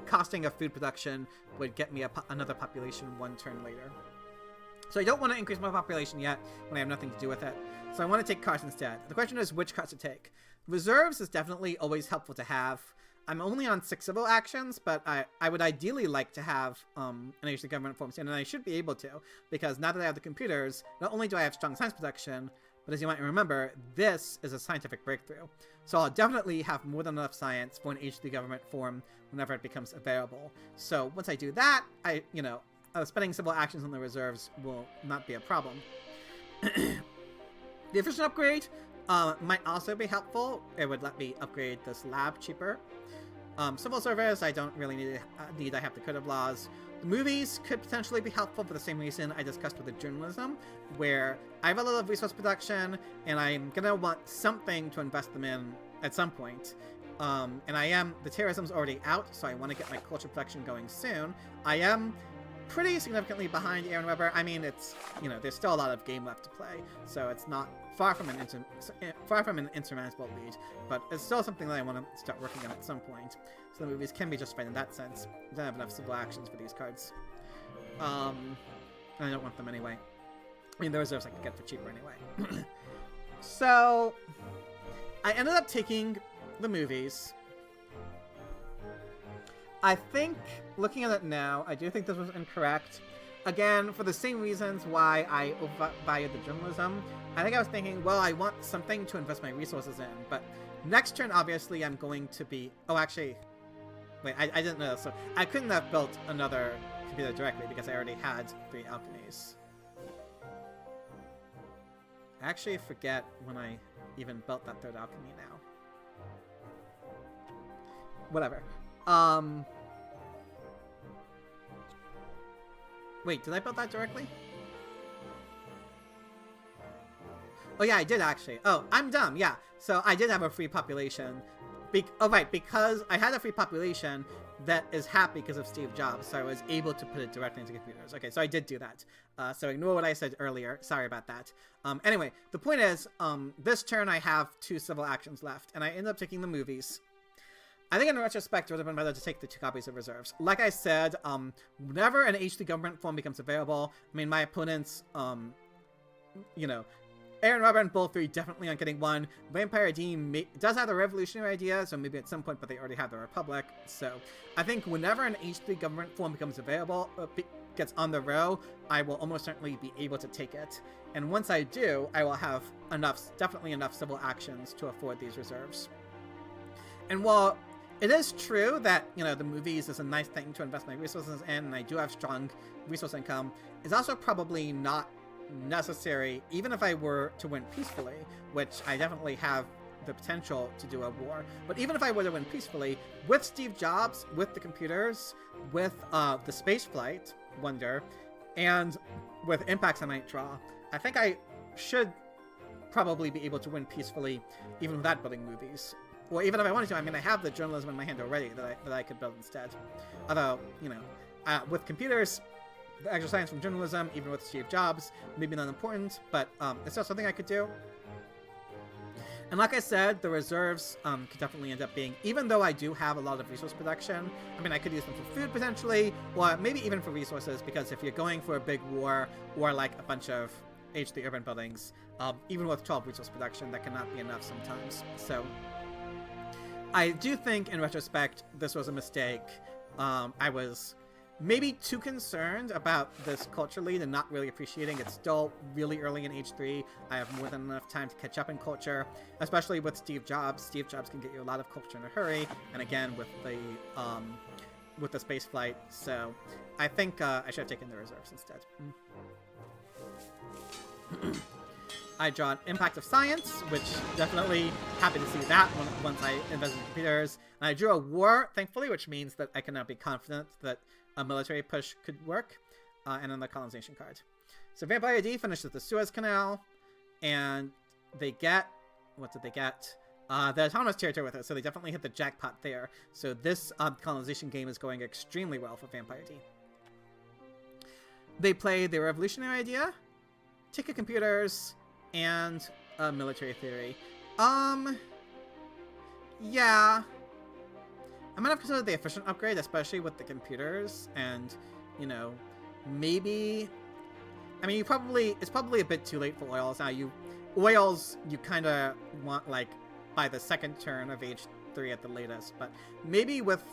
Costing a food production would get me another population one turn later. So I don't want to increase my population yet when I have nothing to do with it. So I want to take cards instead. The question is which cards to take. Reserves is definitely always helpful to have. I'm only on 6 civil actions, but I would ideally like to have an age of government form soon, and I should be able to, because now that I have the computers, not only do I have strong science production, but as you might remember, this is a scientific breakthrough. So I'll definitely have more than enough science for an HD government form whenever it becomes available. So once I do that, spending civil actions on the reserves will not be a problem. The efficient upgrade might also be helpful. It would let me upgrade this lab cheaper. Civil service, I don't really need. I have the code of laws. The movies could potentially be helpful for the same reason I discussed with the journalism, where I have a lot of resource production, and I'm gonna want something to invest them in at some point. And the terrorism's already out, so I want to get my culture production going soon. I am pretty significantly behind Aaron Webber. I mean, it's, there's still a lot of game left to play, so it's not far from an insurmountable lead, but it's still something that I want to start working on at some point. So the movies can be justified in that sense. I don't have enough civil actions for these cards. And I don't want them anyway. I mean, the reserves I could get for cheaper anyway. So I ended up taking the movies. I think, looking at it now, I do think this was incorrect. Again, for the same reasons why I overvalued the journalism. I think I was thinking, well, I want something to invest my resources in, but next turn, obviously, I'm going to be... Oh, actually... Wait, I didn't know, so I couldn't have built another computer directly because I already had 3 alchemies. I actually forget when I even built that 3rd alchemy now. Whatever. Wait, did I build that directly? Oh yeah, I did actually. Oh, I'm dumb, yeah. So I did have a free population. Right, because I had a free population that is happy because of Steve Jobs, so I was able to put it directly into computers. Okay, so I did do that. So ignore what I said earlier. Sorry about that. Anyway, the point is, this turn I have 2 civil actions left, and I ended up taking the movies. I think in retrospect, it would have been better to take the 2 copies of reserves. Like I said, whenever an HD government form becomes available, I mean, my opponents, Aaron Robert and Bull 3 definitely aren't getting 1. Vampire D does have the revolutionary idea, so maybe at some point, but they already have the Republic. So I think whenever an HD government form becomes available, gets on the row, I will almost certainly be able to take it. And once I do, I will have definitely enough civil actions to afford these reserves. And while it is true that, the movies is a nice thing to invest my resources in, and I do have strong resource income, it's also probably not necessary, even if I were to win peacefully, which I definitely have the potential to do a war. But even if I were to win peacefully, with Steve Jobs, with the computers, with the spaceflight wonder, and with impacts I might draw, I think I should probably be able to win peacefully, even without building movies. Or even if I wanted to, I mean, I have the journalism in my hand already that I could build instead. Although, with computers, the extra science from journalism, even with Steve Jobs, maybe not important, but it's still something I could do. And like I said, the reserves could definitely end up being, even though I do have a lot of resource production, I mean, I could use them for food potentially, or maybe even for resources, because if you're going for a big war, or like a bunch of Age 3 urban buildings, even with 12 resource production, that cannot be enough sometimes. So I do think, in retrospect, this was a mistake. I was maybe too concerned about this culture lead and not really appreciating it's still really early in Age 3. I have more than enough time to catch up in culture, especially with Steve Jobs. Steve Jobs can get you a lot of culture in a hurry, and again with the space flight. So I think I should have taken the reserves instead. I draw an Impact of Science, which definitely happy to see that once I invested in computers. And I drew a War, thankfully, which means that I can now be confident that a military push could work. And then the colonization card. So Vampire D finishes the Suez Canal, and they get... What did they get? The autonomous territory with it, so they definitely hit the jackpot there. So this colonization game is going extremely well for Vampire D. They play the revolutionary idea, ticket computers, and military theory. Yeah. I might have considered the efficient upgrade, especially with the computers, and, you know, maybe... I mean, it's probably a bit too late for oils now. Oils, you kind of want, like, by the second turn of Age 3 at the latest, but maybe with...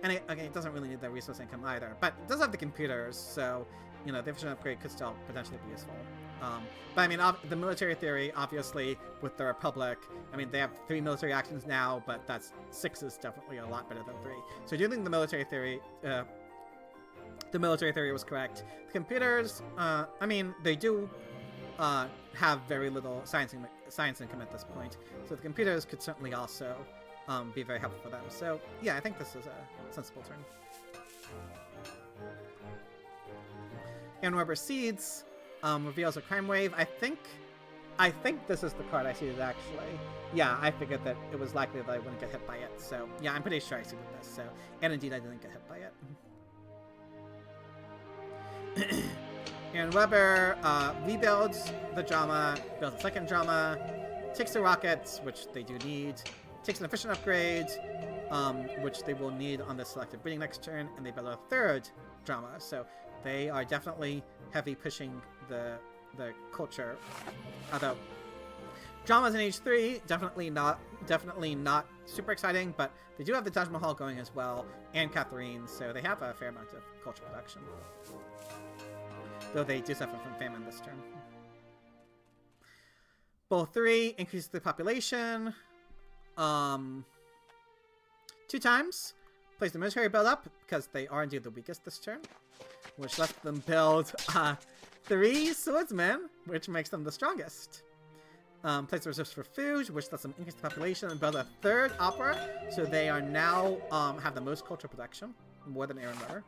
And it doesn't really need the resource income either, but it does have the computers, so, you know, the efficient upgrade could still potentially be useful. But I mean, the military theory, obviously, with the Republic, I mean, they have 3 military actions now, but 6 is definitely a lot better than 3. So I do think the military theory was correct. The computers, I mean, they do have very little science income at this point, so the computers could certainly also be very helpful for them. So yeah, I think this is a sensible turn. And Rubber Seeds reveals a crime wave. I think this is the card I seeded, actually. Yeah, I figured that it was likely that I wouldn't get hit by it. So yeah, I'm pretty sure I seeded this. So, and indeed I didn't get hit by it. And Weber rebuilds the drama, builds a second drama, takes the rockets, which they do need, takes an efficient upgrade, which they will need on the selective breeding next turn, and they build a third drama. So they are definitely heavy pushing the culture. Although dramas in Age 3 definitely not super exciting, but they do have the Taj Mahal going as well, and Catherine, so they have a fair amount of culture production. Though they do suffer from famine this turn. Bull 3 increases the population 2 times. Plays the military build up because they are indeed the weakest this turn, which lets them build 3 swordsmen, which makes them the strongest. Plays the reserves for food, which lets them increase the population and build a third opera, so they are now have the most culture production, more than Aaron Weber.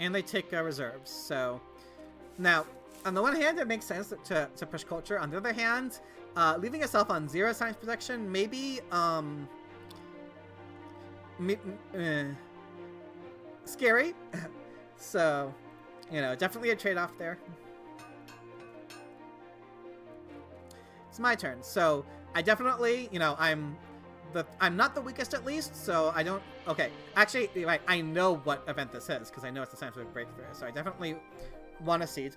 And they take reserves. So now, on the one hand, it makes sense to push culture. On the other hand, leaving yourself on 0 science production maybe scary. So, you know, definitely a trade-off there. It's my turn. So I definitely, you know, I'm not the weakest at least, so I don't... Okay, actually, right, I know what event this is, because I know it's the scientific breakthrough, so I definitely want a seed.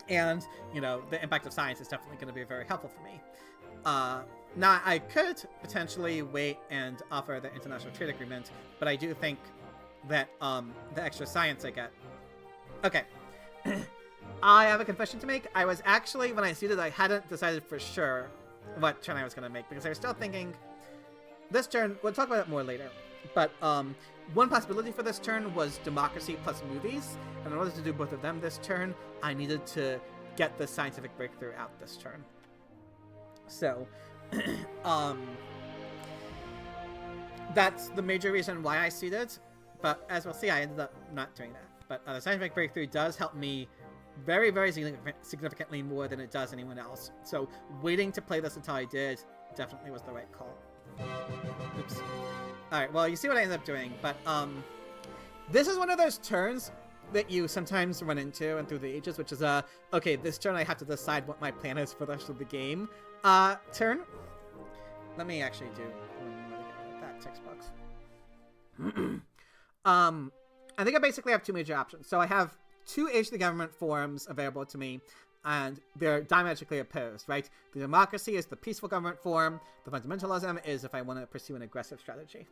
And, you know, the impact of science is definitely going to be very helpful for me. Now, I could potentially wait and offer the international trade agreement, but I do think that the extra science I get... Okay. I have a confession to make. I was actually, when I seeded, I hadn't decided for sure what turn I was going to make, because I was still thinking... This turn, we'll talk about it more later, but one possibility for this turn was democracy plus movies, and in order to do both of them this turn, I needed to get the scientific breakthrough out this turn. So, that's the major reason why I seeded, but as we'll see, I ended up not doing that. But the scientific breakthrough does help me very, very significantly more than it does anyone else. So waiting to play this until I did definitely was the right call. Oops. Alright, well, you see what I ended up doing, but This is one of those turns that you sometimes run into and through the ages, which is okay, this turn I have to decide what my plan is for the rest of the game turn. Let me actually do that text box. I think I basically have two major options. So I have two Age of the Government forms available to me, and they're diametrically opposed, right? The democracy is the peaceful government form. The fundamentalism is if I want to pursue an aggressive strategy.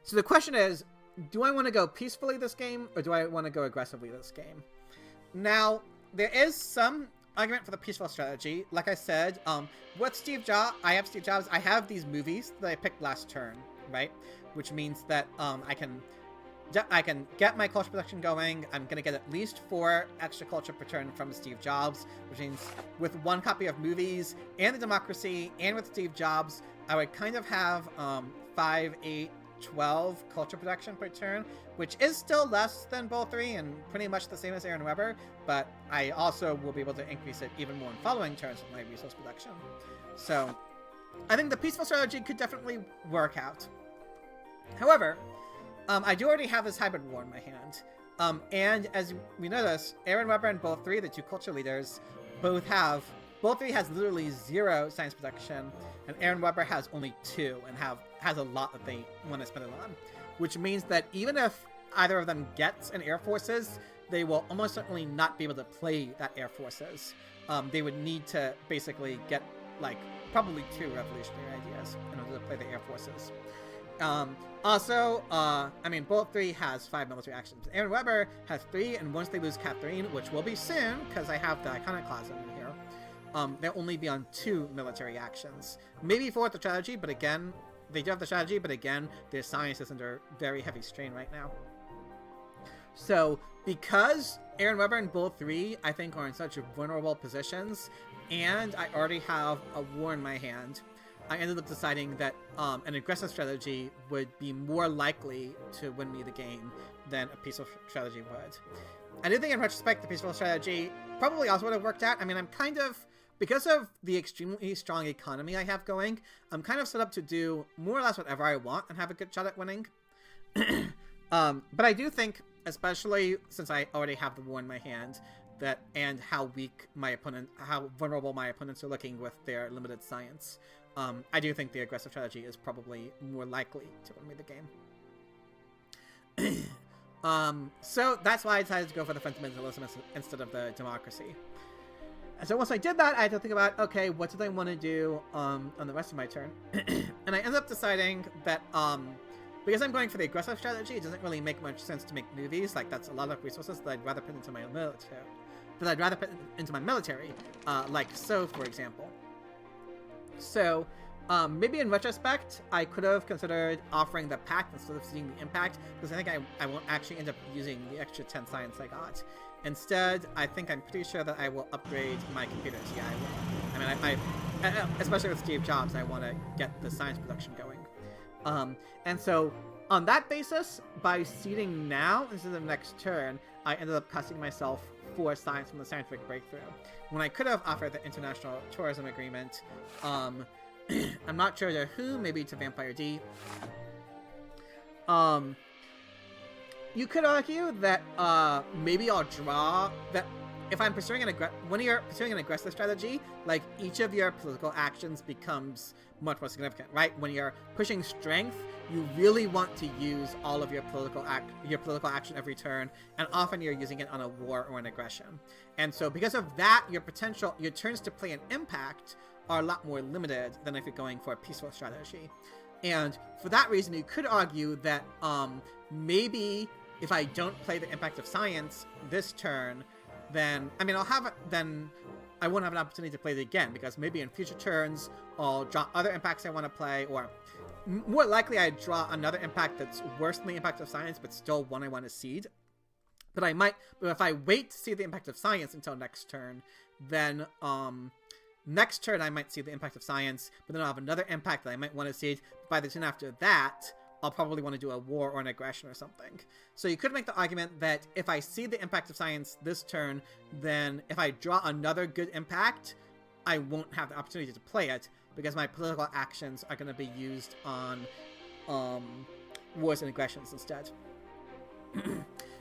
So the question is, do I want to go peacefully this game, or do I want to go aggressively this game? Now, there is some argument for the peaceful strategy. Like I said, with Steve Jobs, I have these movies that I picked last turn, right? Which means that I can get my culture production going. I'm going to get at least 4 extra culture per turn from Steve Jobs, which means with 1 copy of movies and the democracy and with Steve Jobs, I would kind of have 5, 8, 12 culture production per turn, which is still less than Bull 3 and pretty much the same as Aaron Weber, but I also will be able to increase it even more in following turns with my resource production. So I think the peaceful strategy could definitely work out. However, I do already have this hybrid war in my hand. And as we notice, Aaron Weber and Bull 3, the 2 culture leaders, Bull 3 has literally 0 science production, and Aaron Weber has only 2 and has a lot that they want to spend it on. Which means that even if either of them gets an Air Forces, they will almost certainly not be able to play that Air Forces. They would need to basically get, like, probably 2 revolutionary ideas in order to play the Air Forces. Also, I mean, Bull 3 has 5 military actions. Aaron Weber has 3, and once they lose Catherine, which will be soon, because I have the Iconoclasm in here, they'll only be on 2 military actions. Maybe 4 with the strategy, but again, they do have the strategy, but again, their science is under very heavy strain right now. So, because Aaron Weber and Bull 3, I think, are in such vulnerable positions, and I already have a war in my hand, I ended up deciding that an aggressive strategy would be more likely to win me the game than a peaceful strategy would. I do think in retrospect the peaceful strategy probably also would have worked out. I mean, I'm kind of, because of the extremely strong economy I have going, I'm kind of set up to do more or less whatever I want and have a good shot at winning. But I do think, especially since I already have the war in my hand, that and how vulnerable my opponents are looking with their limited science, I do think the aggressive strategy is probably more likely to win me the game. So that's why I decided to go for the fundamentalism instead of the democracy. And so once I did that, I had to think about, okay, what did I want to do on the rest of my turn? And I ended up deciding that because I'm going for the aggressive strategy, it doesn't really make much sense to make movies. Like, that's a lot of resources that I'd rather put into my military. Like so, for example. So, maybe in retrospect, I could have considered offering the pact instead of seeing the impact, because I think I won't actually end up using the extra 10 science I got. Instead, I think I'm pretty sure that I will upgrade my computers. Yeah, I will. I mean, especially with Steve Jobs, I want to get the science production going. And so, on that basis, by seeding now instead of next turn, I ended up costing myself 4 science from the scientific breakthrough, when I could have offered the international tourism agreement. I'm not sure to who, maybe to Vampire D. You could argue that maybe I'll draw that if I'm pursuing when you're pursuing an aggressive strategy, like, each of your political actions becomes much more significant, right? When you're pushing strength, you really want to use all of your political action every turn, and often you're using it on a war or an aggression. And so because of that, your turns to play an impact are a lot more limited than if you're going for a peaceful strategy. And for that reason, you could argue that maybe if I don't play the impact of science this turn, then I won't have an opportunity to play it again, because maybe in future turns I'll draw other impacts I want to play, or more likely I draw another impact that's worse than the impact of science, but still one I want to seed. But if I wait to see the impact of science until next turn, then next turn I might see the impact of science, but then I'll have another impact that I might want to seed. By the turn after that, I'll probably want to do a war or an aggression or something. So you could make the argument that if I see the impact of science this turn, then if I draw another good impact, I won't have the opportunity to play it, because my political actions are going to be used on wars and aggressions instead.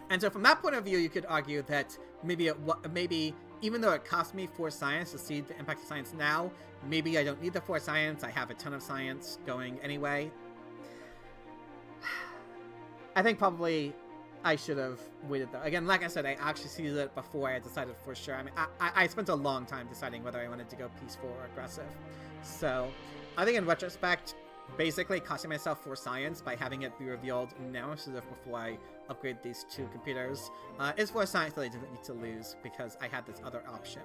And so from that point of view, you could argue that maybe even though it cost me 4 science to see the impact of science now, maybe I don't need the 4 science. I have a ton of science going anyway. I think probably I should have waited though. Again, like I said, I actually seeded it before I decided for sure. I mean, I spent a long time deciding whether I wanted to go peaceful or aggressive. So I think in retrospect, basically costing myself 4 science by having it be revealed now instead of before I upgrade these 2 computers is 4 science that I didn't need to lose because I had this other option,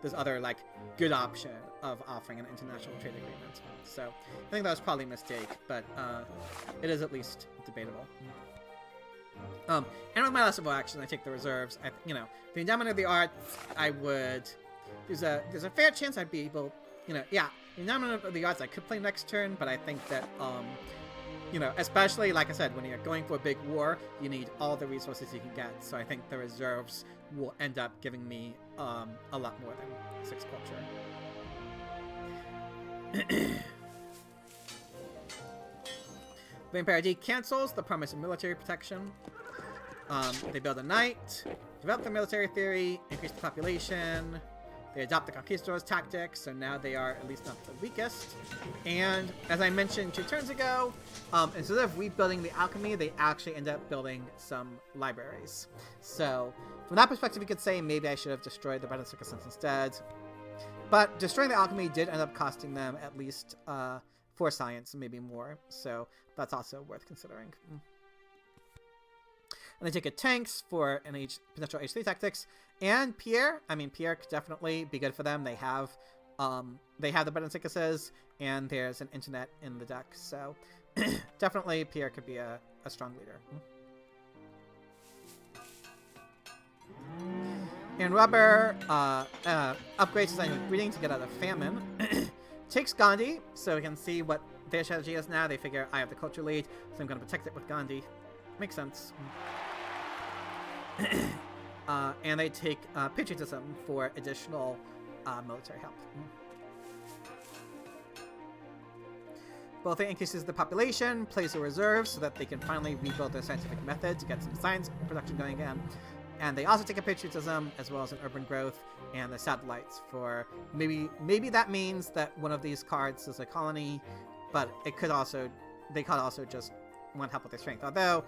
this other like good option of offering an international trade agreement. So I think that was probably a mistake, but it is at least debatable. And with my last of all action, I take the reserves. The endowment of the arts, I would. There's a fair chance I'd be able. The endowment of the arts I could play next turn, but I think that especially like I said, when you're going for a big war, you need all the resources you can get. So I think the reserves will end up giving me a lot more than 6 culture. Vampire D cancels the promise of military protection. They build a knight, develop the military theory, increase the population. They adopt the conquistadors tactics, so now they are at least not the weakest. And as I mentioned 2 turns ago, instead of rebuilding the alchemy, they actually end up building some libraries. So from that perspective, you could say maybe I should have destroyed the bread and circus instead. But destroying the alchemy did end up costing them at least 4 science, maybe more. So that's also worth considering. And they take a tanks for an potential H3 tactics. And Pierre could definitely be good for them. They have the bread and circuses, and there's an internet in the deck. So definitely Pierre could be a strong leader. And Rubber upgrades his annual greeting to get out of famine. Takes Gandhi, so we can see what their strategy is now. They figure I have the culture lead, so I'm going to protect it with Gandhi. Makes sense. And they take patriotism for additional military help. Both it increases the population, plays the reserves so that they can finally rebuild their scientific method to get some science production going again. And they also take a patriotism as well as an urban growth and the satellites for maybe that means that one of these cards is a colony, but they could also just want help with their strength. Although,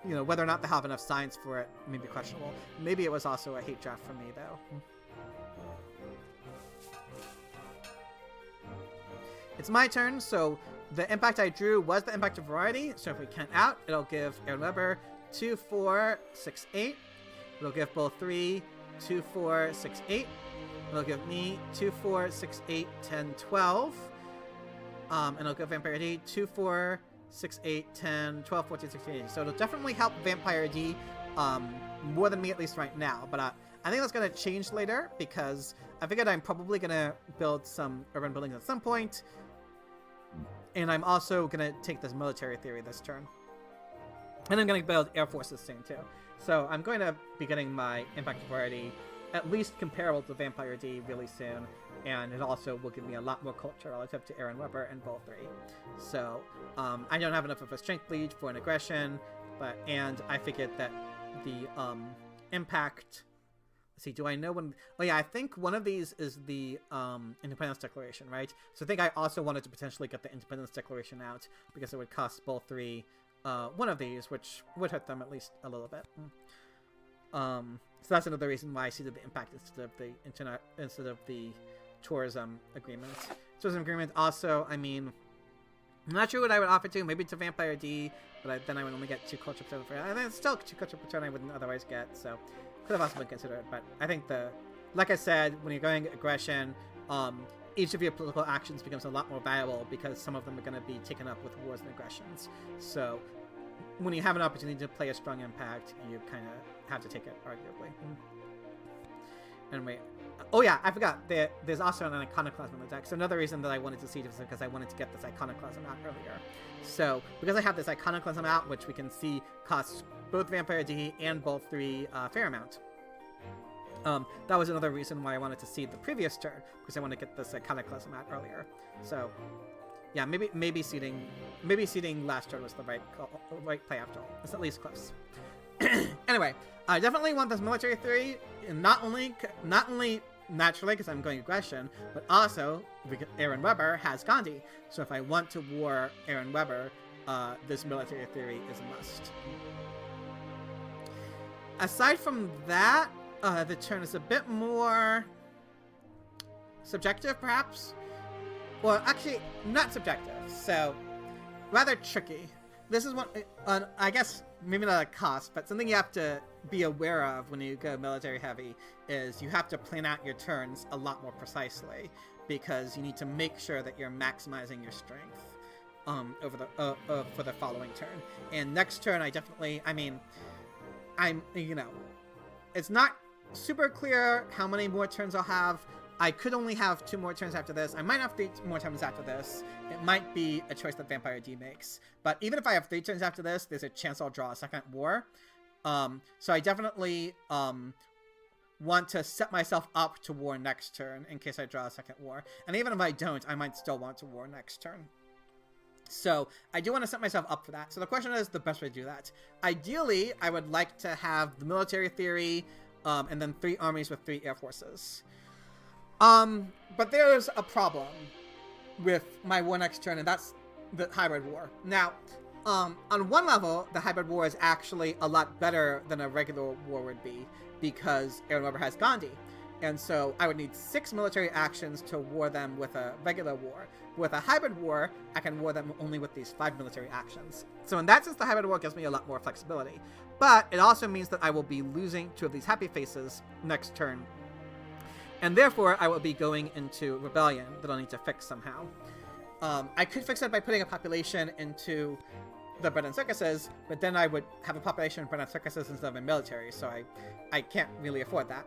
whether or not they have enough science for it may be questionable. Maybe it was also a hate draft for me, though. It's my turn, so the impact I drew was the impact of variety. So if we count out, it'll give Aaron Weber 2, 4, 6, 8. It'll give Bull 3, 2, 4, 6, 8. It'll give me 2, 4, 6, 8, 10, 12. And it'll give Vampire D 2, 4, 6, 8, 10, 12, 14, 16, 18. So it'll definitely help Vampire D more than me, at least right now. But I think that's going to change later because I figured I'm probably going to build some urban buildings at some point. And I'm also going to take this military theory this turn. And I'm going to build air forces soon too. So I'm going to be getting my impact variety at least comparable to Vampire D really soon. And it also will give me a lot more culture relative to Aaron Weber and Bull 3. So I don't have enough of a strength lead for an aggression, and I figured that the impact. Let's see, do I know when? Oh yeah, I think one of these is the Independence Declaration, right? So I think I also wanted to potentially get the Independence Declaration out because it would cost Bull 3 one of these, which would hurt them at least a little bit. So that's another reason why I seeded the impact instead of the tourism agreement. Tourism agreement also, I'm not sure what I would offer to. Maybe to Vampire D, but then I would only get 2 culture per turn. And then still 2 culture per turn I wouldn't otherwise get. So could have also been considered. But I think like I said, when you're going aggression, each of your political actions becomes a lot more valuable because some of them are going to be taken up with wars and aggressions. So when you have an opportunity to play a strong impact, you kind of have to take it, arguably. Anyway, oh yeah, I forgot. There's also an iconoclasm in the deck. So another reason that I wanted to see this is because I wanted to get this iconoclasm out earlier. So because I have this iconoclasm out, which we can see costs both Vampire D and Bull 3 a fair amount. That was another reason why I wanted to see the previous turn, because I want to get this iconoclasm out earlier. So Yeah, maybe seeding last turn was the right play after all. It's at least close. Anyway, I definitely want this military theory, not only naturally because I'm going aggression, but also because Aaron Weber has Gandhi. So if I want to war Aaron Weber, this military theory is a must. Aside from that, the turn is a bit more subjective, perhaps. Well, actually, not subjective, so rather tricky. This is one, I guess, maybe not a cost, but something you have to be aware of when you go military heavy is you have to plan out your turns a lot more precisely, because you need to make sure that you're maximizing your strength for the following turn. And next turn, it's not super clear how many more turns I'll have. I could only have 2 more turns after this. I might have 3 more turns after this. It might be a choice that Vampire D makes. But even if I have 3 turns after this, there's a chance I'll draw a second war. So I definitely want to set myself up to war next turn in case I draw a second war. And even if I don't, I might still want to war next turn. So I do want to set myself up for that. So the question is the best way to do that. Ideally, I would like to have the military theory and then 3 armies with 3 air forces. But there's a problem with my war next turn, and that's the hybrid war. Now, on one level, the hybrid war is actually a lot better than a regular war would be, because Aaron Weber has Gandhi. And so I would need 6 military actions to war them with a regular war. With a hybrid war, I can war them only with these 5 military actions. So in that sense, the hybrid war gives me a lot more flexibility. But it also means that I will be losing 2 of these happy faces next turn. And therefore, I will be going into rebellion that I'll need to fix somehow. I could fix it by putting a population into the bread and circuses, but then I would have a population of bread and circuses instead of a military, so I can't really afford that.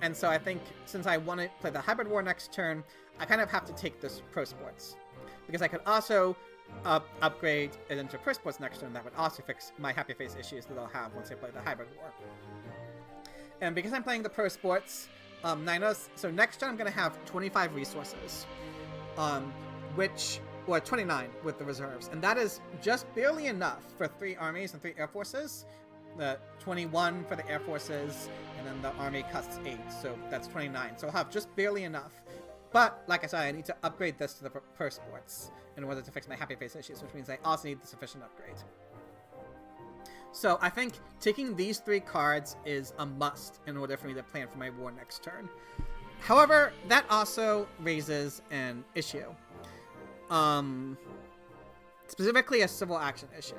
And so I think since I want to play the hybrid war next turn, I kind of have to take this pro sports. Because I could also upgrade it into pro sports next turn. That would also fix my happy face issues that I'll have once I play the hybrid war. And because I'm playing the pro sports, so next turn I'm going to have 25 resources, or 29 with the reserves. And that is just barely enough for 3 armies and 3 air forces. The 21 for the air forces, and then the army costs 8, so that's 29. So I'll have just barely enough. But, like I said, I need to upgrade this to the pro sports in order to fix my happy face issues, which means I also need the sufficient upgrade. So I think taking these 3 cards is a must in order for me to plan for my war next turn. However, that also raises an issue. Specifically a civil action issue.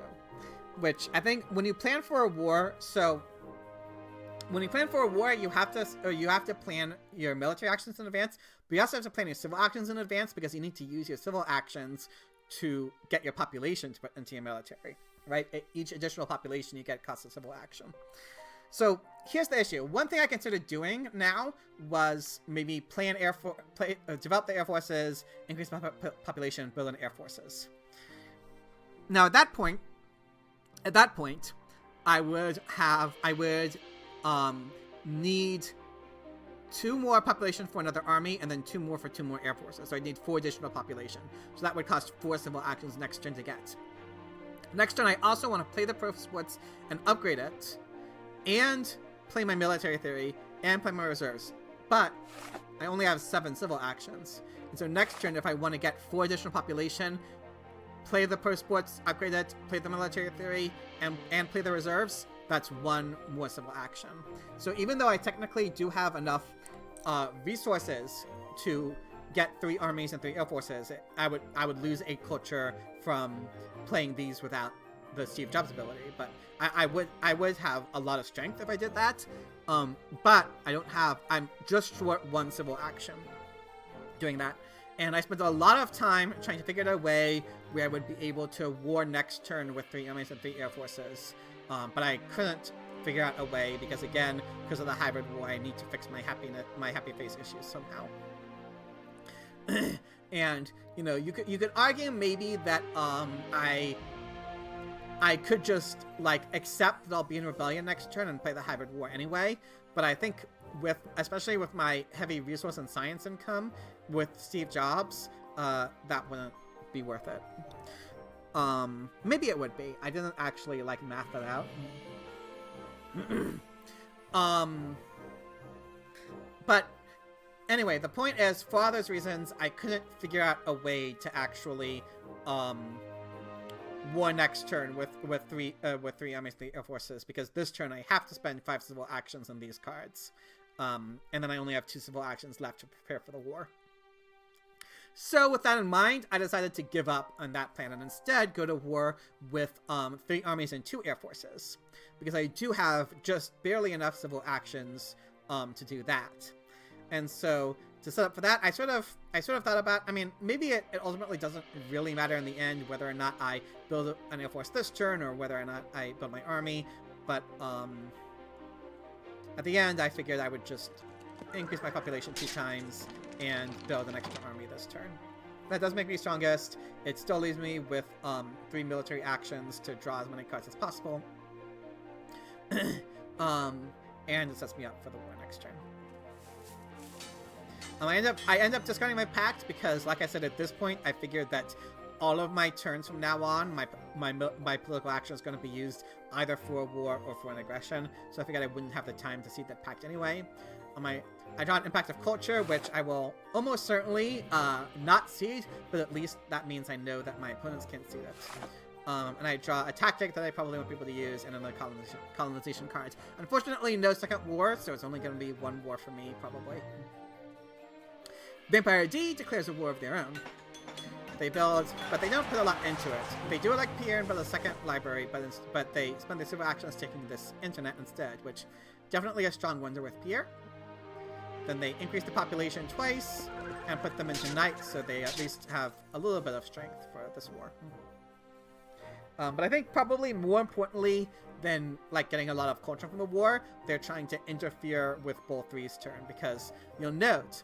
Which I think when you plan for a war, you have to plan your military actions in advance, but you also have to plan your civil actions in advance because you need to use your civil actions to get your population to put into your military, right? Each additional population you get costs a civil action. So here's the issue. One thing I considered doing now was maybe develop the air forces, increase my population, build in air forces. Now at that point, I would need 2 more population for another army, and then 2 more for 2 more air forces. So I'd need 4 additional population. So that would cost 4 civil actions next turn to get. Next turn, I also want to play the pro sports and upgrade it, and play my military theory, and play my reserves. But I only have 7 civil actions. And so next turn, if I want to get 4 additional population, play the pro sports, upgrade it, play the military theory, and play the reserves, that's 1 more civil action. So even though I technically do have enough resources to get 3 armies and 3 air forces, I would lose 8 culture from playing these without the Steve Jobs ability. But I would have a lot of strength if I did that. But I'm just short 1 civil action doing that. And I spent a lot of time trying to figure out a way where I would be able to war next turn with 3 armies and 3 air forces. But I couldn't figure out a way because, again, because of the hybrid war, I need to fix my happy face issues somehow. And, you could argue maybe that I could just, accept that I'll be in rebellion next turn and play the hybrid war anyway. But I think especially with my heavy resource and science income with Steve Jobs, that be worth it. Maybe it would be. I didn't actually like math that out. But anyway, the point is, for all those reasons, I couldn't figure out a way to actually war next turn with three armies, 3 air forces, because this turn I have to spend 5 civil actions on these cards, and then I only have 2 civil actions left to prepare for the war. So with that in mind, I decided to give up on that plan and instead go to war with 3 armies and 2 air forces, because I do have just barely enough civil actions to do that. And so to set up for that, I sort of thought about, I mean, maybe it ultimately doesn't really matter in the end whether or not I build an air force this turn or whether or not I build my army, but at the end I figured I would just increase my population 2 times and build an extra army this turn. That does make me strongest. It still leaves me with 3 military actions to draw as many cards as possible. And it sets me up for the war next turn. I end up discarding my pact because, like I said, at this point, I figured that all of my turns from now on, my political action is going to be used either for a war or for an aggression. So I figured I wouldn't have the time to seed that pact anyway. I draw an Impact of Culture, which I will almost certainly not seed, but at least that means I know that my opponents can't seed it. And I draw a tactic that I probably won't be able to use, and another colonization card. Unfortunately, no second war, so it's only going to be 1 war for me, probably. Vampire D declares a war of their own. They build, but they don't put a lot into it. They do it like Pierre and build a second library, but they spend their civil actions taking this internet instead, which definitely a strong wonder with Pierre. Then they increase the population twice and put them into knights, so they at least have a little bit of strength for this war. But I think probably more importantly than like getting a lot of culture from the war, they're trying to interfere with Bull 3's turn, because you'll note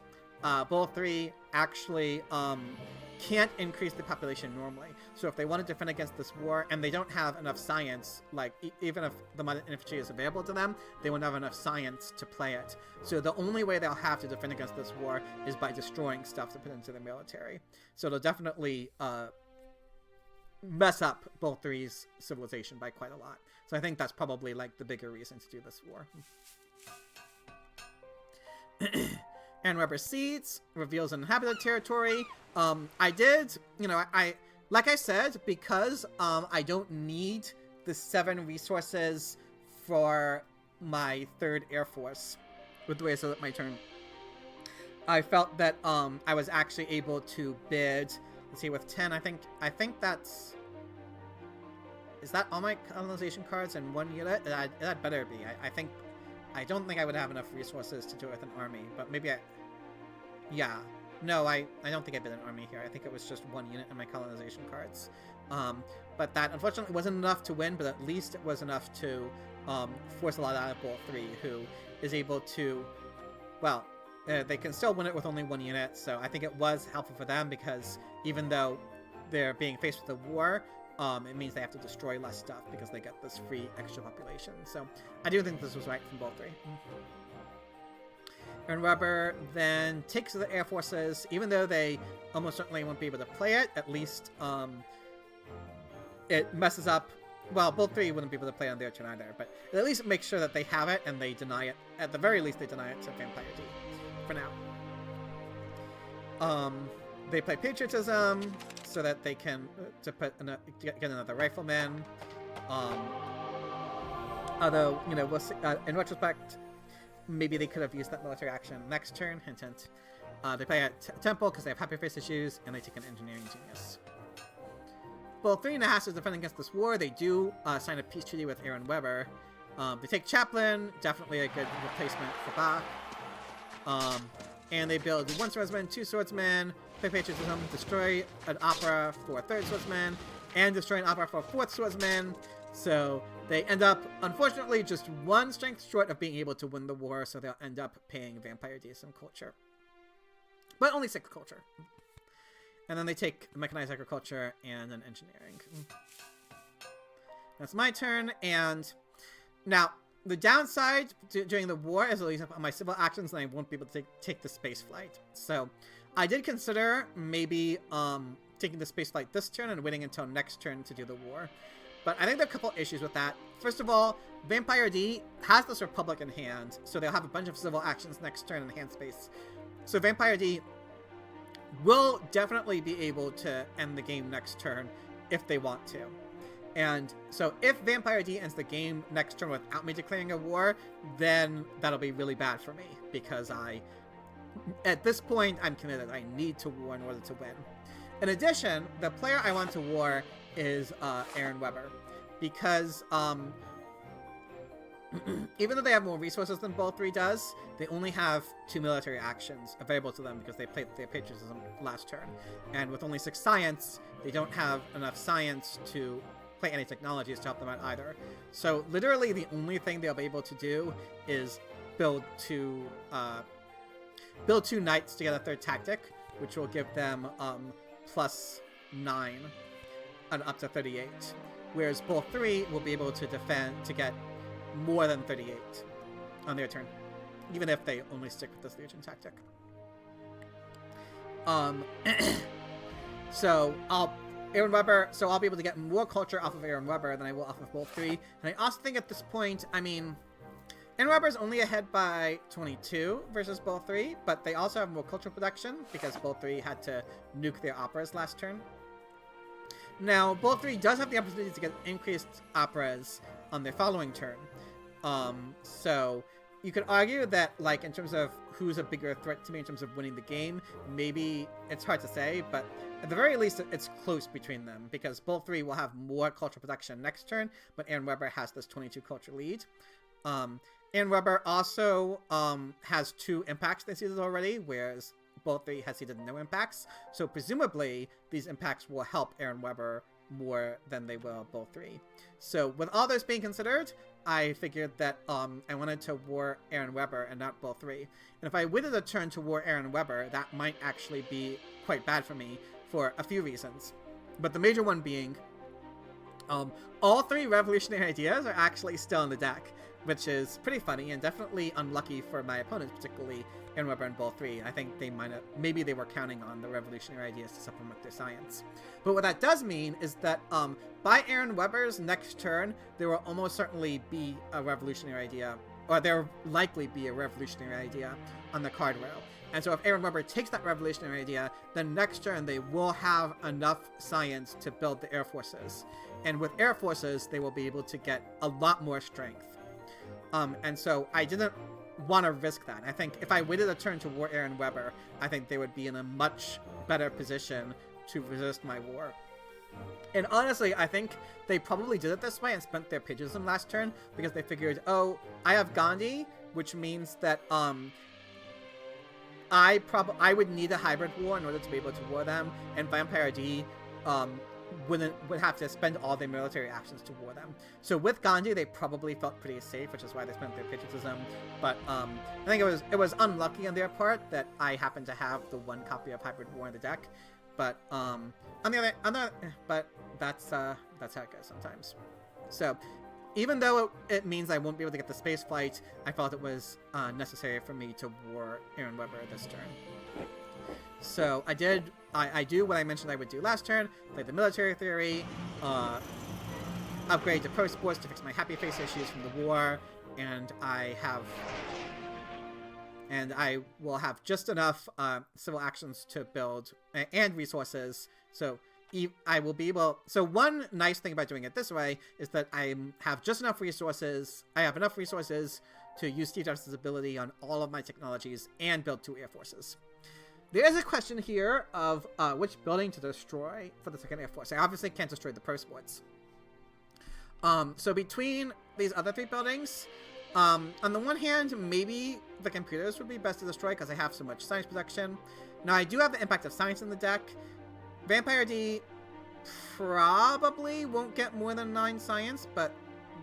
Bull 3 actually can't increase the population normally. So if they want to defend against this war and they don't have enough science, like even if the modern infantry is available to them, they won't have enough science to play it. So the only way they'll have to defend against this war is by destroying stuff to put into the military. So it'll definitely mess up Bull 3's civilization by quite a lot. So I think that's probably like the bigger reason to do this war. And Rubber Seeds reveals an inhabited territory. I did, you know, like I said, because I don't need the 7 resources for my 3rd Air Force with the way I set up my turn. I felt that I was actually able to bid, let's see, with 10, I think that's, is that all my colonization cards in 1 unit? That better be. I don't think I would have enough resources to do it with an army, but maybe yeah. No, I don't think I bid an army here. I think it was just 1 unit in my colonization cards. But that unfortunately wasn't enough to win, but at least it was enough to force a lot out of Bull 3, who is able to, well, they can still win it with only 1 unit, so I think it was helpful for them, because even though they're being faced with a war, it means they have to destroy less stuff because they get this free extra population. So I do think this was right from Bull 3. And Rubber then takes the Air Forces, even though they almost certainly won't be able to play it, at least it messes up, well, Bull 3 wouldn't be able to play on their turn either, but at least it makes sure that they have it and they deny it, at the very least they deny it to Vampire D, for now. They play Patriotism, so that they can, get another Rifleman, although, you know, we'll see, in retrospect, maybe they could have used that military action next turn, hint hint. They play at Temple because they have Happy Face issues, and they take an Engineering Genius. Bull 3 now has to defend against this war. They do sign a peace treaty with Aaron Weber. They take Chaplain, definitely a good replacement for Bach. And they build 1 swordsman, 2 swordsmen, play Patriotism, destroy an opera for a 3rd swordsman, and destroy an opera for a 4th swordsman. So they end up, unfortunately, just 1 strength short of being able to win the war, so they'll end up paying Vampire D some culture. But only 6 culture. And then they take Mechanized Agriculture and an Engineering. That's my turn, and now, the downside during the war is at least on my civil actions, and I won't be able to take the space flight. So I did consider maybe taking the spaceflight this turn and waiting until next turn to do the war. But I think there are a couple issues with that. First of all, Vampire D has this Republic in hand, so they'll have a bunch of civil actions next turn in hand space. So Vampire D will definitely be able to end the game next turn if they want to. And so if Vampire D ends the game next turn without me declaring a war, then that'll be really bad for me, because at this point, I'm committed. I need to war in order to win. In addition, the player I want to war is Aaron Weber, because even though they have more resources than Bull 3 does, they only have 2 military actions available to them because they played their patriotism last turn. And with only 6 science, they don't have enough science to play any technologies to help them out either. So literally the only thing they'll be able to do is build 2 knights to get a 3rd tactic, which will give them +9 and up to 38. Whereas Bull 3 will be able to defend to get more than 38 on their turn, even if they only stick with this Legion tactic. So I'll be able to get more culture off of Aaron Weber than I will off of Bull 3. And I also think at this point, I mean, Aaron Weber's only ahead by 22 versus Bull 3, but they also have more cultural production because Bull 3 had to nuke their operas last turn. Now, Bull 3 does have the opportunity to get increased operas on their following turn. So you could argue that, like, in terms of who's a bigger threat to me in terms of winning the game, maybe it's hard to say, but at the very least, it's close between them, because Bull 3 will have more cultural production next turn, but Aaron Weber has this 22 culture lead. Aaron Weber also has 2 impacts this season already, whereas Bull 3 has seeded no impacts. So presumably, these impacts will help Aaron Weber more than they will Bull 3. So with all those being considered, I figured that I wanted to war Aaron Weber and not Bull 3. And if I waited a turn to war Aaron Weber, that might actually be quite bad for me for a few reasons. But the major one being, all 3 revolutionary ideas are actually still in the deck, which is pretty funny and definitely unlucky for my opponents, particularly Aaron Weber and Bull 3. I think they might have, maybe they were counting on the revolutionary ideas to supplement their science. But what that does mean is that by Aaron Weber's next turn, there will almost certainly be a revolutionary idea, or there will likely be a revolutionary idea on the card rail. And so if Aaron Weber takes that revolutionary idea, then next turn they will have enough science to build the air forces. And with air forces, they will be able to get a lot more strength. And so I didn't want to risk that. I think if I waited a turn to war Aaron Weber, I think they would be in a much better position to resist my war. And honestly, I think they probably did it this way and spent their patriotism last turn because they figured, oh, I have Gandhi, which means that I would need a hybrid war in order to be able to war them, and Vampire D would have to spend all their military actions to war them. So with Gandhi, they probably felt pretty safe, which is why they spent their patriotism. But I think it was unlucky on their part that I happened to have the 1 copy of Hybrid War in the deck. But but that's how it goes sometimes. So even though it means I won't be able to get the space flight, I felt it was necessary for me to war Aaron Weber this turn. So I do what I mentioned I would do last turn, play the military theory, upgrade to pro sports to fix my happy face issues from the war, and I will have just enough civil actions to build and resources. So I will be able. So one nice thing about doing it this way is that I have just enough resources. I have enough resources to use Steve Jobs' ability on all of my technologies and build 2 air forces. There is a question here of which building to destroy for the 2nd Air Force. I obviously can't destroy the pro sports. So between these other 3 buildings, on the one hand, maybe the computers would be best to destroy because I have so much science production. Now, I do have the impact of science in the deck. Vampire D probably won't get more than 9 science, but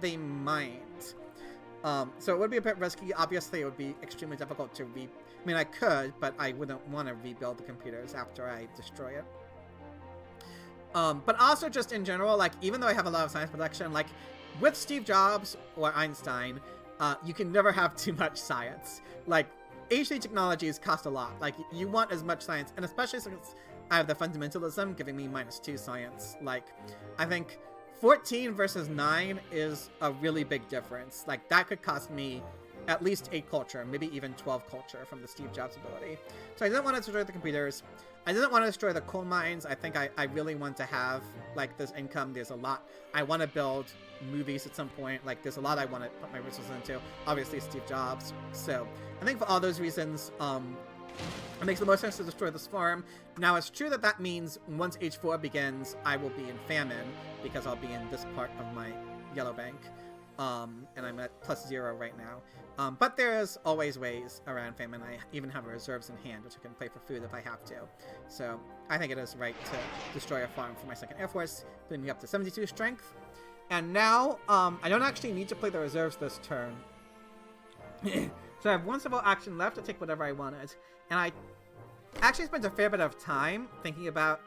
they might. So it would be a bit risky. Obviously, it would be extremely difficult to I mean, I could, but I wouldn't want to rebuild the computers after I destroy it. But also just in general, like, even though I have a lot of science production, like, with Steve Jobs or Einstein, you can never have too much science. Like, HD technologies cost a lot. Like, you want as much science, and especially since I have the fundamentalism giving me -2 science. Like, I think 14 versus 9 is a really big difference. Like, that could cost me at least 8 culture, maybe even 12 culture from the Steve Jobs ability. So I didn't want to destroy the computers. I didn't want to destroy the coal mines. I think I really want to have, like, this income. There's a lot. I want to build movies at some point. Like, there's a lot I want to put my resources into. Obviously, Steve Jobs. So I think for all those reasons, it makes the most sense to destroy this farm. Now, it's true that that means once H4 begins, I will be in famine, because I'll be in this part of my yellow bank. And I'm at +0 right now. But there's always ways around famine. I even have reserves in hand, which I can play for food if I have to. So I think it is right to destroy a farm for my 2nd Air Force, putting me up to 72 strength. And now, I don't actually need to play the reserves this turn. So I have 1 civil action left to take whatever I wanted. And I actually spent a fair bit of time thinking about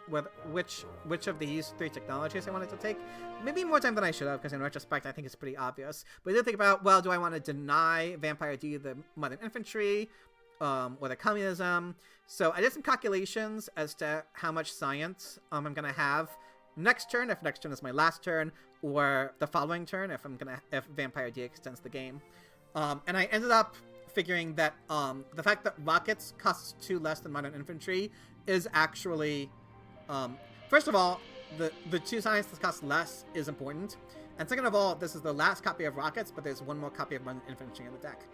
which of these 3 technologies I wanted to take. Maybe more time than I should have, because in retrospect I think it's pretty obvious. But I did think about, well, do I want to deny Vampire D the modern infantry, or the communism? So I did some calculations as to how much science I'm going to have next turn, if next turn is my last turn, or the following turn if Vampire D extends the game. And I ended up figuring that the fact that rockets costs 2 less than modern infantry is actually, first of all, the 2 science that cost less is important, and second of all, this is the last copy of rockets, but there's 1 more copy of modern infantry in the deck.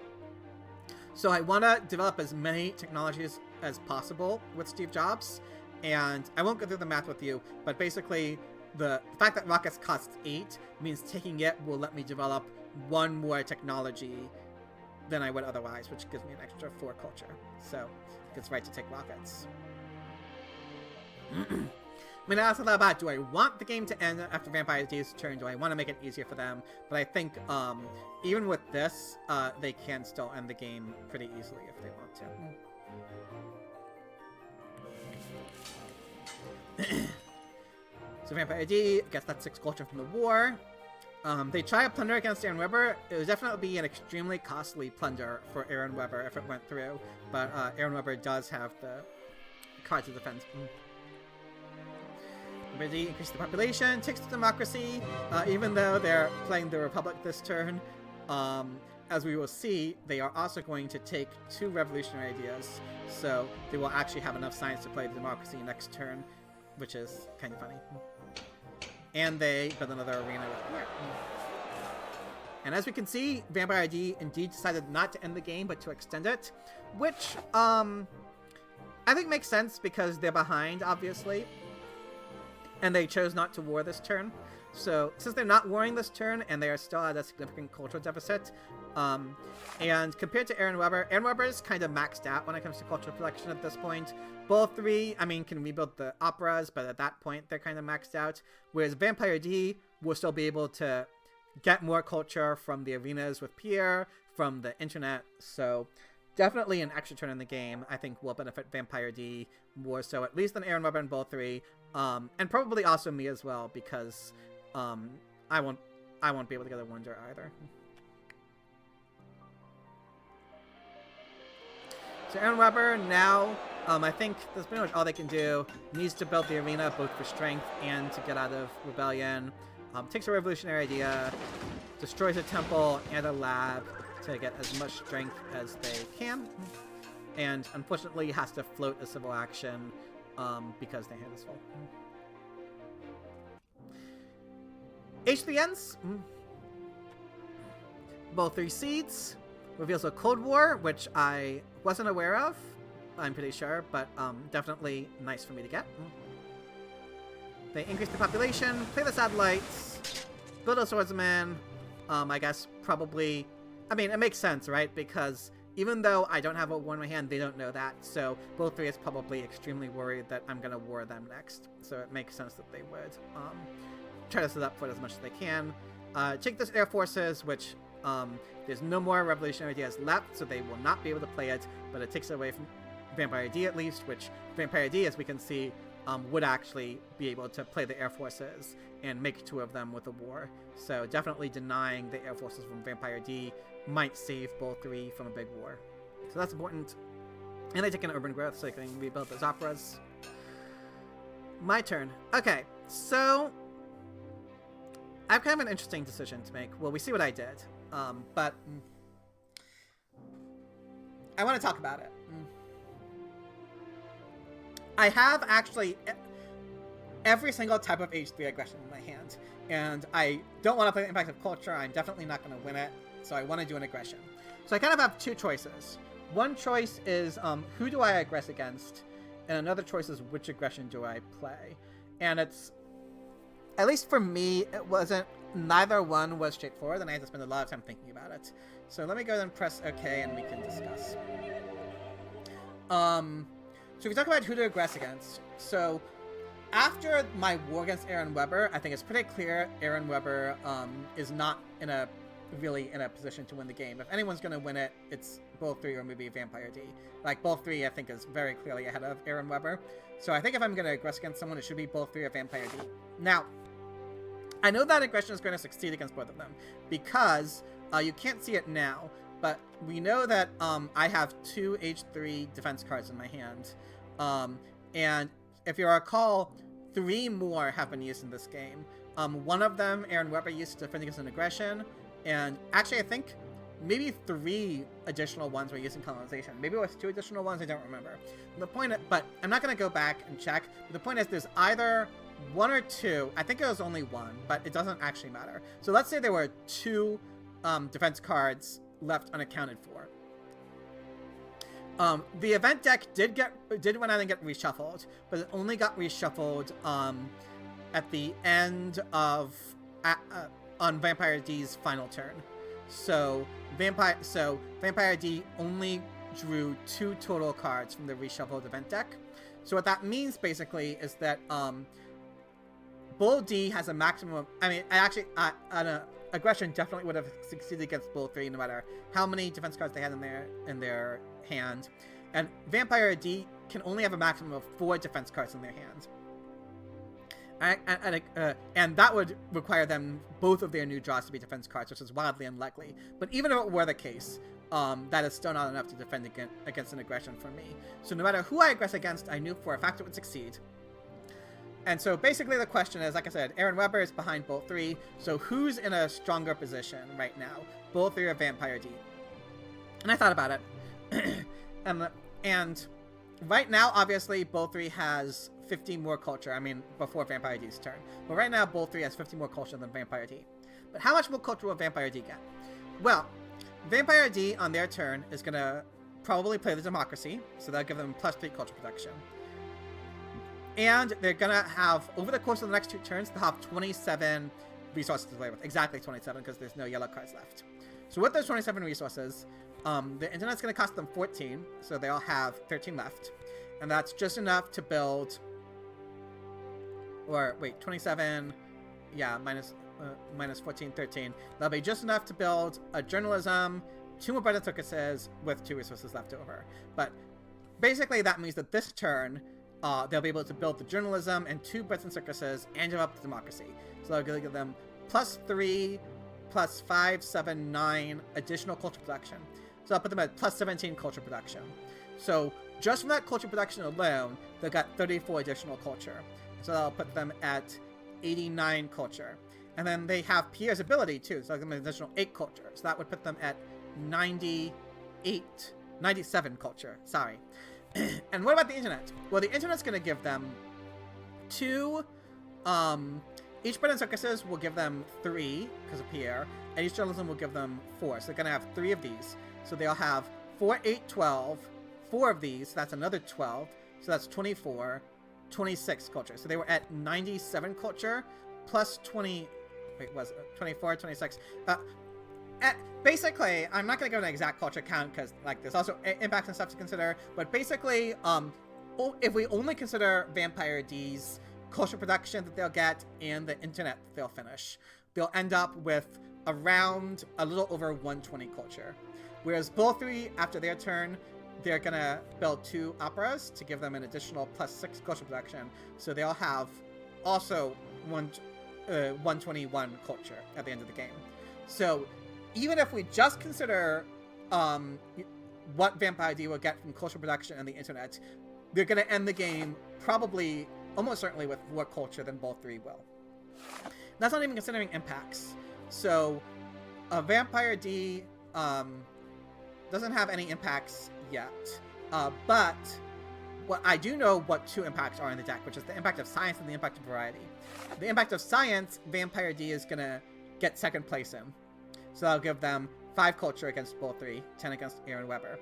So I want to develop as many technologies as possible with Steve Jobs, and I won't go through the math with you, but basically the fact that rockets cost 8 means taking it will let me develop 1 more technology than I would otherwise, which gives me an extra 4 culture. So it's right to take rockets. I mean, I also thought about, do I want the game to end after Vampire D's turn? Do I want to make it easier for them? But I think even with this, they can still end the game pretty easily if they want to. So Vampire D gets that 6 culture from the war. They try a plunder against Aaron Weber. It would definitely be an extremely costly plunder for Aaron Weber if it went through, but Aaron Weber does have the cards to defend. Vampire D increases the population, takes the democracy, even though they're playing the Republic this turn. As we will see, they are also going to take 2 revolutionary ideas, so they will actually have enough science to play the democracy next turn, which is kind of funny. And they build another arena with here. And as we can see, Vampire D indeed decided not to end the game, but to extend it, which I think makes sense because they're behind, obviously, and they chose not to war this turn. So since they're not warring this turn and they are still at a significant cultural deficit, and compared to Aaron Weber is kind of maxed out when it comes to cultural production at this point. Both 3, I mean, can rebuild the operas, but at that point they're kind of maxed out. Whereas Vampire D will still be able to get more culture from the arenas with Pierre, from the internet. So definitely an extra turn in the game I think will benefit Vampire D more so at least than Aaron Weber in both 3, and probably also me as well, because I won't be able to get a wonder either. So Aaron Weber now, I think that's pretty much all they can do. Needs to build the arena both for strength and to get out of rebellion. Takes a revolutionary idea, destroys a temple and a lab to get as much strength as they can, and unfortunately has to float a civil action because their hand is full. H3 ends. Both 3 seeds. Reveals a Cold War, which I wasn't aware of, I'm pretty sure, but definitely nice for me to get. They increase the population, play the satellites, build a swordsman. I guess probably, I mean, it makes sense, right? Because even though I don't have a war in my hand, they don't know that. So both 3 is probably extremely worried that I'm going to war them next. So it makes sense that they would try to set up for it as much as they can. Take this Air Forces, which there's no more revolutionary ideas left, so they will not be able to play it, but it takes it away from Vampire D at least, which Vampire D, as we can see, would actually be able to play the Air Forces and make 2 of them with a war. So definitely denying the Air Forces from Vampire D might save both 3 from a big war. So that's important. And they take an urban growth so they can rebuild those operas. My turn. Okay, so I have kind of an interesting decision to make. Well, we see what I did, but I want to talk about it. I have actually every single type of H3 aggression in my hand, and I don't want to play the impact of culture. I'm definitely not going to win it, so I want to do an aggression. So I kind of have two choices. One choice is who do I aggress against, and another choice is which aggression do I play. And it's, at least for me, it wasn't, neither one was straightforward, and I had to spend a lot of time thinking about it. So let me go ahead and press OK, and we can discuss. So we talk about who to aggress against. So after my war against Aaron Weber, I think it's pretty clear Aaron Weber is not really in a position to win the game. If anyone's going to win it, it's Bull 3 or maybe Vampire D. Like, Bull 3, I think, is very clearly ahead of Aaron Weber. So I think if I'm going to aggress against someone, it should be Bull 3 or Vampire D. Now, I know that aggression is going to succeed against both of them, because you can't see it now, but we know that I have 2 H3 defense cards in my hand. And if you recall, 3 more have been used in this game. One of them, Aaron Weber used to defend against an aggression, and actually I think maybe 3 additional ones were used in colonization. Maybe it was 2 additional ones, I don't remember. The point, but I'm not going to go back and check. But the point is there's either 1 or 2, I think it was only 1, but it doesn't actually matter. So let's say there were 2 defense cards left unaccounted for. The event deck did went out and get reshuffled, but it only got reshuffled at the end of on Vampire D's final turn. So Vampire D only drew 2 total cards from the reshuffled event deck. So what that means basically is that Bull D has a maximum of, I mean, an aggression definitely would have succeeded against Bull 3 no matter how many defense cards they had in their hand. And Vampire D can only have a maximum of 4 defense cards in their hand. And that would require them, both of their new draws, to be defense cards, which is wildly unlikely. But even if it were the case, that is still not enough to defend against an aggression for me. So no matter who I aggress against, I knew for a fact it would succeed. And so basically the question is, like I said, Aaron Weber is behind Bull 3, so who's in a stronger position right now? Bull 3 or Vampire D? And I thought about it. and right now, obviously, Bull 3 has 50 more culture. I mean, before Vampire D's turn. But right now, Bull 3 has 50 more culture than Vampire D. But how much more culture will Vampire D get? Well, Vampire D, on their turn, is going to probably play the Democracy, so that'll give them +3 culture production. And they're going to have, over the course of the next 2 turns, they'll have 27 resources to play with. Exactly 27, because there's no yellow cards left. So with those 27 resources, the internet's going to cost them 14, so they'll have 13 left. And that's just enough to build... Or, wait, 27... Yeah, minus 14, 13. That'll be just enough to build a journalism, 2 more bread and circuses, with 2 resources left over. But basically that means that this turn... they'll be able to build the journalism and 2 breads and circuses and develop the democracy. So they're going to give them +3, +5, 7, 9 additional culture production. So I'll put them at +17 culture production. So just from that culture production alone, they've got 34 additional culture. So that'll put them at 89 culture. And then they have Pierre's ability too, so I'll give them an additional 8 culture. So that would put them at 97 culture. Sorry. And what about the internet? Well, the internet's going to give them 2, each bread and circuses will give them 3, because of Pierre, and each journalism will give them 4. So they're going to have 3 of these. So they'll have 4, 8, 12, 4 of these, so that's another 12, so that's 24, 26 culture. So they were at 97 culture, plus 20, wait, was it 24, 26, basically, I'm not going to go into an exact culture count because, like, there's also impacts and stuff to consider. But basically, if we only consider Vampire D's culture production that they'll get and the internet that they'll finish, they'll end up with around a little over 120 culture. Whereas Bull 3, after their turn, they're going to build 2 operas to give them an additional +6 culture production. So they'll have also 121 culture at the end of the game. So even if we just consider what Vampire D will get from culture production and the internet, they're going to end the game probably almost certainly with more culture than Bowl 3 will. That's not even considering impacts. So, Vampire D doesn't have any impacts yet. But what I do know what 2 impacts are in the deck, which is the impact of science and the impact of variety. The impact of science, Vampire D is gonna get 2nd place in. So that'll give them 5 culture against Bowl 3, 10 against Aaron Weber.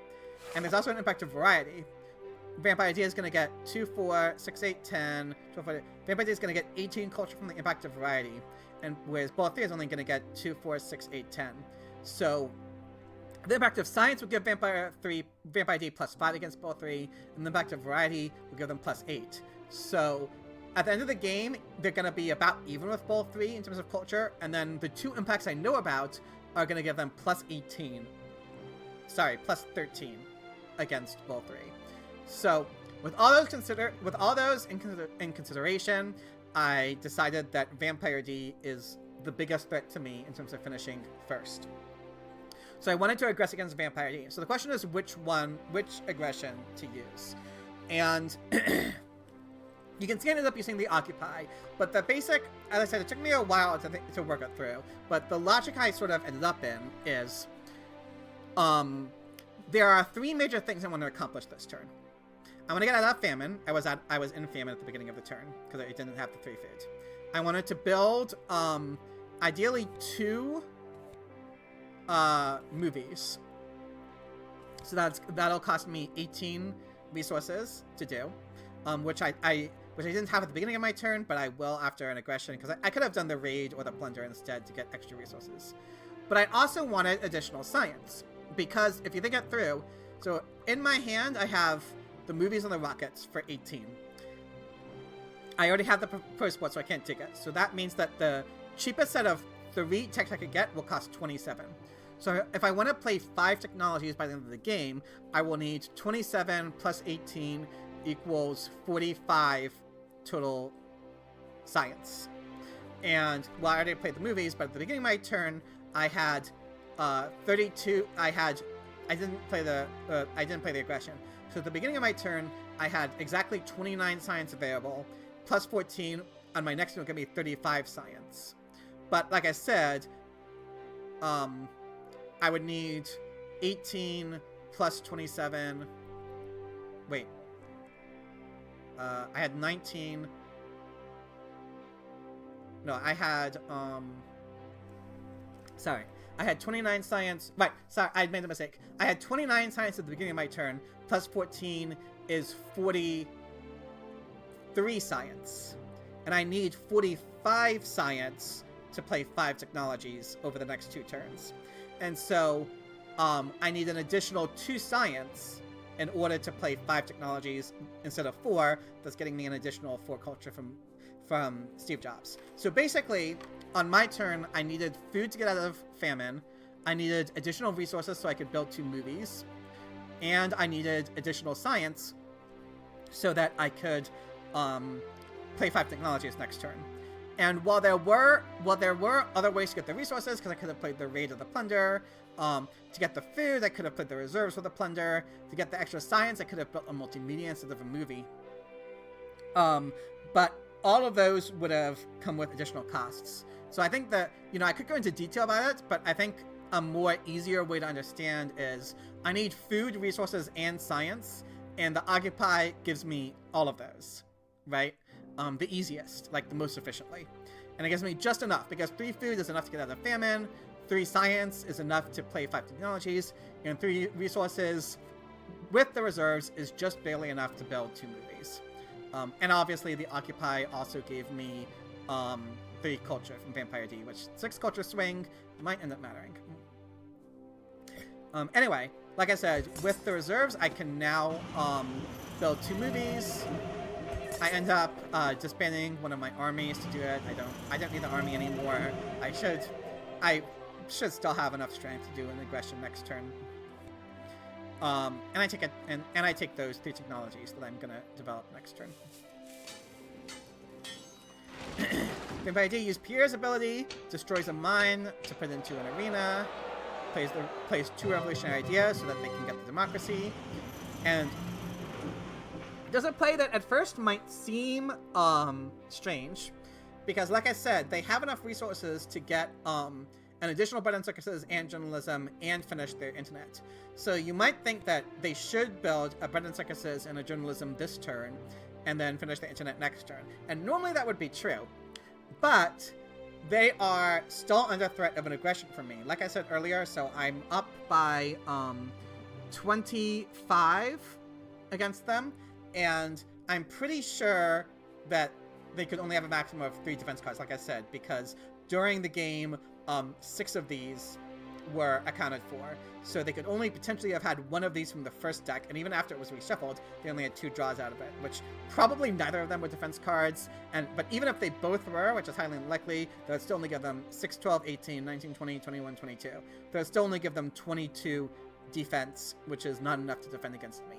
And there's also an impact of variety. Vampire D is going to get 2, 4, 6, 8, 10, 12, 14. Vampire D is going to get 18 culture from the impact of variety. And whereas Bowl 3 is only going to get 2, 4, 6, 8, 10. So the impact of science would give Vampire D plus 5 against Bowl 3. And the impact of variety would give them plus 8. So at the end of the game, they're going to be about even with Bowl 3 in terms of culture. And then the 2 impacts I know about are going to give them plus 18. Sorry, plus 13 against Bowl 3. So, with all those in consideration, I decided that Vampire D is the biggest threat to me in terms of finishing first. So I wanted to aggress against Vampire D. So the question is which aggression to use. And you can stand it up using the Occupy, but the basic, as I said, it took me a while to work it through, but the logic I sort of ended up in is, there are 3 major things I want to accomplish this turn. I want to get out of Famine. I was in Famine at the beginning of the turn because it didn't have the 3 food. I wanted to build, ideally 2 movies. So that'll cost me 18 resources to do, which I didn't have at the beginning of my turn, but I will after an aggression because I could have done the raid or the plunder instead to get extra resources. But I also wanted additional science because if you think it through, so in my hand I have the movies and the rockets for 18. I already have the proposed sport, so I can't take it. So that means that the cheapest set of 3 techs I could get will cost 27. So if I want to play 5 technologies by the end of the game, I will need 27 plus 18 equals 45 total science. And well, I already played the movies, but at the beginning of my turn, I had 32. I didn't play the aggression. So at the beginning of my turn, I had exactly 29 science available, plus 14 on my next one will give me 35 science. But like I said, I would need 18 plus 27. Wait. I had 19. No, I had, sorry. I had 29 science. Right, sorry, I made a mistake. I had 29 science at the beginning of my turn, plus 14 is 43 science. And I need 45 science to play 5 technologies over the next 2 turns. And so, I need an additional 2 science in order to play 5 technologies instead of 4. That's getting me an additional 4 culture from Steve Jobs. So basically, on my turn, I needed food to get out of Famine. I needed additional resources so I could build 2 movies. And I needed additional science so that I could play 5 technologies next turn. And while there were other ways to get the resources, because I could have played the raid or the plunder, to get the food, I could have played the reserves for the plunder. To get the extra science, I could have built a multimedia instead of a movie. But all of those would have come with additional costs. So I think that, I could go into detail about it, but I think a more easier way to understand is I need food, resources, and science, and the Occupy gives me all of those, right? The easiest, like the most efficiently. And it gives me just enough, because 3 food is enough to get out of Famine, 3 science is enough to play 5 technologies, and 3 resources with the reserves is just barely enough to build 2 movies. And obviously the Occupy also gave me 3 culture from Vampire D, which 6 culture swing might end up mattering. Anyway, like I said, with the reserves, I can now build 2 movies. I end up disbanding one of my armies to do it. I don't need the army anymore. I should still have enough strength to do an aggression next turn. And I take it, and I take those 3 technologies that I'm gonna develop next turn. Vampire D use Pierre's ability, destroys a mine to put into an arena, plays 2 revolutionary ideas so that they can get the democracy, and Does a play that at first might seem strange, because like I said, they have enough resources to get an additional bread and circuses and journalism and finish their internet. So you might think that they should build a bread and circuses and a journalism this turn, and then finish the internet next turn. And normally that would be true, but they are still under threat of an aggression from me. Like I said earlier, so I'm up by 25 against them, and I'm pretty sure that they could only have a maximum of 3 defense cards, like I said, because during the game, 6 of these were accounted for. So they could only potentially have had 1 of these from the first deck, and even after it was reshuffled, they only had 2 draws out of it, which probably neither of them were defense cards. But even if they both were, which is highly unlikely, that would still only give them 6, 12, 18, 19, 20, 21, 22. That would still only give them 22 defense, which is not enough to defend against me.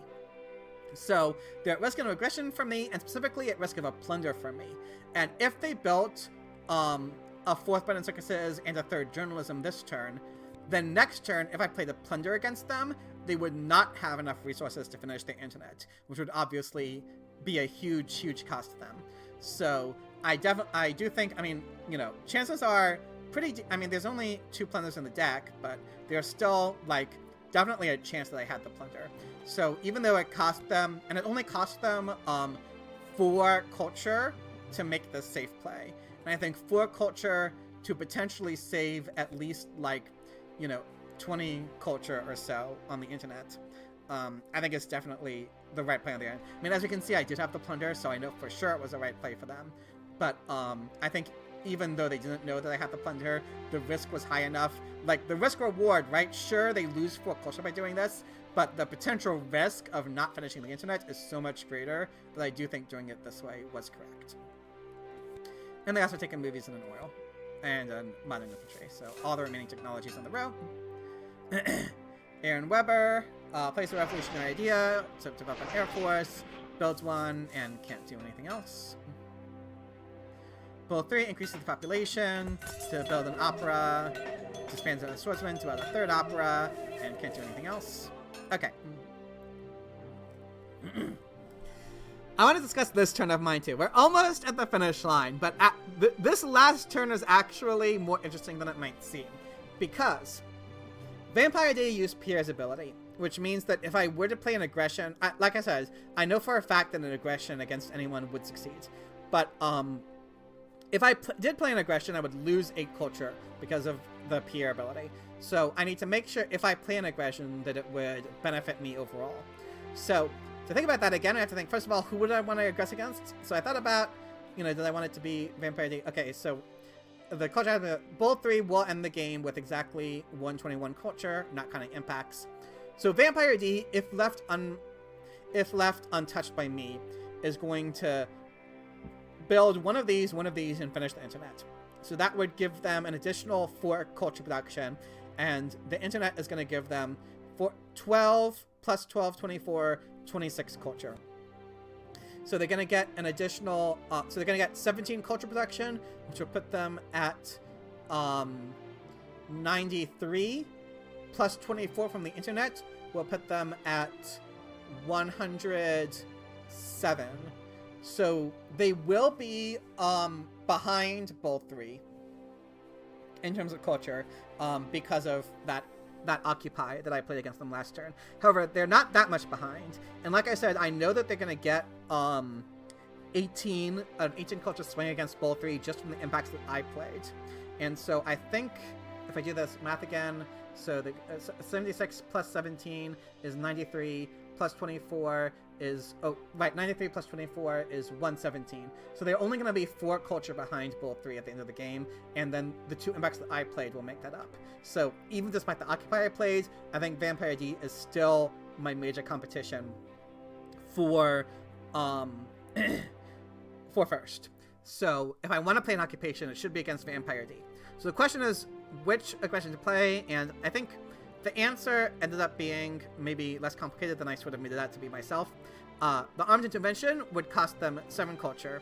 So they're at risk of aggression from me, and specifically at risk of a plunder from me. And if they built a 4th bread and circuses and a 3rd journalism this turn, then next turn, if I played a plunder against them, they would not have enough resources to finish their internet, which would obviously be a huge, huge cost to them. So I do think, I mean, you know, chances are pretty, I mean, there's only 2 plunders in the deck, but there's still, like, definitely a chance that I had the plunder. So even though it cost them, and it only cost them 4 culture to make this safe play. And I think 4 culture to potentially save at least, like, you know, 20 culture or so on the internet. I think it's definitely the right play on the end. I mean, as you can see, I did have the plunder, so I know for sure it was the right play for them. But I think even though they didn't know that I had the plunder, the risk was high enough. Like, the risk reward, right? Sure, they lose 4 culture by doing this, but the potential risk of not finishing the internet is so much greater that I do think doing it this way was correct. And they also take in movies and an oil. And modern infantry, so all the remaining technologies on the row. Aaron Weber plays a revolutionary idea to develop an air force, builds one, and can't do anything else. Bull 3 increases the population to build an opera, disbands a swordsman to add a 3rd opera, and can't do anything else. Okay. I want to discuss this turn of mine too. We're almost at the finish line, but this last turn is actually more interesting than it might seem, because Vampire Day used Pierre's ability, which means that if I were to play an aggression, like I said, I know for a fact that an aggression against anyone would succeed, but if I did play an aggression, I would lose 8 culture because of the Pierre ability. So I need to make sure if I play an aggression that it would benefit me overall. So to think about that again, I have to think, first of all, who would I want to aggress against? So I thought about, you know, did I want it to be Vampire Day? Okay, so the culture, Bull 3 will end the game with exactly 121 culture, not counting impacts. So Vampire D, if left untouched by me, is going to build one of these, and finish the internet. So that would give them an additional 4 culture production, and the internet is going to give them 12 plus 12, 24, 26 culture. So they're going to get an additional, so they're going to get 17 culture production, which will put them at 93, plus 24 from the internet will put them at 107. So they will be behind Bull 3 in terms of culture because of that Occupy that I played against them last turn. However, they're not that much behind. And like I said, I know that they're going to get 18 culture swing against Bull 3 just from the impacts that I played. And so I think if I do this math again, so the 76 plus 17 is 93, plus 24 is, 93 plus 24 is 117. So they're only going to be 4 culture behind Bull 3 at the end of the game, and then the 2 impacts that I played will make that up. So even despite the Occupy I played, I think Vampire D is still my major competition for first. So if I want to play an Occupation, it should be against Vampire D. So the question is which aggression to play, and I think the answer ended up being maybe less complicated than I sort of made it out to be myself. The Armed Intervention would cost them 7 culture.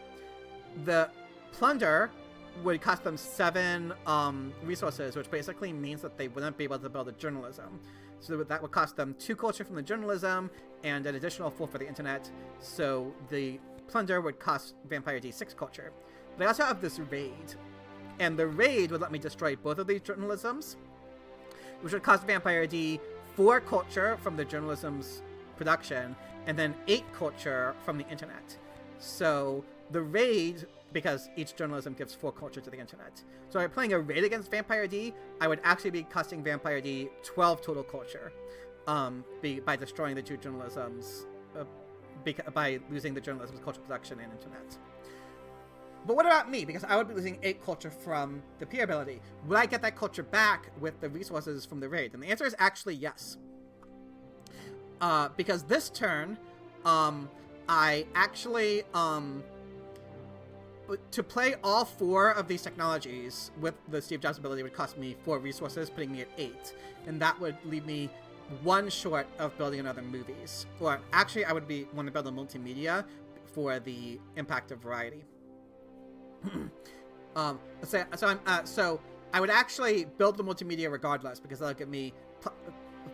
The Plunder would cost them 7 resources, which basically means that they wouldn't be able to build a journalism. So that would cost them 2 culture from the journalism and an additional 4 for the internet. So the plunder would cost Vampire D 6 culture. But I also have this raid, and the raid would let me destroy both of these journalisms, which would cost Vampire D 4 culture from the journalism's production, and then 8 culture from the internet. So the raid, because each journalism gives 4 culture to the internet. So if I'm playing a raid against Vampire D, I would actually be costing Vampire D 12 total culture by destroying the 2 journalisms, by losing the journalism's culture production and internet. But what about me? Because I would be losing 8 culture from the peer ability. Would I get that culture back with the resources from the raid? And the answer is actually yes. Because this turn, I actually, to play all 4 of these technologies with the Steve Jobs ability would cost me 4 resources, putting me at 8. And that would leave me 1 short of building another movies. Or actually, I would want to build a multimedia for the impact of variety. So I would actually build the multimedia regardless, because that'll give me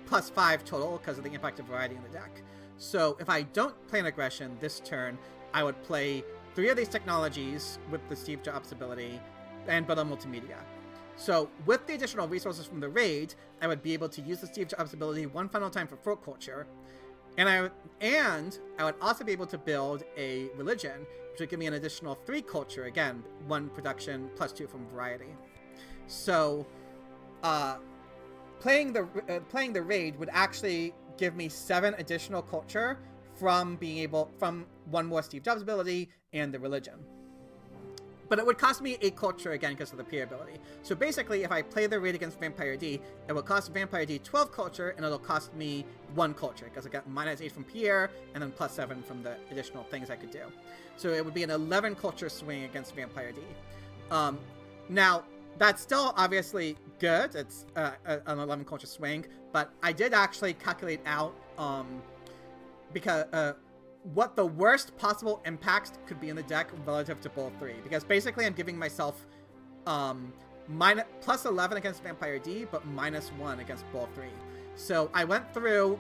plus 5 total because of the impact of variety in the deck. So if I don't play an aggression this turn, I would play 3 of these technologies with the Steve Jobs ability and build a multimedia. So with the additional resources from the raid, I would be able to use the Steve Jobs ability 1 final time for folk culture. And I would also be able to build a religion, which would give me an additional 3 culture, again, 1 production plus 2 from variety. So playing the raid would actually give me 7 additional culture from 1 more Steve Jobs ability and the religion. But it would cost me 8 culture again because of the peer ability. So basically, if I play the raid against Vampire D, it will cost Vampire D 12 culture, and it'll cost me 1 culture because I got -8 from Pierre and then +7 from the additional things I could do. So it would be an 11 culture swing against Vampire D. Now, that's still obviously good. It's an 11 culture swing, but I did actually calculate out because what the worst possible impacts could be in the deck relative to both 3. Because basically I'm giving myself plus 11 against Vampire D, but -1 against both 3. So I went through,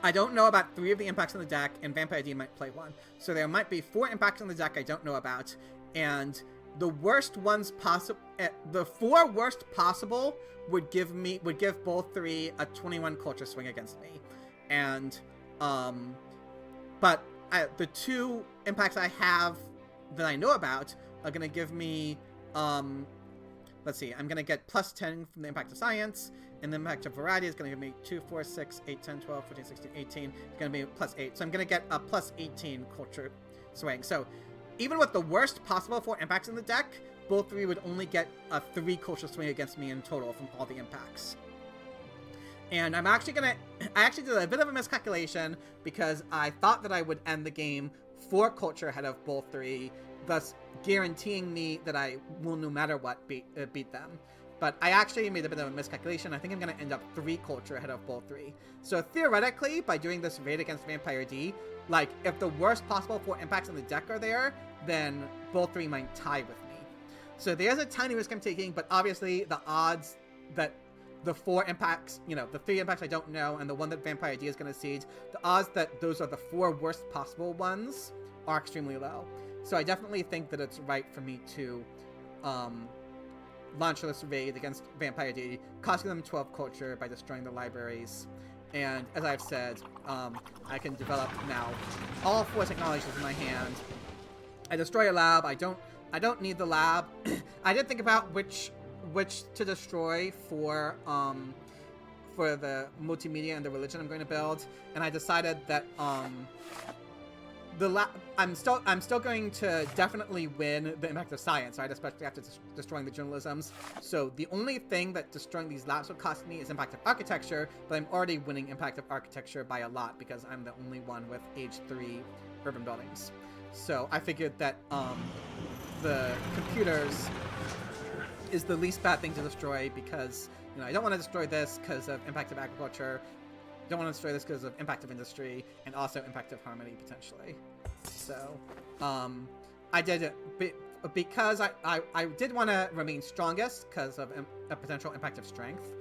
I don't know about 3 of the impacts in the deck, and Vampire D might play 1. So there might be 4 impacts in the deck I don't know about, and the worst ones possible, the 4 worst possible would give both 3 a 21 culture swing against me. And, but the 2 impacts I have that I know about are going to give me, let's see, I'm going to get +10 from the impact of science, and the impact of variety is going to give me 2, 4, 6, 8, 10, 12, 14, 16, 18. It's going to be +8. So I'm going to get a +18 culture swing. So even with the worst possible 4 impacts in the deck, both 3 would only get a 3 culture swing against me in total from all the impacts. And I actually did a bit of a miscalculation because I thought that I would end the game 4 culture ahead of both 3, thus guaranteeing me that I will no matter what beat them. But I actually made a bit of a miscalculation. I think I'm going to end up 3 culture ahead of both 3. So theoretically, by doing this raid against Vampire D, like, if the worst possible 4 impacts in the deck are there, then both 3 might tie with me. So there's a tiny risk I'm taking, but obviously the odds that the 4 impacts, the 3 impacts I don't know, and the one that Vampire D is going to seed, the odds that those are the 4 worst possible ones are extremely low. So I definitely think that it's right for me to launch this raid against Vampire D, costing them 12 culture by destroying the libraries. And as I've said, I can develop now all 4 technologies in my hand. I destroy a lab. I don't need the lab. I did think about which to destroy for the multimedia and the religion I'm going to build, and I decided that I'm still going to definitely win the impact of science, right? Especially after destroying the journalisms. So the only thing that destroying these labs would cost me is impact of architecture, but I'm already winning impact of architecture by a lot because I'm the only one with age 3 urban buildings. So I figured that the computers is the least bad thing to destroy because, I don't want to destroy this because of impact of agriculture, don't want to destroy this because of impact of industry, and also impact of harmony, potentially. So, I did it because I did want to remain strongest because of a potential impact of strength.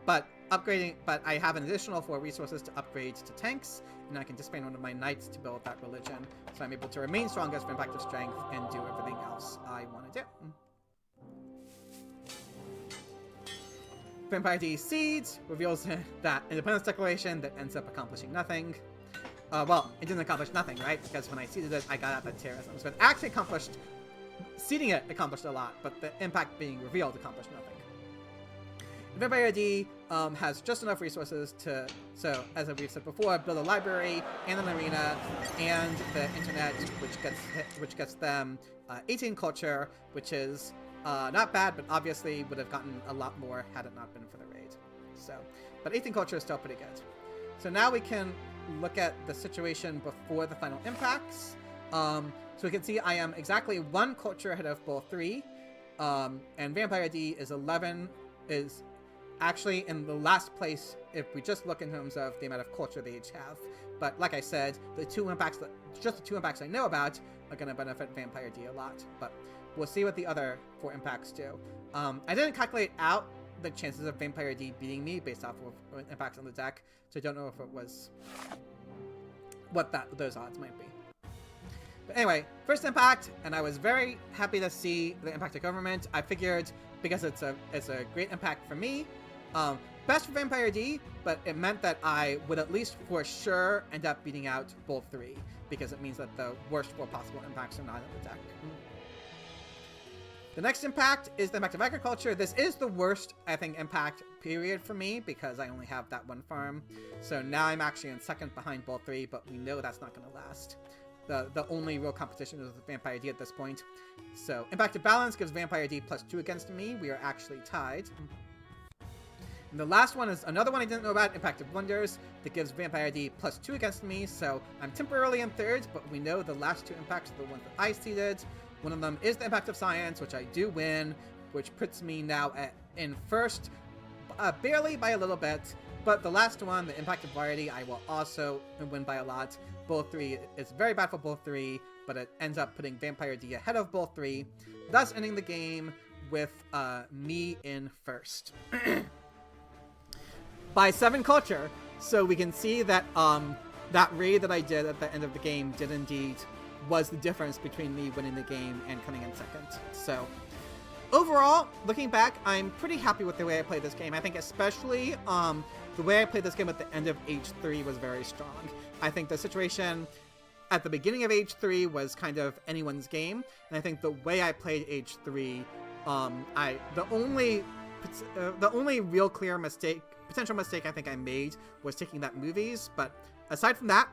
But I have an additional 4 resources to upgrade to tanks, and I can disband one of my knights to build that religion. So I'm able to remain strongest for impact of strength and do everything else I want to do. Vampire D Seeds reveals that independence declaration that ends up accomplishing nothing. Well, it didn't accomplish nothing, right? Because when I seeded it, I got out that terrorism. So it actually accomplished... Seeding it accomplished a lot, but the impact being revealed accomplished nothing. Vampire D has just enough resources to, so as we've said before, build a library and an arena and the internet, which gets them 18 culture, which is not bad, but obviously would have gotten a lot more had it not been for the raid. So, but 18 culture is still pretty good. So now we can look at the situation before the final impacts. So we can see I am exactly 1 culture ahead of Bull 3, and Vampire D is actually in the last place if we just look in terms of the amount of culture they each have. But like I said, just the two impacts I know about are going to benefit Vampire D a lot. But we'll see what the other 4 impacts do. I didn't calculate out the chances of Vampire D beating me based off of impacts on the deck, so I don't know if it was what those odds might be. But anyway, first impact, and I was very happy to see the impact of government. I figured because it's a great impact for me, best for Vampire D, but it meant that I would at least for sure end up beating out Bull 3, because it means that the worst 4 possible impacts are not in the deck. The next impact is the impact of agriculture. This is the worst, I think, impact period for me, because I only have that 1 farm. So now I'm actually in second behind Bull 3, but we know that's not going to last. The only real competition is with Vampire D at this point. So, Impact of Balance gives Vampire D +2 against me. We are actually tied. And the last one is another one I didn't know about, Impact of Wonders, that gives Vampire D +2 against me. So, I'm temporarily in third, but we know the last 2 impacts are the ones that I seeded. One of them is the Impact of Science, which I do win, which puts me now in first, barely by a little bit. But the last one, the Impact of Variety, I will also win by a lot. Bull 3 is very bad for Bull 3, but it ends up putting Vampire D ahead of Bull 3, thus ending the game with me in first. By 7 culture. So we can see that that raid that I did at the end of the game did indeed was the difference between me winning the game and coming in second. So overall, looking back, I'm pretty happy with the way I played this game. I think especially the way I played this game at the end of H3 was very strong. I think the situation at the beginning of H3 was kind of anyone's game, and I think the way I played H3, the only real clear potential mistake I think I made was taking that movies, but aside from that,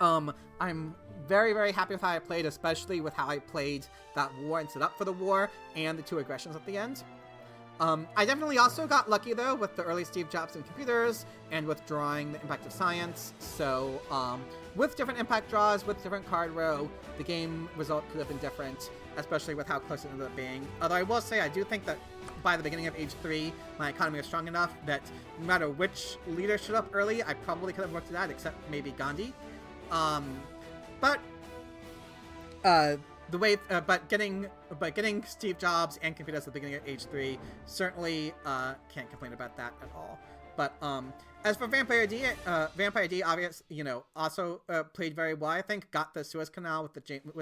I'm very, very happy with how I played, especially with how I played that war and set up for the war, and the 2 aggressions at the end. I definitely also got lucky, though, with the early Steve Jobs and computers, and with drawing the Impact of Science. So, with different impact draws, with different card row, the game result could have been different, especially with how close it ended up being. Although I will say, I do think that by the beginning of H3, my economy was strong enough that no matter which leader showed up early, I probably could have worked it out, except maybe Gandhi. But getting Steve Jobs and computers at the beginning of H3 certainly can't complain about that at all. But as for Vampire D, obviously, also played very well. I think got the Suez Canal with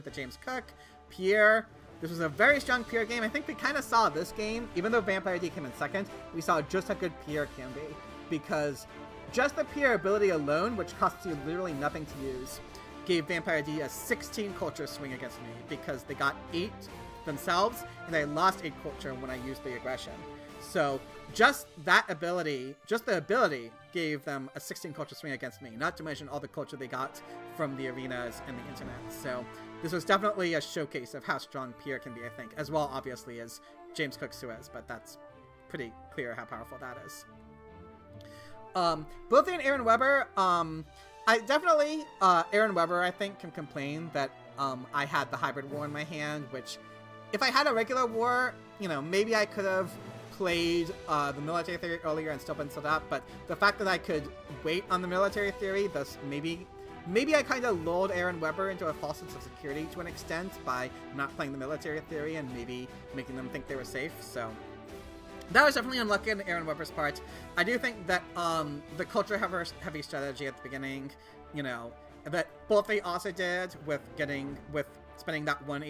the James Cook, Pierre. This was a very strong Pierre game. I think we kind of saw this game, even though Vampire D came in second, we saw just how good Pierre can be, because just the Pierre ability alone, which costs you literally nothing to use, gave Vampire D a 16 culture swing against me, because they got 8 themselves, and I lost 8 culture when I used the aggression. So just the ability gave them a 16 culture swing against me, not to mention all the culture they got from the arenas and the internet. So this was definitely a showcase of how strong Pierre can be, I think, as well, obviously, as James Cook Suez, but that's pretty clear how powerful that is. Both and Aaron Weber, Aaron Weber, I think, can complain that I had the hybrid war in my hand, which, if I had a regular war, maybe I could have played the military theory earlier and still been set up, but the fact that I could wait on the military theory, thus maybe I kind of lulled Aaron Weber into a false sense of security to an extent by not playing the military theory and maybe making them think they were safe, so that was definitely unlucky on Aaron Weber's part. I do think that the culture heavy strategy at the beginning, you know, that both they also did with spending that one the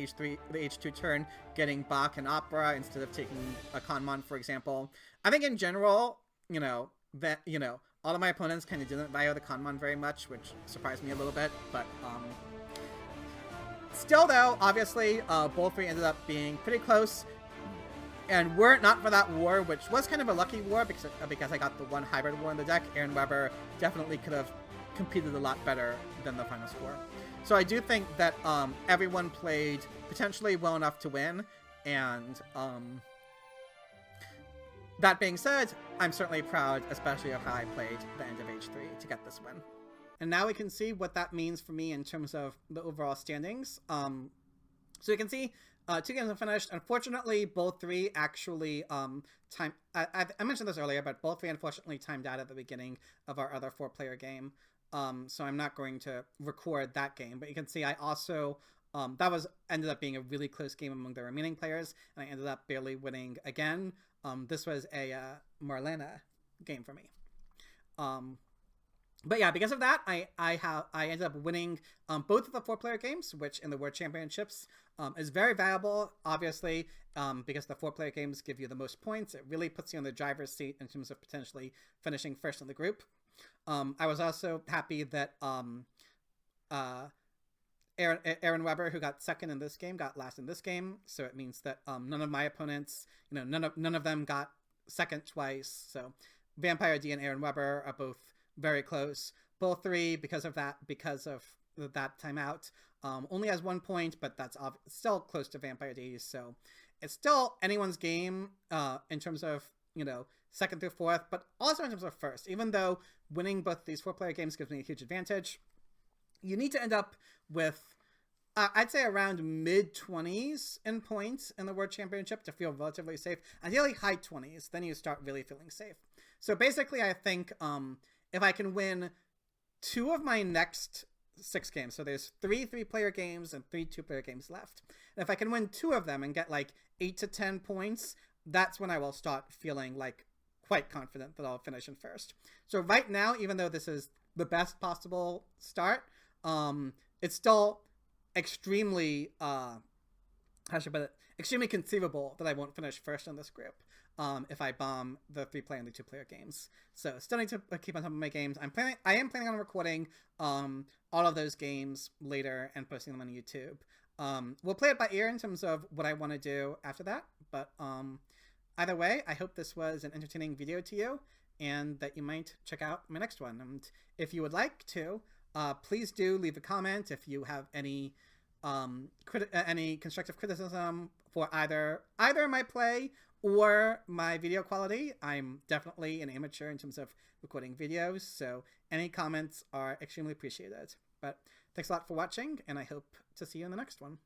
H2 turn, getting Bach and Opera instead of taking a Kanmon, for example. I think in general, you know, that, you know, all of my opponents kind of didn't value the Kanmon very much, which surprised me a little bit, but still though, obviously, both three ended up being pretty close. And were it not for that war, which was kind of a lucky war because I got the one hybrid war in the deck, Aaron Weber definitely could have competed a lot better than the final score. So I do think that everyone played potentially well enough to win, and that being said, I'm certainly proud, especially of how I played the end of H3 to get this win. And now we can see what that means for me in terms of the overall standings. So you can see 2 games are finished. Unfortunately, both three actually I mentioned this earlier, but both three unfortunately timed out at the beginning of our other 4-player game. So I'm not going to record that game, but you can see I also that ended up being a really close game among the remaining players, and I ended up barely winning again. This was a Marlena game for me. But yeah, because of that, I ended up winning both of the 4-player games, which in the World Championships is very valuable, obviously, because the 4-player games give you the most points. It really puts you in the driver's seat in terms of potentially finishing first in the group. I was also happy that Aaron Weber, who got second in this game, got last in this game. So it means that none of my opponents, you know, none of them got second twice. So Vampire D and Aaron Weber are both very close. Both three, because of that timeout, only has 1 point, but that's still close to Vampire D's. So it's still anyone's game in terms of, you know, second through fourth, but also in terms of first. Even though winning both these 4-player games gives me a huge advantage, you need to end up with, I'd say, around mid-20s in points in the World Championship to feel relatively safe. Ideally high 20s, then you start really feeling safe. So basically, I think if I can win 2 of my next 6 games, so there's 3 3-player games and 3 2-player games left. And if I can win 2 of them and get like 8 to 10 points, that's when I will start feeling like quite confident that I'll finish in first. So right now, even though this is the best possible start, it's still extremely, extremely conceivable that I won't finish first in this group if I bomb the 3-player and the 2-player games. So still need to keep on top of my games. I am planning on recording all of those games later and posting them on YouTube. We'll play it by ear in terms of what I want to do after that, but either way, I hope this was an entertaining video to you and that you might check out my next one. And if you would like to, please do leave a comment if you have any constructive criticism for either my play or my video quality. I'm definitely an amateur in terms of recording videos, so any comments are extremely appreciated. But thanks a lot for watching, and I hope to see you in the next one.